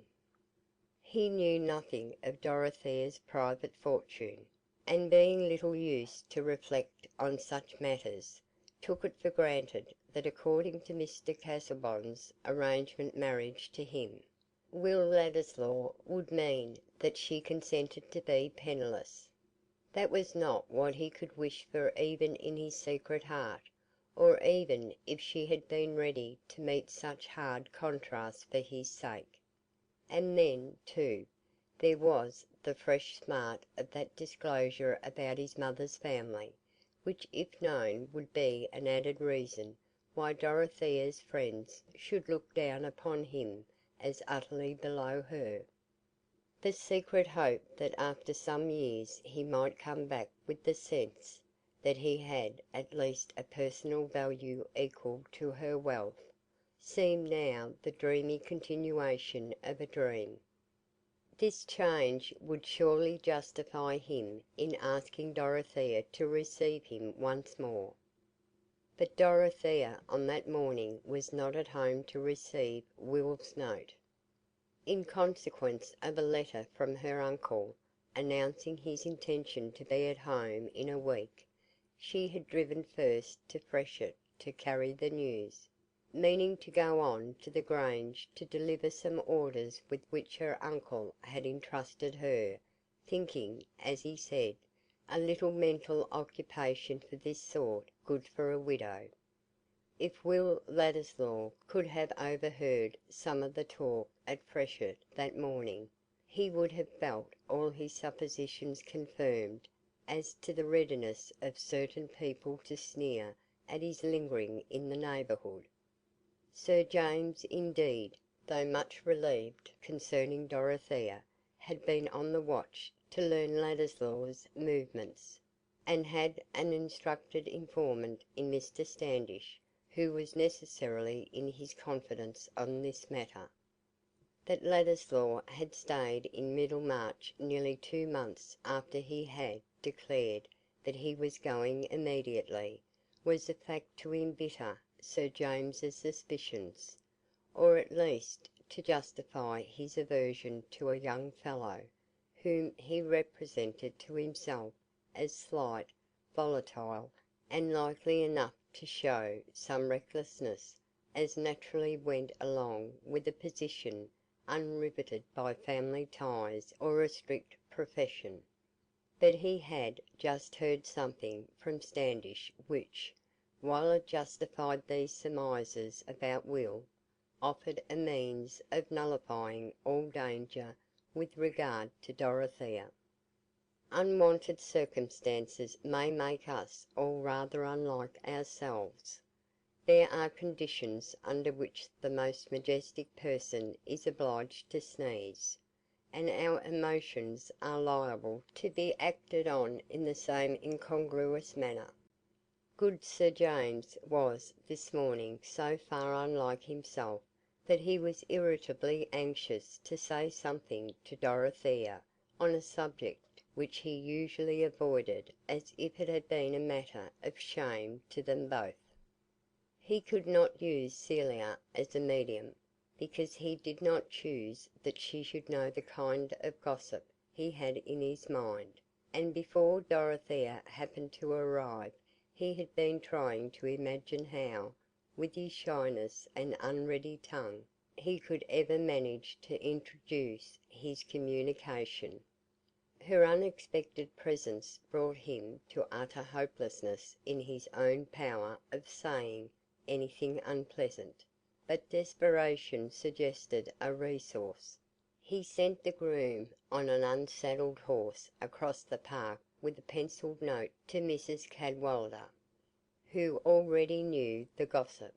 Speaker 4: He knew nothing of Dorothea's private fortune, and being little used to reflect on such matters, took it for granted that according to Mr. Casaubon's arrangement marriage to him, Will Ladislaw would mean that she consented to be penniless. That was not what he could wish for even in his secret heart, or even if she had been ready to meet such hard contrasts for his sake. And then, too, there was the fresh smart of that disclosure about his mother's family, which if known would be an added reason why Dorothea's friends should look down upon him as utterly below her. The secret hope that after some years he might come back with the sense that he had at least a personal value equal to her wealth, seemed now the dreamy continuation of a dream. This change would surely justify him in asking Dorothea to receive him once more. But Dorothea on that morning was not at home to receive Will's note. In consequence of a letter from her uncle, announcing his intention to be at home in a week, she had driven first to Freshitt to carry the news, meaning to go on to the Grange to deliver some orders with which her uncle had entrusted her, thinking, as he said, a little mental occupation for this sort good for a widow. If Will Ladislaw could have overheard some of the talk at Freshitt that morning, he would have felt all his suppositions confirmed as to the readiness of certain people to sneer at his lingering in the neighbourhood. Sir James, indeed, though much relieved concerning Dorothea, had been on the watch to learn Ladislaw's movements, and had an instructed informant in Mr. Standish, who was necessarily in his confidence on this matter. That Ladislaw had stayed in Middlemarch nearly 2 months after he had declared that he was going immediately, was a fact to embitter Sir James's suspicions, or at least to justify his aversion to a young fellow, whom he represented to himself as slight, volatile, and likely enough to show some recklessness, as naturally went along with a position unriveted by family ties or a strict profession. But he had just heard something from Standish which, while it justified these surmises about Will, offered a means of nullifying all danger with regard to Dorothea. Unwonted circumstances may make us all rather unlike ourselves. There are conditions under which the most majestic person is obliged to sneeze, and our emotions are liable to be acted on in the same incongruous manner. Good Sir James was this morning so far unlike himself that he was irritably anxious to say something to Dorothea on a subject which he usually avoided as if it had been a matter of shame to them both. He could not use Celia as a medium, because he did not choose that she should know the kind of gossip he had in his mind, and before Dorothea happened to arrive he had been trying to imagine how, with his shyness and unready tongue, he could ever manage to introduce his communication. Her unexpected presence brought him to utter hopelessness in his own power of saying anything unpleasant, but desperation suggested a resource. He sent the groom on an unsaddled horse across the park with a pencilled note to Mrs. Cadwallader, who already knew the gossip,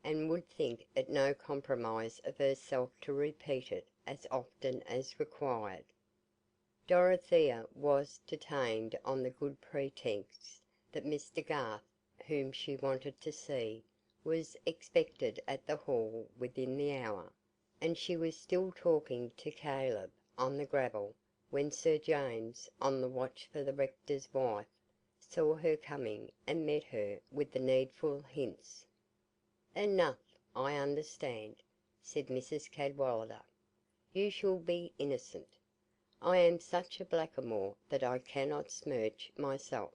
Speaker 4: and would think it no compromise of herself to repeat it as often as required. Dorothea was detained on the good pretext that Mr. Garth, whom she wanted to see, was expected at the Hall within the hour, and she was still talking to Caleb on the gravel when Sir James, on the watch for the rector's wife, saw her coming and met her with the needful hints. "Enough, I understand," said Mrs. Cadwallader. "You shall be innocent. I am such a blackamoor that I cannot smirch myself."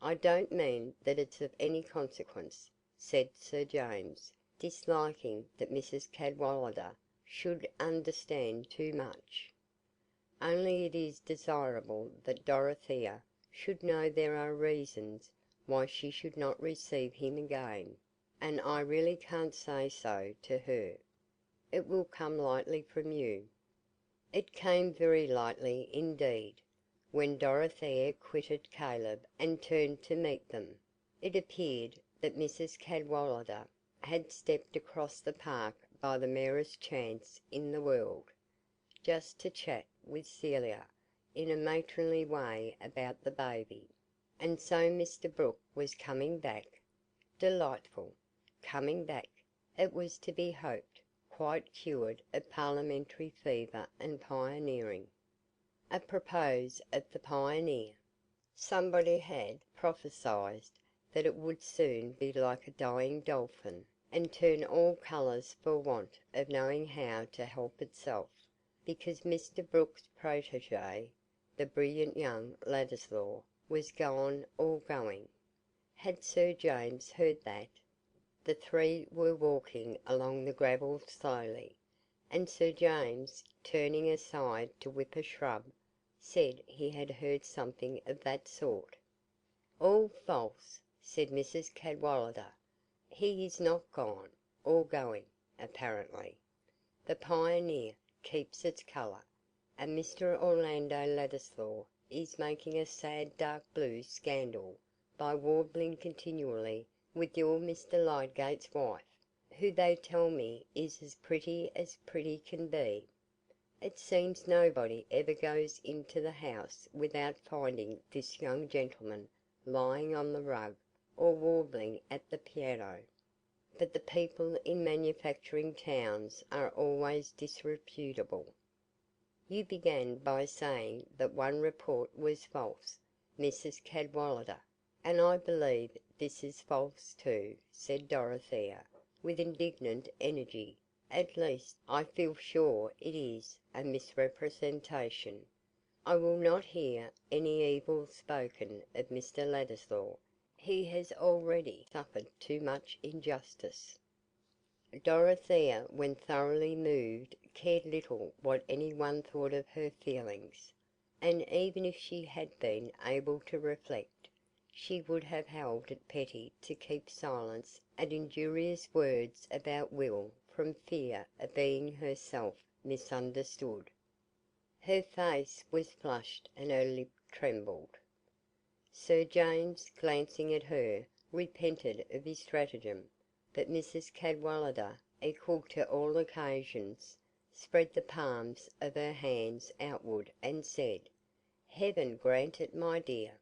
Speaker 4: "I don't mean that it's of any consequence," said Sir James, disliking that Mrs. Cadwallader should understand too much. "Only it is desirable that Dorothea should know there are reasons why she should not receive him again, and I really can't say so to her. It will come lightly from you." It came very lightly indeed. When Dorothea quitted Caleb and turned to meet them, it appeared that Mrs. Cadwallader had stepped across the park by the merest chance in the world, just to chat with Celia in a matronly way about the baby. And so Mr. Brooke was coming back. Delightful! Coming back, it was to be hoped, quite cured of parliamentary fever and pioneering. Apropos of the pioneer, somebody had prophesied that it would soon be like a dying dolphin, and turn all colours for want of knowing how to help itself, because Mr. Brooke's protege, the brilliant young Ladislaw, was gone or going. Had Sir James heard that? The three were walking along the gravel slowly, and Sir James, turning aside to whip a shrub, said he had heard something of that sort. "All false," said Mrs. Cadwallader. "He is not gone, or going, apparently. The Pioneer keeps its colour, and Mr. Orlando Ladislaw is making a sad dark blue scandal by warbling continually with your Mr. Lydgate's wife, who they tell me is as pretty can be. It seems nobody ever goes into the house without finding this young gentleman lying on the rug or warbling at the piano. But the people in manufacturing towns are always disreputable." "You began by saying that one report was false, Mrs. Cadwallader, and I believe this is false too," said Dorothea, with indignant energy. "At least, I feel sure it is a misrepresentation. I will not hear any evil spoken of Mr. Ladislaw. He has already suffered too much injustice." Dorothea, when thoroughly moved, cared little what any one thought of her feelings, and even if she had been able to reflect, she would have held it petty to keep silence at injurious words about Will from fear of being herself misunderstood. Her face was flushed and her lip trembled. Sir James, glancing at her, repented of his stratagem, but Mrs. Cadwallader, equal to all occasions, spread the palms of her hands outward and said, "Heaven grant it, my dear.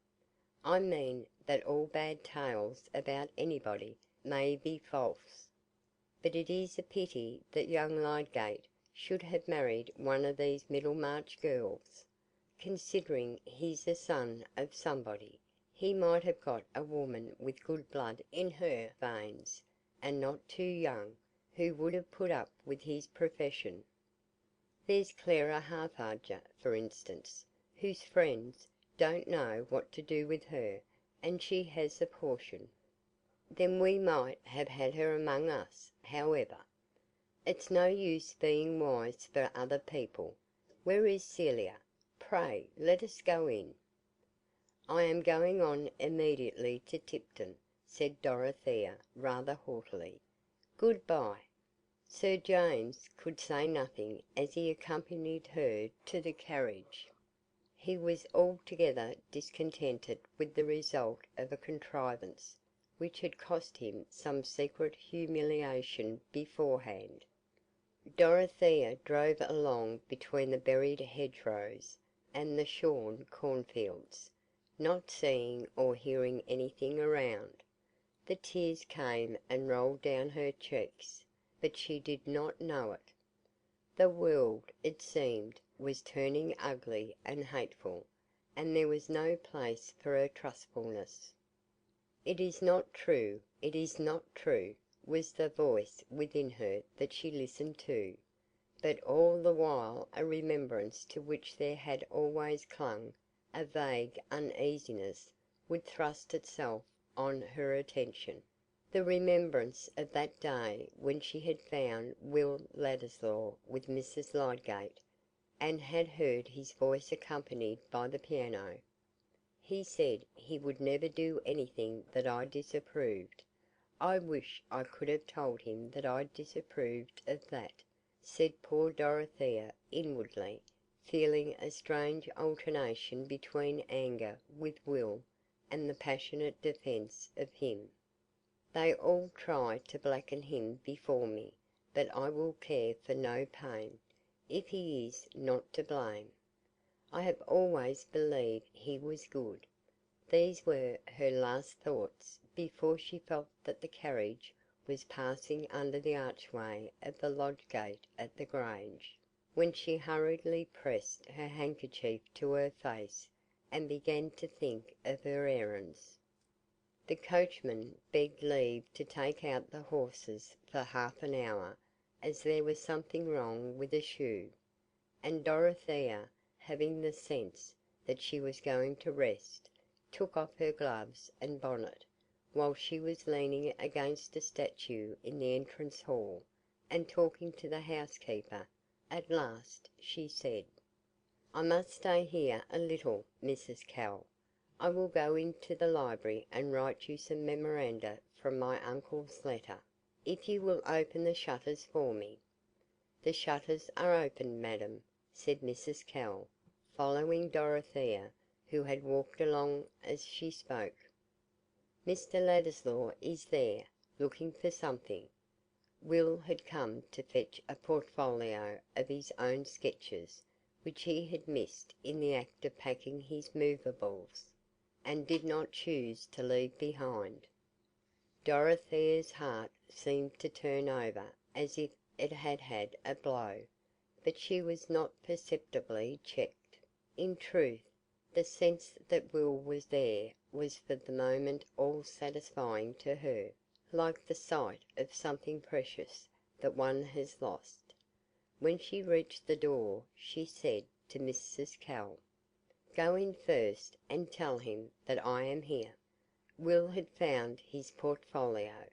Speaker 4: I mean that all bad tales about anybody may be false." But it is a pity that young Lydgate should have married one of these Middlemarch girls. Considering he's a son of somebody, he might have got a woman with good blood in her veins, and not too young, who would have put up with his profession. There's Clara Halfadger, for instance, whose friends don't know what to do with her, and she has a portion. Then we might have had her among us, however. It's no use being wise for other people. Where is Celia? Pray let us go in." "I am going on immediately to Tipton," said Dorothea, rather haughtily. "Good bye." Sir James could say nothing as he accompanied her to the carriage. He was altogether discontented with the result of a contrivance which had cost him some secret humiliation beforehand. Dorothea drove along between the berried hedgerows and the shorn cornfields, not seeing or hearing anything around. The tears came and rolled down her cheeks, but she did not know it. The world, it seemed, was turning ugly and hateful, and there was no place for her trustfulness. "It is not true, it is not true," was the voice within her that she listened to. But all the while a remembrance to which there had always clung a vague uneasiness would thrust itself on her attention, the remembrance of that day when she had found Will Ladislaw with Mrs. Lydgate, and had heard his voice accompanied by the piano. "He said he would never do anything that I disapproved. I wish I could have told him that I disapproved of that," said poor Dorothea inwardly, feeling a strange alternation between anger with Will and the passionate defence of him. "They all try to blacken him before me, but I will care for no pain, if he is not to blame. I have always believed he was good." These were her last thoughts before she felt that the carriage was passing under the archway of the lodge gate at the Grange, when she hurriedly pressed her handkerchief to her face and began to think of her errands. The coachman begged leave to take out the horses for half an hour, as there was something wrong with a shoe, and Dorothea, having the sense that she was going to rest, took off her gloves and bonnet, while she was leaning against a statue in the entrance hall, and talking to the housekeeper. At last she said: "I must stay here a little, Mrs. Kell. I will go into the library and write you some memoranda from my uncle's letter, if you will open the shutters for me." "The shutters are open, madam," said Mrs. Kell, following Dorothea, who had walked along as she spoke. "Mr. Ladislaw is there, looking for something." Will had come to fetch a portfolio of his own sketches, which he had missed in the act of packing his movables, and did not choose to leave behind. Dorothea's heart seemed to turn over as if it had had a blow, but she was not perceptibly checked. In truth, the sense that Will was there was for the moment all satisfying to her, like the sight of something precious that one has lost. When she reached the door, she said to Mrs. Kell: "Go in first, and tell him that I am here." Will had found his portfolio,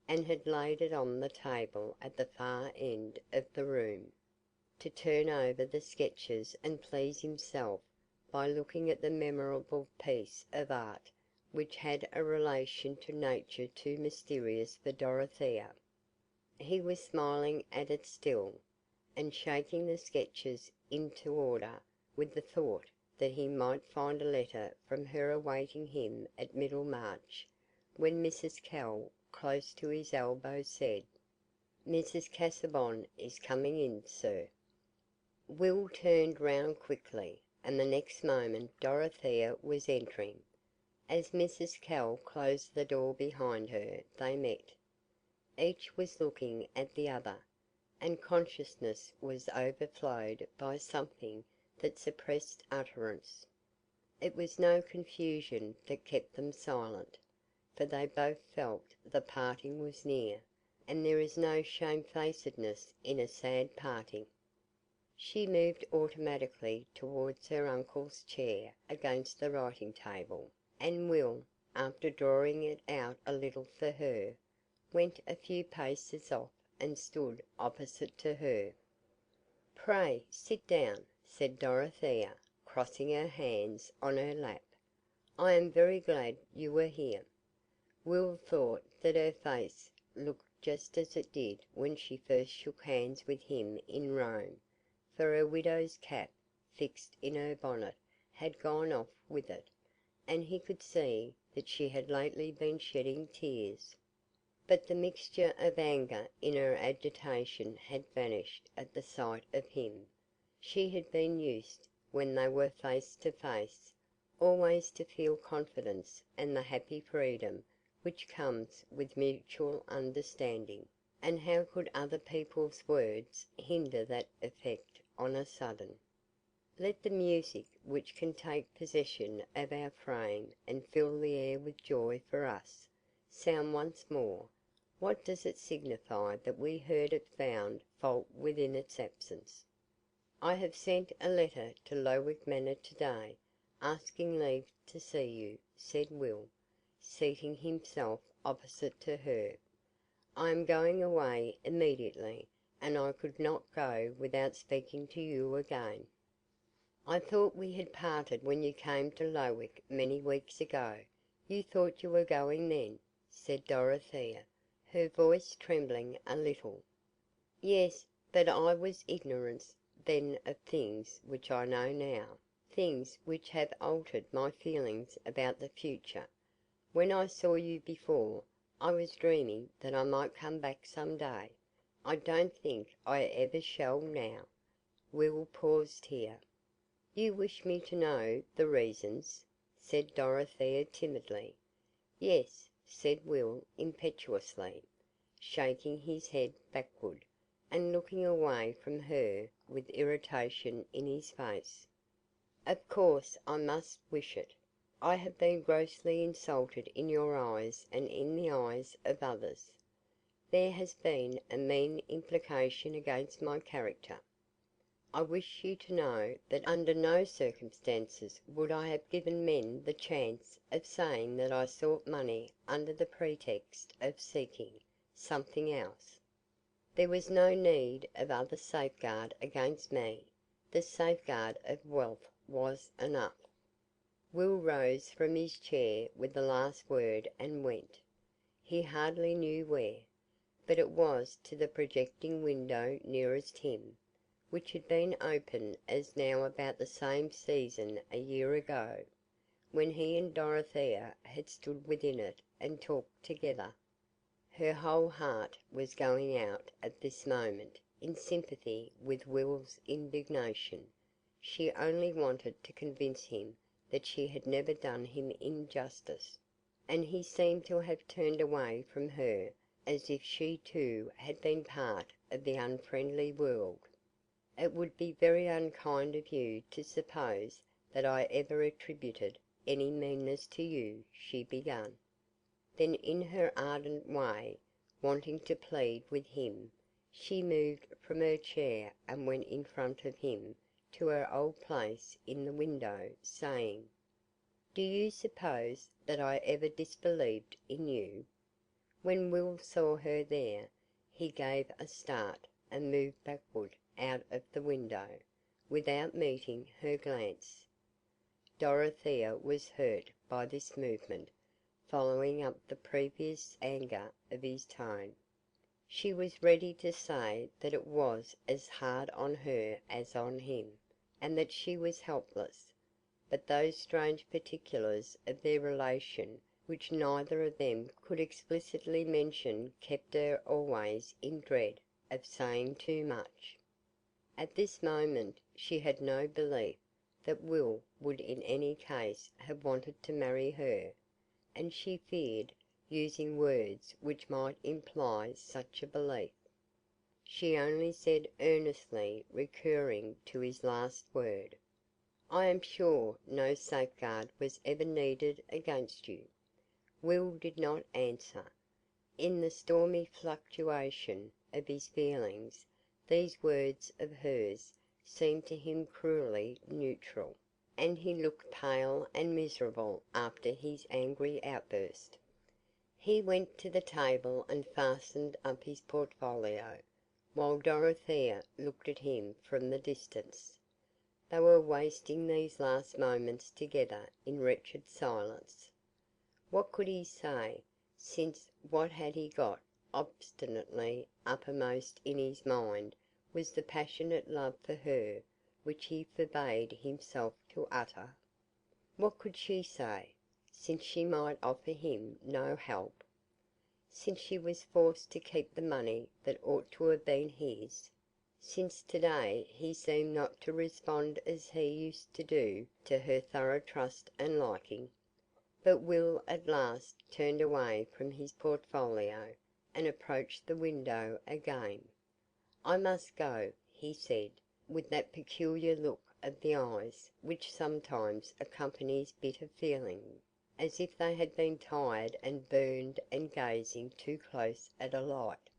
Speaker 4: and had laid it on the table at the far end of the room, to turn over the sketches and please himself by looking at the memorable piece of art which had a relation to nature too mysterious for Dorothea. He was smiling at it still, and shaking the sketches into order, with the thought that he might find a letter from her awaiting him at Middlemarch, when Mrs. Kell, close to his elbow, said: "Mrs. Casaubon is coming in, sir." Will turned round quickly, and the next moment Dorothea was entering. As Mrs. Kell closed the door behind her, they met. Each was looking at the other, and consciousness was overflowed by something that suppressed utterance. It was no confusion that kept them silent, for they both felt the parting was near, and there is no shamefacedness in a sad parting. She moved automatically towards her uncle's chair against the writing table, and Will, after drawing it out a little for her, went a few paces off and stood opposite to her. "Pray sit down," said Dorothea, crossing her hands on her lap. "I am very glad you are here." Will thought that her face looked just as it did when she first shook hands with him in Rome, for her widow's cap, fixed in her bonnet, had gone off with it, and he could see that she had lately been shedding tears. But the mixture of anger in her agitation had vanished at the sight of him. She had been used, when they were face to face, always to feel confidence and the happy freedom which comes with mutual understanding, and how could other people's words hinder that effect on a sudden? Let the music which can take possession of our frame and fill the air with joy for us, sound once more. What does it signify that we heard it found fault within its absence? "I have sent a letter to Lowick Manor to-day, asking leave to see you," said Will, seating himself opposite to her. "I am going away immediately, and I could not go without speaking to you again." "I thought we had parted when you came to Lowick many weeks ago. You thought you were going then," said Dorothea, her voice trembling a little. "Yes, but I was ignorant then of things which I know now, things which have altered my feelings about the future. When I saw you before, I was dreaming that I might come back some day. I don't think I ever shall now." Will paused here. "You wish me to know the reasons?" said Dorothea timidly. "Yes," said Will impetuously, shaking his head backward, and looking away from her with irritation in his face. "Of course I must wish it. I have been grossly insulted in your eyes and in the eyes of others. There has been a mean implication against my character. I wish you to know that under no circumstances would I have given men the chance of saying that I sought money under the pretext of seeking something else. There was no need of other safeguard against me. The safeguard of wealth was enough." Will rose from his chair with the last word and went. He hardly knew where, but it was to the projecting window nearest him, which had been open as now about the same season a year ago, when he and Dorothea had stood within it and talked together. Her whole heart was going out at this moment in sympathy with Will's indignation. She only wanted to convince him that she had never done him injustice, and he seemed to have turned away from her as if she too had been part of the unfriendly world. "It would be very unkind of you to suppose that I ever attributed any meanness to you," she began. Then in her ardent way, wanting to plead with him, she moved from her chair and went in front of him to her old place in the window, saying, "Do you suppose that I ever disbelieved in you?" When Will saw her there, he gave a start and moved backward out of the window, without meeting her glance. Dorothea was hurt by this movement, following up the previous anger of his tone. She was ready to say that it was as hard on her as on him, and that she was helpless, but those strange particulars of their relation which neither of them could explicitly mention kept her always in dread of saying too much. At this moment she had no belief that Will would in any case have wanted to marry her, and she feared using words which might imply such a belief. She only said earnestly, recurring to his last word, "I am sure no safeguard was ever needed against you." Will did not answer. In the stormy fluctuation of his feelings, these words of hers seemed to him cruelly neutral, and he looked pale and miserable after his angry outburst. He went to the table and fastened up his portfolio, while Dorothea looked at him from the distance. They were wasting these last moments together in wretched silence. What could he say, since what had he got obstinately uppermost in his mind was the passionate love for her which he forbade himself to utter? What could she say, since she might offer him no help? Since she was forced to keep the money that ought to have been his? Since today he seemed not to respond as he used to do to her thorough trust and liking? But Will at last turned away from his portfolio and approached the window again. "I must go," he said, with that peculiar look of the eyes which sometimes accompanies bitter feeling, as if they had been tired and burned and gazing too close at a light.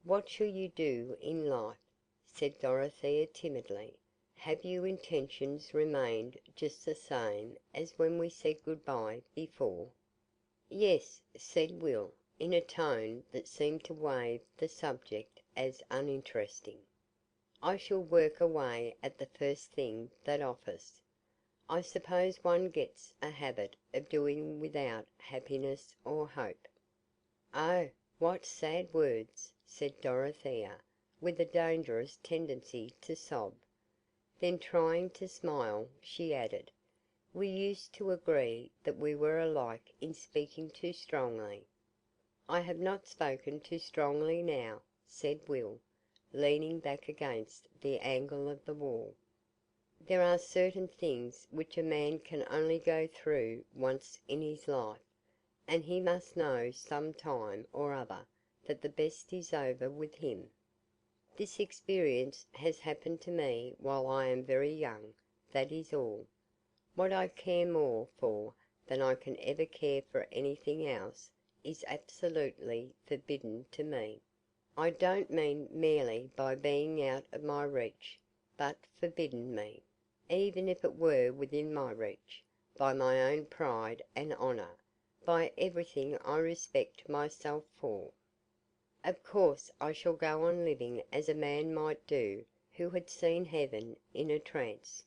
Speaker 4: "What shall you do in life?" said Dorothea timidly. "Have your intentions remained just the same as when we said good bye before?" "Yes," said Will, in a tone that seemed to waive the subject as uninteresting. "I shall work away at the first thing that offers. I suppose one gets a habit of doing without happiness or hope." "Oh, what sad words!" said Dorothea, with a dangerous tendency to sob. Then trying to smile, she added, "We used to agree that we were alike in speaking too strongly." "I have not spoken too strongly now," said Will, leaning back against the angle of the wall. "There are certain things which a man can only go through once in his life, and he must know some time or other that the best is over with him. This experience has happened to me while I am very young, that is all. What I care more for than I can ever care for anything else is absolutely forbidden to me. I don't mean merely by being out of my reach, but forbidden me, even if it were within my reach, by my own pride and honour, by everything I respect myself for. Of course I shall go on living as a man might do who had seen heaven in a trance."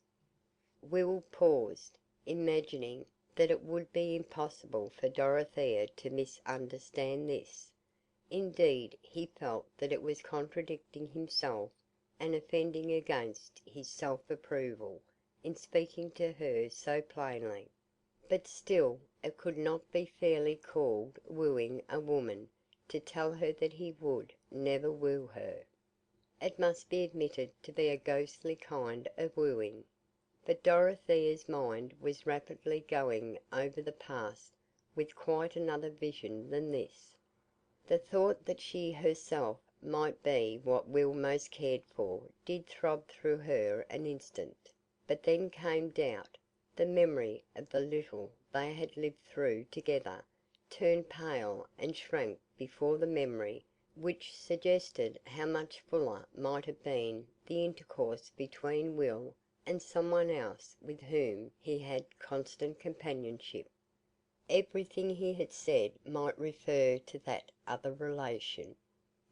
Speaker 4: Will paused, imagining that it would be impossible for Dorothea to misunderstand this. Indeed, he felt that it was contradicting himself and offending against his self-approval in speaking to her so plainly. But still, it could not be fairly called wooing a woman to tell her that he would never woo her. It must be admitted to be a ghostly kind of wooing. But Dorothea's mind was rapidly going over the past with quite another vision than this. The thought that she herself might be what Will most cared for did throb through her an instant, but then came doubt. The memory of the little they had lived through together turned pale and shrank before the memory which suggested how much fuller might have been the intercourse between Will and someone else with whom he had constant companionship. Everything he had said might refer to that other relation,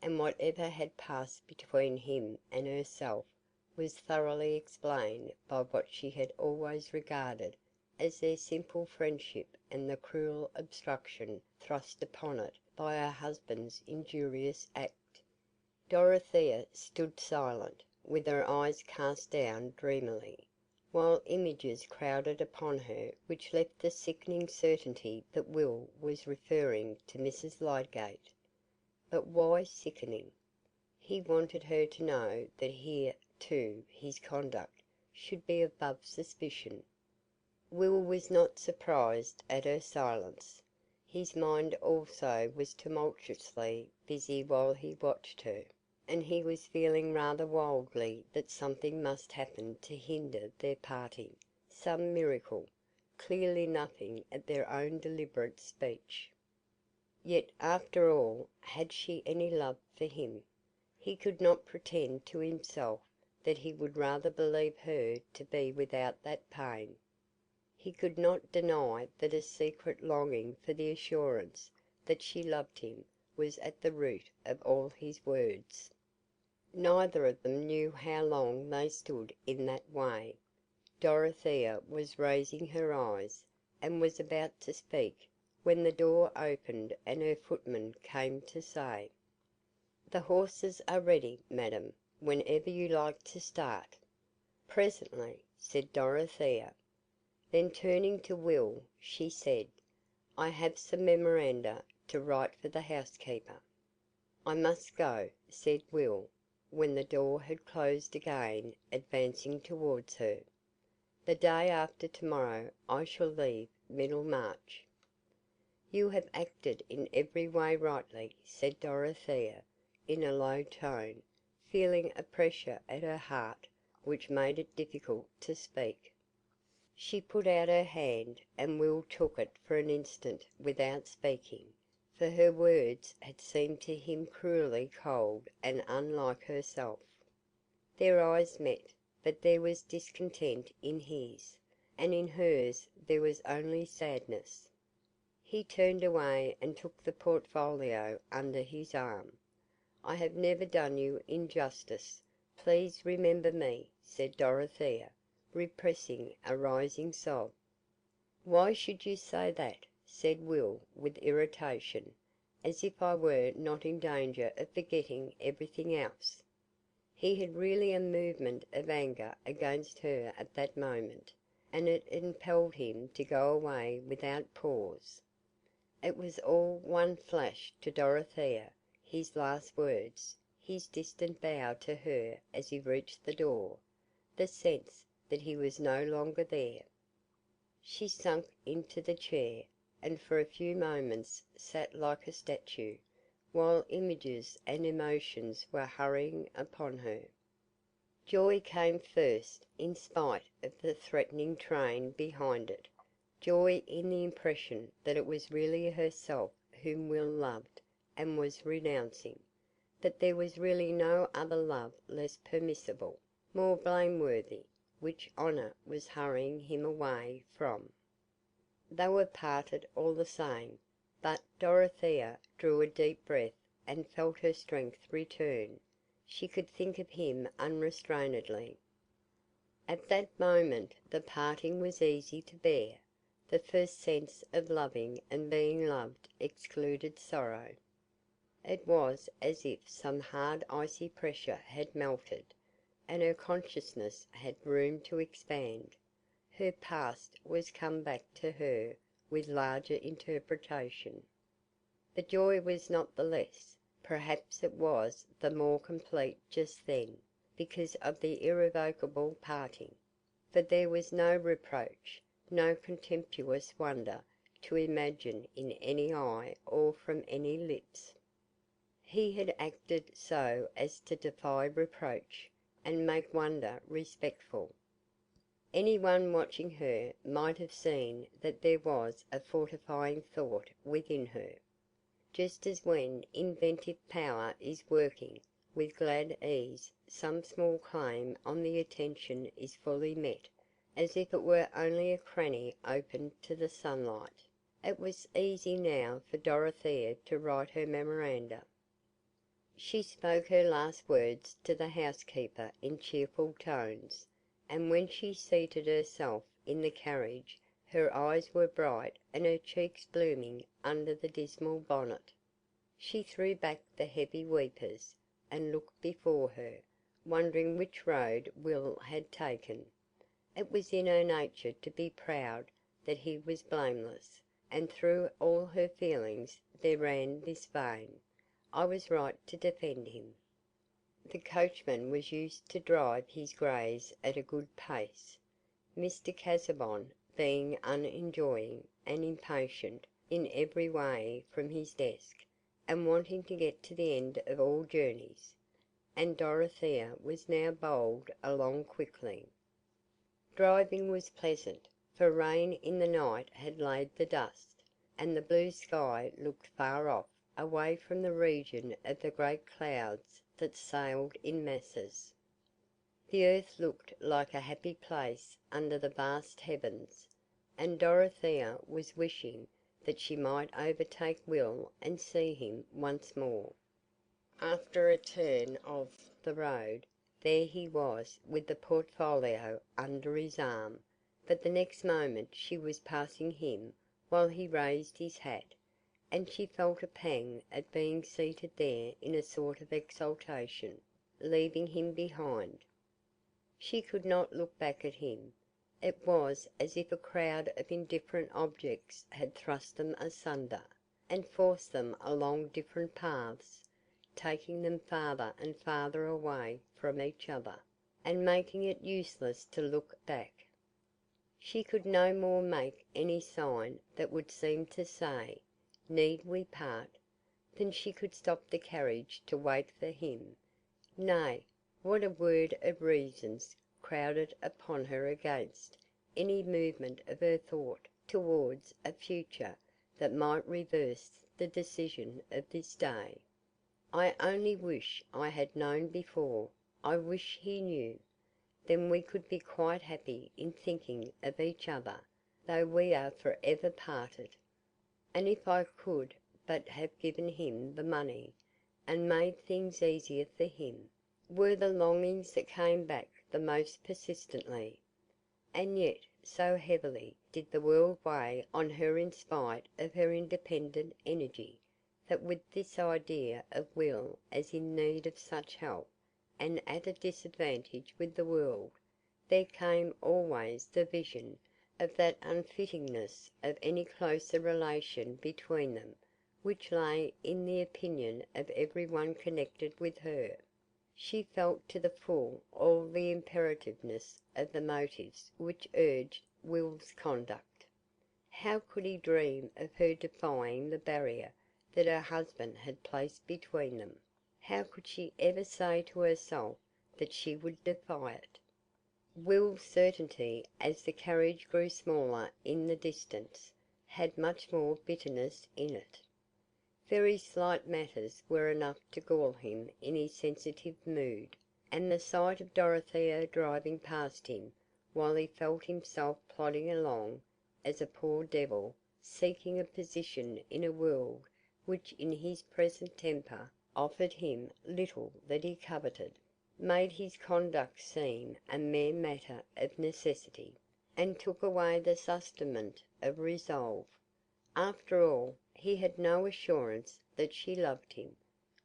Speaker 4: and whatever had passed between him and herself was thoroughly explained by what she had always regarded as their simple friendship and the cruel obstruction thrust upon it by her husband's injurious act. Dorothea stood silent, with her eyes cast down dreamily, while images crowded upon her which left the sickening certainty that Will was referring to Mrs. Lydgate. But why sickening? He wanted her to know that here, too, his conduct should be above suspicion. Will was not surprised at her silence. His mind also was tumultuously busy while he watched her, and he was feeling rather wildly that something must happen to hinder their parting, some miracle, clearly nothing of their own deliberate speech. Yet, after all, had she any love for him? He could not pretend to himself that he would rather believe her to be without that pain. He could not deny that a secret longing for the assurance that she loved him was at the root of all his words. Neither of them knew how long they stood in that way. Dorothea was raising her eyes, and was about to speak, when the door opened and her footman came to say: "The horses are ready, madam, whenever you like to start." "Presently," said Dorothea. Then turning to Will, she said, "I have some memoranda to write for the housekeeper." "I must go," said Will, when the door had closed again, advancing towards her. "The day after tomorrow I shall leave Middlemarch." "You have acted in every way rightly," said Dorothea, in a low tone, feeling a pressure at her heart which made it difficult to speak. She put out her hand, and Will took it for an instant without speaking, for her words had seemed to him cruelly cold and unlike herself. Their eyes met, but there was discontent in his, and in hers there was only sadness. He turned away and took the portfolio under his arm. "I have never done you injustice. Please remember me," said Dorothea, repressing a rising sob. "Why should you say that?" said Will with irritation, "as if I were not in danger of forgetting everything else." He had really a movement of anger against her at that moment, and it impelled him to go away without pause. It was all one flash to Dorothea, his last words, his distant bow to her as he reached the door, the sense that he was no longer there. She sank into the chair, and for a few moments sat like a statue, while images and emotions were hurrying upon her. Joy came first, in spite of the threatening train behind it, joy in the impression that it was really herself whom Will loved and was renouncing, that there was really no other love less permissible, more blameworthy, which honour was hurrying him away from. They were parted all the same, but Dorothea drew a deep breath and felt her strength return. She could think of him unrestrainedly. At that moment the parting was easy to bear. The first sense of loving and being loved excluded sorrow. It was as if some hard icy pressure had melted, and her consciousness had room to expand. Her past was come back to her with larger interpretation. The joy was not the less, perhaps it was the more complete just then, because of the irrevocable parting. For there was no reproach, no contemptuous wonder to imagine in any eye or from any lips. He had acted so as to defy reproach, and make wonder respectful. Any one watching her might have seen that there was a fortifying thought within her. Just as when inventive power is working with glad ease some small claim on the attention is fully met, as if it were only a cranny opened to the sunlight. It was easy now for Dorothea to write her memoranda. She spoke her last words to the housekeeper in cheerful tones, and when she seated herself in the carriage her eyes were bright and her cheeks blooming under the dismal bonnet. She threw back the heavy weepers, and looked before her, wondering which road Will had taken. It was in her nature to be proud that he was blameless, and through all her feelings there ran this vein: I was right to defend him. The coachman was used to drive his greys at a good pace. Mr. Casaubon, being unenjoying and impatient, in every way from his desk, and wanting to get to the end of all journeys, and Dorothea was now bowled along quickly. Driving was pleasant, for rain in the night had laid the dust, and the blue sky looked far off, away from the region of the great clouds that sailed in masses. The earth looked like a happy place under the vast heavens, and Dorothea was wishing that she might overtake Will and see him once more. After a turn of the road, there he was with the portfolio under his arm, but the next moment she was passing him while he raised his hat, and she felt a pang at being seated there in a sort of exultation, leaving him behind. She could not look back at him. It was as if a crowd of indifferent objects had thrust them asunder, and forced them along different paths, taking them farther and farther away from each other, and making it useless to look back. She could no more make any sign that would seem to say, "Need we part?" than she could stop the carriage to wait for him. Nay, what a word of reasons crowded upon her against any movement of her thought towards a future that might reverse the decision of this day. "I only wish I had known before. I wish he knew. Then we could be quite happy in thinking of each other, though we are for ever parted. And if I could but have given him the money, and made things easier for him," were the longings that came back the most persistently. And yet so heavily did the world weigh on her in spite of her independent energy, that with this idea of Will as in need of such help, and at a disadvantage with the world, there came always the vision of that unfittingness of any closer relation between them, which lay in the opinion of every one connected with her. She felt to the full all the imperativeness of the motives which urged Will's conduct. How could he dream of her defying the barrier that her husband had placed between them? How could she ever say to herself that she would defy it? Will's certainty, as the carriage grew smaller in the distance, had much more bitterness in it. Very slight matters were enough to gall him in his sensitive mood, and the sight of Dorothea driving past him, while he felt himself plodding along as a poor devil seeking a position in a world which in his present temper offered him little that he coveted, made his conduct seem a mere matter of necessity, and took away the sustainment of resolve. After all, he had no assurance that she loved him.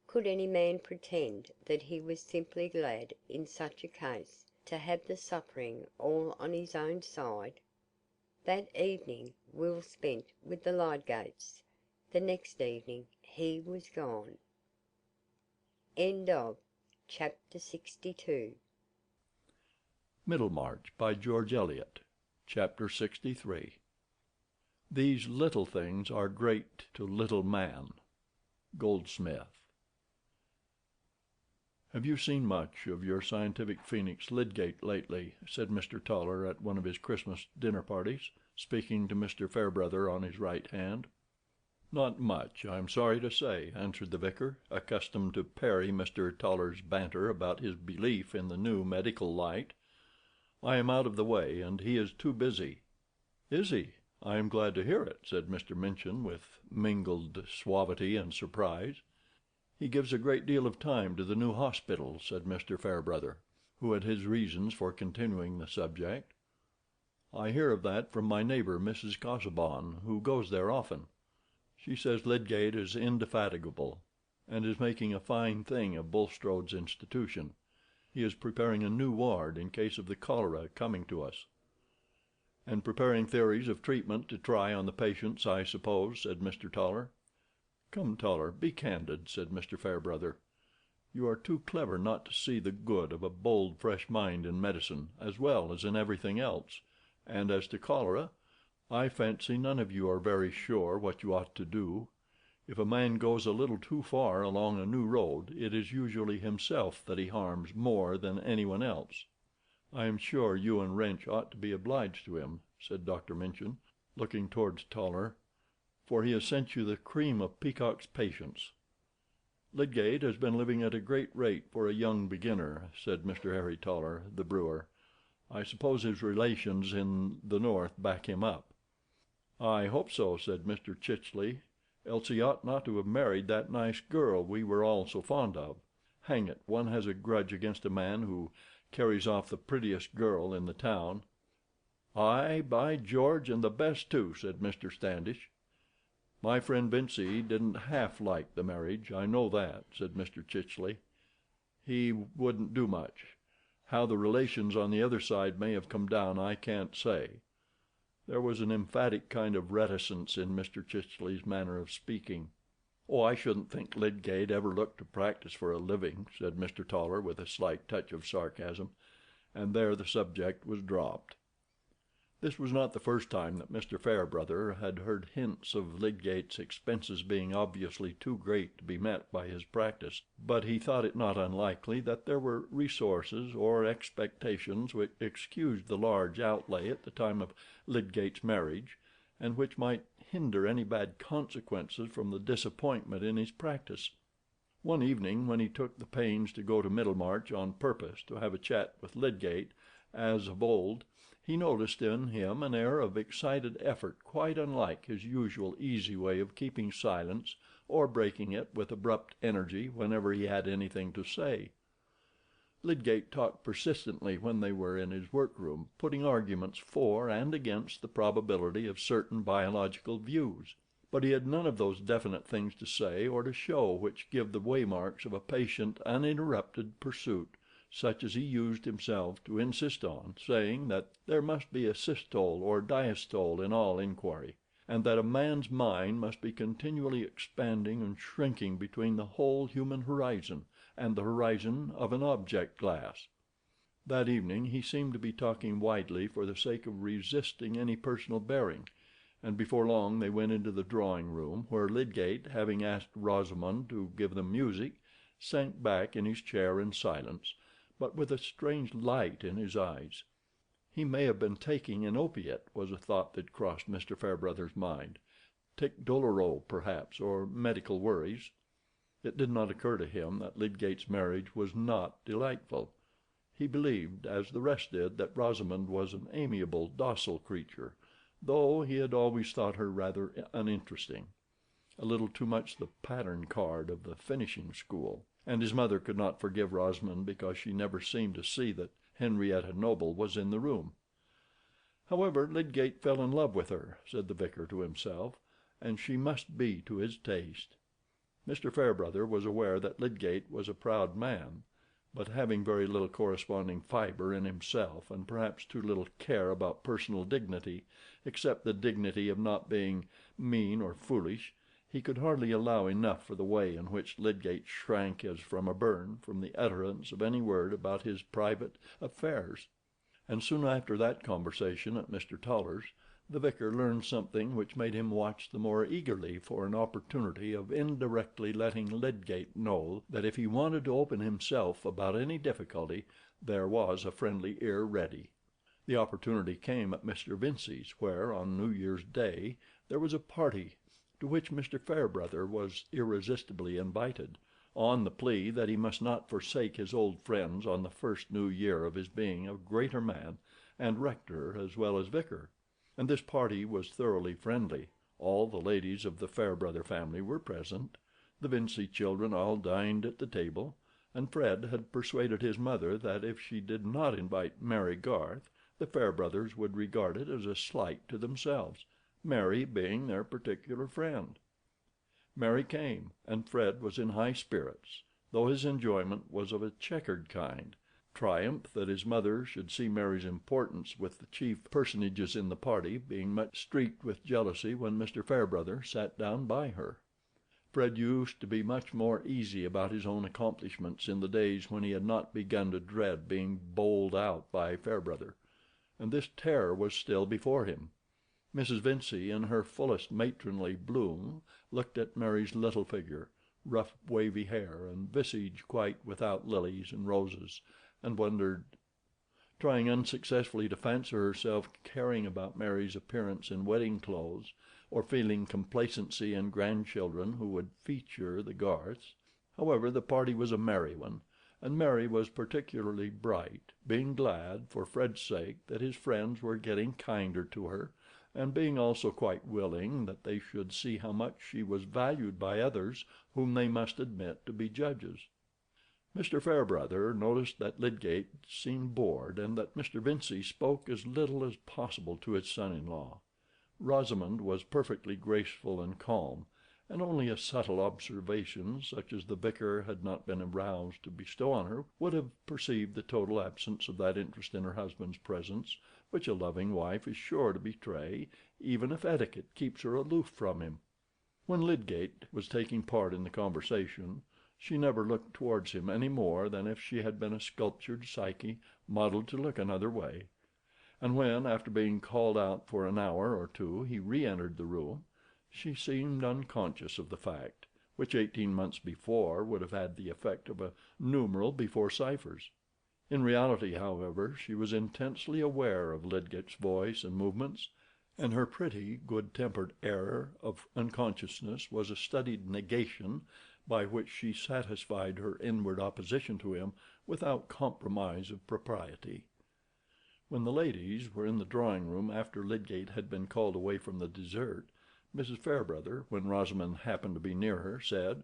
Speaker 4: Could any man pretend that he was simply glad in such a case to have the suffering all on his own side? That evening Will spent with the Lydgates. The next evening he was gone. End of Chapter 62.
Speaker 5: Middlemarch by George Eliot. Chapter 63. These little things are great to little man. Goldsmith. "Have you seen much of your scientific phoenix Lydgate lately?" said Mr. Toller at one of his Christmas dinner parties, speaking to Mr. Fairbrother on his right hand. "Not much, I am sorry to say," answered the vicar, accustomed to parry Mr. Toller's banter about his belief in the new medical light. "I am out of the way, and he is too busy." "Is he? I am glad to hear it," said Mr. Minchin, with mingled suavity and surprise. "He gives a great deal of time to the new hospital," said Mr. Fairbrother, who had his reasons for continuing the subject. "I hear of that from my neighbor, Mrs. Casaubon, who goes there often. She says Lydgate is indefatigable, and is making a fine thing of Bulstrode's institution. He is preparing a new ward in case of the cholera coming to us." "And preparing theories of treatment to try on the patients, I suppose," said Mr. Toller. "Come, Toller, be candid," said Mr. Fairbrother. "You are too clever not to see the good of a bold, fresh mind in medicine, as well as in everything else. And as to cholera, I fancy none of you are very sure what you ought to do. If a man goes a little too far along a new road, it is usually himself that he harms more than anyone else." "I am sure you and Wrench ought to be obliged to him," said Dr. Minchin, looking towards Toller, "for he has sent you the cream of Peacock's patients." "Lydgate has been living at a great rate for a young beginner," said Mr. Harry Toller, the brewer. "I suppose his relations in the North back him up." "I hope so," said Mr. Chichely, "else he ought not to have married that nice girl we were all so fond of. Hang it, one has a grudge against a man who carries off the prettiest girl in the town." "Ay, by George, and the best too," said Mr. Standish. "My friend Vincey didn't half like the marriage, I know that," said Mr. Chichely. "He wouldn't do much. How the relations on the other side may have come down I can't say." There was an emphatic kind of reticence in Mr. Chichely's manner of speaking. "Oh, I shouldn't think Lydgate ever looked to practice for a living," said Mr. Toller, with a slight touch of sarcasm, and there the subject was dropped. This was not the first time that Mr. Fairbrother had heard hints of Lydgate's expenses being obviously too great to be met by his practice, but he thought it not unlikely that there were resources or expectations which excused the large outlay at the time of Lydgate's marriage, and which might hinder any bad consequences from the disappointment in his practice. One evening, when he took the pains to go to Middlemarch on purpose to have a chat with Lydgate, as of old, he noticed in him an air of excited effort quite unlike his usual easy way of keeping silence or breaking it with abrupt energy whenever he had anything to say. Lydgate talked persistently when they were in his workroom, putting arguments for and against the probability of certain biological views, but he had none of those definite things to say or to show which give the waymarks of a patient, uninterrupted pursuit, such as he used himself to insist on, saying that there must be a systole or diastole in all inquiry, and that a man's mind must be continually expanding and shrinking between the whole human horizon and the horizon of an object glass. That evening he seemed to be talking widely for the sake of resisting any personal bearing, and before long they went into the drawing-room, where Lydgate, having asked Rosamund to give them music, sank back in his chair in silence, but with a strange light in his eyes. He may have been taking an opiate, was a thought that crossed Mr. Fairbrother's mind. Tic douloureux, perhaps, or medical worries. It did not occur to him that Lydgate's marriage was not delightful. He believed, as the rest did, that Rosamund was an amiable, docile creature, though he had always thought her rather uninteresting, a little too much the pattern card of the finishing school, and his mother could not forgive Rosamund because she never seemed to see that Henrietta Noble was in the room. However, Lydgate fell in love with her, said the vicar to himself, and she must be to his taste. Mr. Fairbrother was aware that Lydgate was a proud man, but having very little corresponding fibre in himself, and perhaps too little care about personal dignity, except the dignity of not being mean or foolish, he could hardly allow enough for the way in which Lydgate shrank as from a burn from the utterance of any word about his private affairs. And soon after that conversation at Mr. Toller's, the vicar learned something which made him watch the more eagerly for an opportunity of indirectly letting Lydgate know that if he wanted to open himself about any difficulty, there was a friendly ear ready. The opportunity came at Mr. Vincey's, where, on New Year's Day, there was a party to which Mr. Fairbrother was irresistibly invited, on the plea that he must not forsake his old friends on the first New Year of his being a greater man and rector as well as vicar. And this party was thoroughly friendly. All the ladies of the Fairbrother family were present. The Vincey children all dined at the table, and Fred had persuaded his mother that if she did not invite Mary Garth, the Fairbrothers would regard it as a slight to themselves, Mary being their particular friend. Mary came, and Fred was in high spirits, though his enjoyment was of a checkered kind. Triumph that his mother should see Mary's importance with the chief personages in the party, being much streaked with jealousy when Mr. Fairbrother sat down by her. Fred used to be much more easy about his own accomplishments in the days when he had not begun to dread being bowled out by Fairbrother, and this terror was still before him. Mrs. Vincey, in her fullest matronly bloom, looked at Mary's little figure, rough wavy hair, and visage quite without lilies and roses, and wondered, trying unsuccessfully to fancy herself caring about Mary's appearance in wedding clothes, or feeling complacency in grandchildren who would feature the Garths. However, the party was a merry one, and Mary was particularly bright, being glad, for Fred's sake, that his friends were getting kinder to her, and being also quite willing that they should see how much she was valued by others whom they must admit to be judges. Mr. Fairbrother noticed that Lydgate seemed bored, and that Mr. Vincey spoke as little as possible to his son-in-law. Rosamond was perfectly graceful and calm, and only a subtle observation, such as the vicar had not been aroused to bestow on her, would have perceived the total absence of that interest in her husband's presence which a loving wife is sure to betray, even if etiquette keeps her aloof from him. When Lydgate was taking part in the conversation, she never looked towards him any more than if she had been a sculptured Psyche modelled to look another way; and when, after being called out for an hour or two, he re-entered the room, she seemed unconscious of the fact, which 18 months before would have had the effect of a numeral before ciphers. In reality, however, she was intensely aware of Lydgate's voice and movements, and her pretty, good-tempered air of unconsciousness was a studied negation by which she satisfied her inward opposition to him without compromise of propriety. When the ladies were in the drawing-room after Lydgate had been called away from the dessert, Mrs. Fairbrother, when Rosamond happened to be near her, said,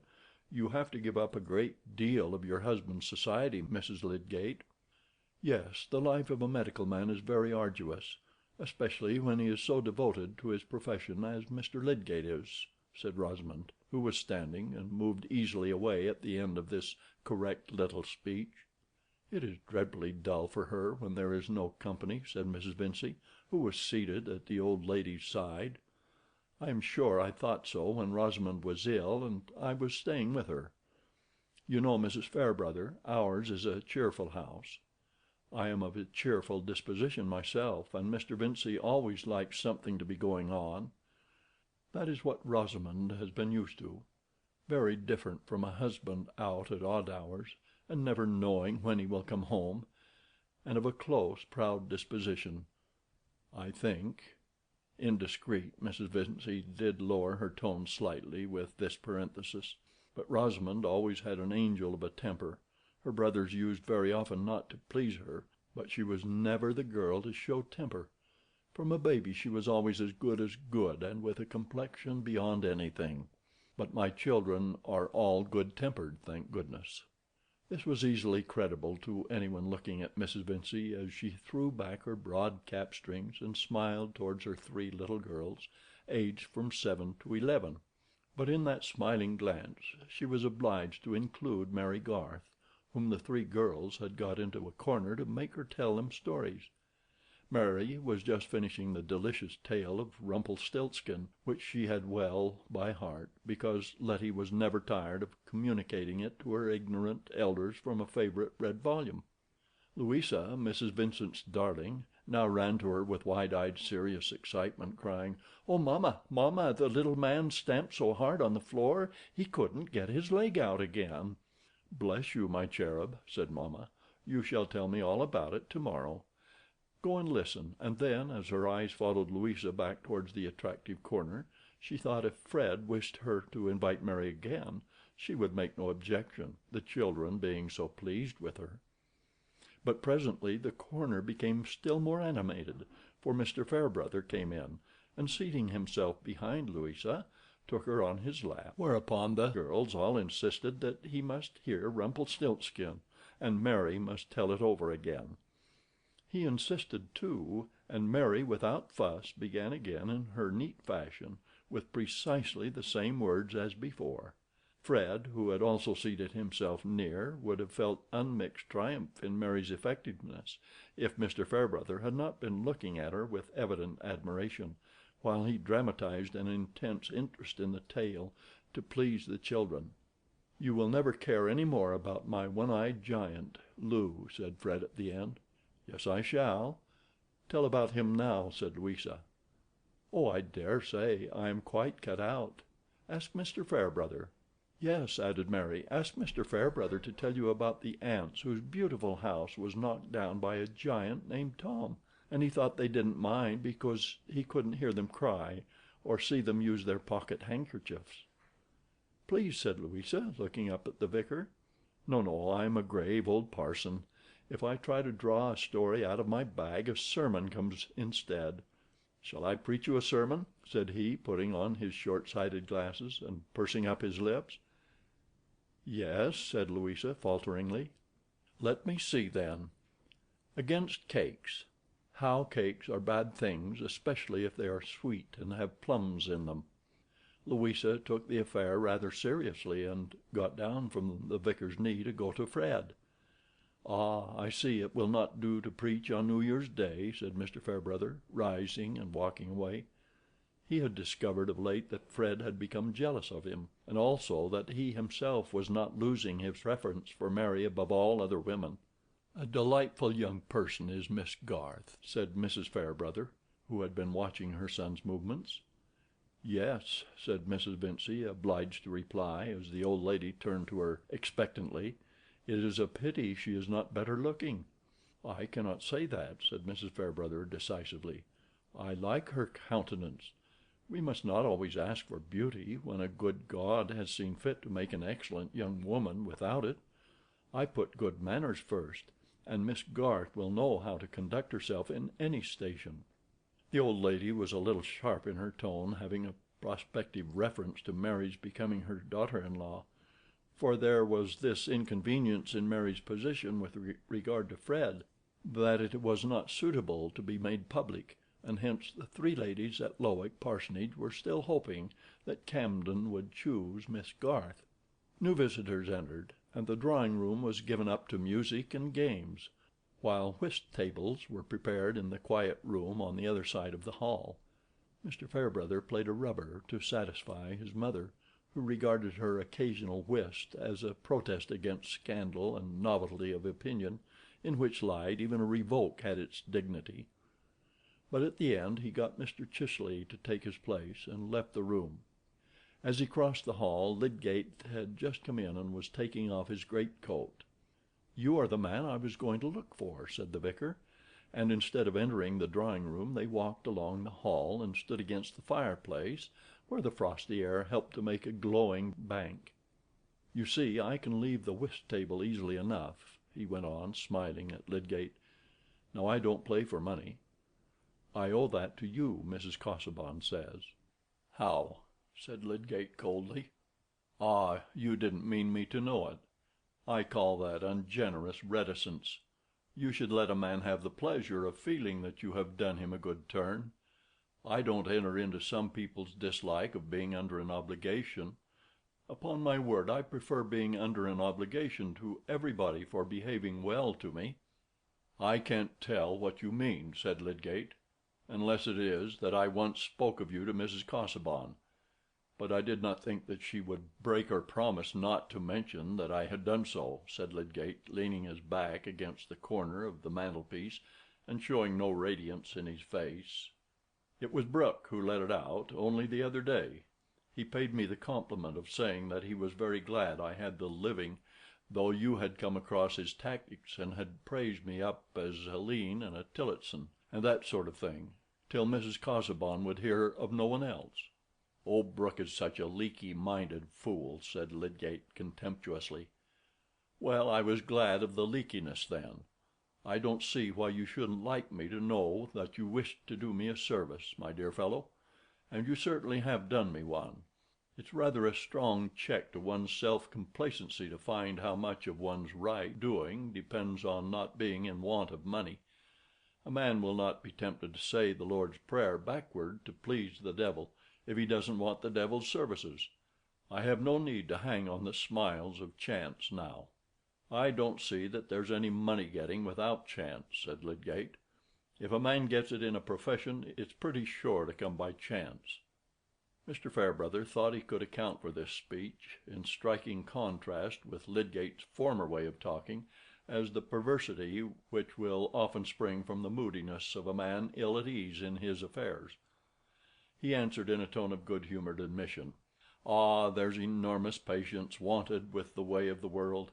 Speaker 5: "You have to give up a great deal of your husband's society, Mrs. Lydgate." "Yes, the life of a medical man is very arduous, especially when he is so devoted to his profession as Mr. Lydgate is," said Rosamond, who was standing, and moved easily away at the end of this correct little speech. "It is dreadfully dull for her when there is no company," said Mrs. Vincey, who was seated at the old lady's side. "I am sure I thought so when Rosamond was ill, and I was staying with her. You know, Mrs. Fairbrother, ours is a cheerful house. I am of a cheerful disposition myself, and Mr. Vincey always likes something to be going on. That is what Rosamond has been used to. Very different from a husband out at odd hours, and never knowing when he will come home, and of a close, proud disposition, I think." Indiscreet, Mrs. Vincey did lower her tone slightly with this parenthesis. But Rosamond always had an angel of a temper. Her brothers used very often not to please her, but she was never the girl to show temper. From a baby she was always as good, and with a complexion beyond anything. But my children are all good-tempered, thank goodness. This was easily credible to anyone looking at Mrs. Vincey as she threw back her broad cap strings and smiled towards her 3 little girls, aged from 7 to 11. But in that smiling glance she was obliged to include Mary Garth, whom the 3 girls had got into a corner to make her tell them stories. Mary was just finishing the delicious tale of Rumpelstiltskin, which she had well by heart, because Letty was never tired of communicating it to her ignorant elders from a favorite red volume. Louisa, Mrs. Vincent's darling, now ran to her with wide-eyed serious excitement, crying, "Oh, mamma, mamma, the little man stamped so hard on the floor he couldn't get his leg out again." "Bless you, my cherub," said mamma, "you shall tell me all about it tomorrow. Go and listen." And then, as her eyes followed Louisa back towards the attractive corner, she thought if Fred wished her to invite Mary again, she would make no objection, the children being so pleased with her. But presently the corner became still more animated, for Mr. Fairbrother came in, and seating himself behind Louisa, took her on his lap, whereupon the girls all insisted that he must hear Rumpelstiltskin, and Mary must tell it over again. He insisted too, and Mary, without fuss, began again in her neat fashion, with precisely the same words as before. Fred, who had also seated himself near, would have felt unmixed triumph in Mary's effectiveness, if Mr. Fairbrother had not been looking at her with evident admiration, while he dramatized an intense interest in the tale, to please the children. "You will never care any more about my one-eyed giant, Lou," said Fred at the end. "Yes, I shall. Tell about him now," said Louisa. "Oh, I dare say I am quite cut out. Ask Mr. Fairbrother." "Yes," added Mary, "ask Mr. Fairbrother to tell you about the aunts whose beautiful house was knocked down by a giant named Tom, and he thought they didn't mind because he couldn't hear them cry or see them use their pocket handkerchiefs." "Please," said Louisa, looking up at the vicar. "No, no, I'm a grave old parson. If I try to draw a story out of my bag, a sermon comes instead. Shall I preach you a sermon?" said he, putting on his short-sighted glasses and pursing up his lips. "Yes," said Louisa, falteringly. "Let me see, then. Against cakes. How cakes are bad things, especially if they are sweet and have plums in them." Louisa took the affair rather seriously, and got down from the vicar's knee to go to Fred. "Ah, I see it will not do to preach on New Year's Day," said Mr. Fairbrother, rising and walking away. He had discovered of late that Fred had become jealous of him, and also that he himself was not losing his preference for Mary above all other women. "A delightful young person is Miss Garth," said Mrs. Fairbrother, who had been watching her son's movements. "Yes," said Mrs. Vincey, obliged to reply, as the old lady turned to her expectantly. "It is a pity she is not better looking." "I cannot say that," said Mrs. Fairbrother, decisively. "I like her countenance. We must not always ask for beauty, when a good God has seen fit to make an excellent young woman without it. I put good manners first, and Miss Garth will know how to conduct herself in any station." The old lady was a little sharp in her tone, having a prospective reference to Mary's becoming her daughter-in-law, for there was this inconvenience in Mary's position with regard to Fred, that it was not suitable to be made public, and hence the three ladies at Lowick Parsonage were still hoping that Camden would choose Miss Garth. New visitors entered, and the drawing-room was given up to music and games, while whist tables were prepared in the quiet room on the other side of the hall. Mr. Fairbrother played a rubber to satisfy his mother, who regarded her occasional whist as a protest against scandal and novelty of opinion, in which light even a revoke had its dignity. But at the end he got Mr. Chisley to take his place, and left the room. As he crossed the hall, Lydgate had just come in and was taking off his greatcoat. "You are the man I was going to look for," said the vicar, and instead of entering the drawing-room they walked along the hall and stood against the fireplace, where the frosty air helped to make a glowing bank. "You see, I can leave the whist table easily enough," he went on, smiling at Lydgate. "Now I don't play for money. I owe that to you, Mrs. Casaubon says." "How?" said Lydgate, coldly. "Ah, you didn't mean me to know it. I call that ungenerous reticence. You should let a man have the pleasure of feeling that you have done him a good turn. I don't enter into some people's dislike of being under an obligation. Upon my word, I prefer being under an obligation to everybody for behaving well to me." "I can't tell what you mean," said Lydgate, "unless it is that I once spoke of you to Mrs. Casaubon. But I did not think that she would break her promise not to mention that I had done so," said Lydgate, leaning his back against the corner of the mantelpiece, and showing no radiance in his face. "It was Brooke who let it out, only the other day. He paid me the compliment of saying that he was very glad I had the living, though you had come across his tactics, and had praised me up as Helene and a Tillotson, and that sort of thing, till Mrs. Casaubon would hear of no one else." "Oh, Brooke is such a leaky-minded fool," said Lydgate, contemptuously. "Well, I was glad of the leakiness, then. I don't see why you shouldn't like me to know that you wished to do me a service, my dear fellow, and you certainly have done me one. It's rather a strong check to one's self-complacency to find how much of one's right doing depends on not being in want of money. A man will not be tempted to say the Lord's Prayer backward to please the devil, if he doesn't want the devil's services. I have no need to hang on the smiles of chance now." "I don't see that there's any money getting without chance," said Lydgate. "If a man gets it in a profession, it's pretty sure to come by chance." Mr. Fairbrother thought he could account for this speech, in striking contrast with Lydgate's former way of talking, as the perversity which will often spring from the moodiness of a man ill at ease in his affairs. he answered in a tone of good-humoured admission, "Ah, there's enormous patience wanted with the way of the world,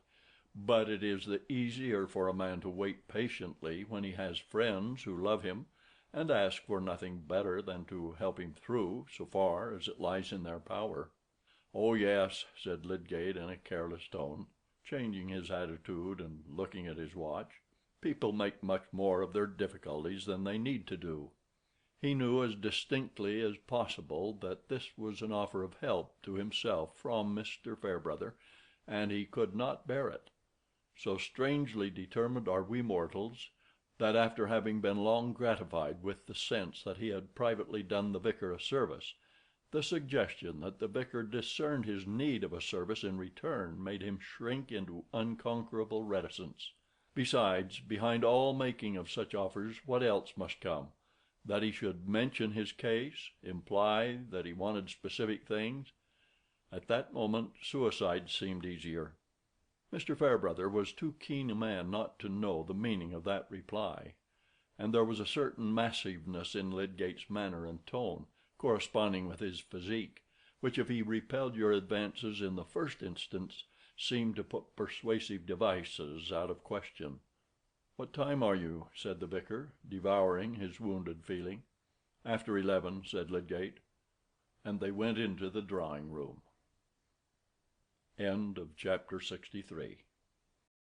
Speaker 5: but it is the easier for a man to wait patiently when he has friends who love him, and ask for nothing better than to help him through, so far as it lies in their power." "Oh yes," said Lydgate in a careless tone, changing his attitude and looking at his watch, "people make much more of their difficulties than they need to do." He knew as distinctly as possible that this was an offer of help to himself from Mr. Fairbrother, and he could not bear it. So strangely determined are we mortals, that after having been long gratified with the sense that he had privately done the vicar a service, the suggestion that the vicar discerned his need of a service in return made him shrink into unconquerable reticence. Besides, behind all making of such offers, what else must come? That he should mention his case, imply that he wanted specific things. At that moment suicide seemed easier. Mr. Fairbrother was too keen a man not to know the meaning of that reply, and there was a certain massiveness in Lydgate's manner and tone, corresponding with his physique, which, if he repelled your advances in the first instance, seemed to put persuasive devices out of question. "What time are you?" said the vicar, devouring his wounded feeling. "After 11," said Lydgate, and they went into the drawing room. Chapter 63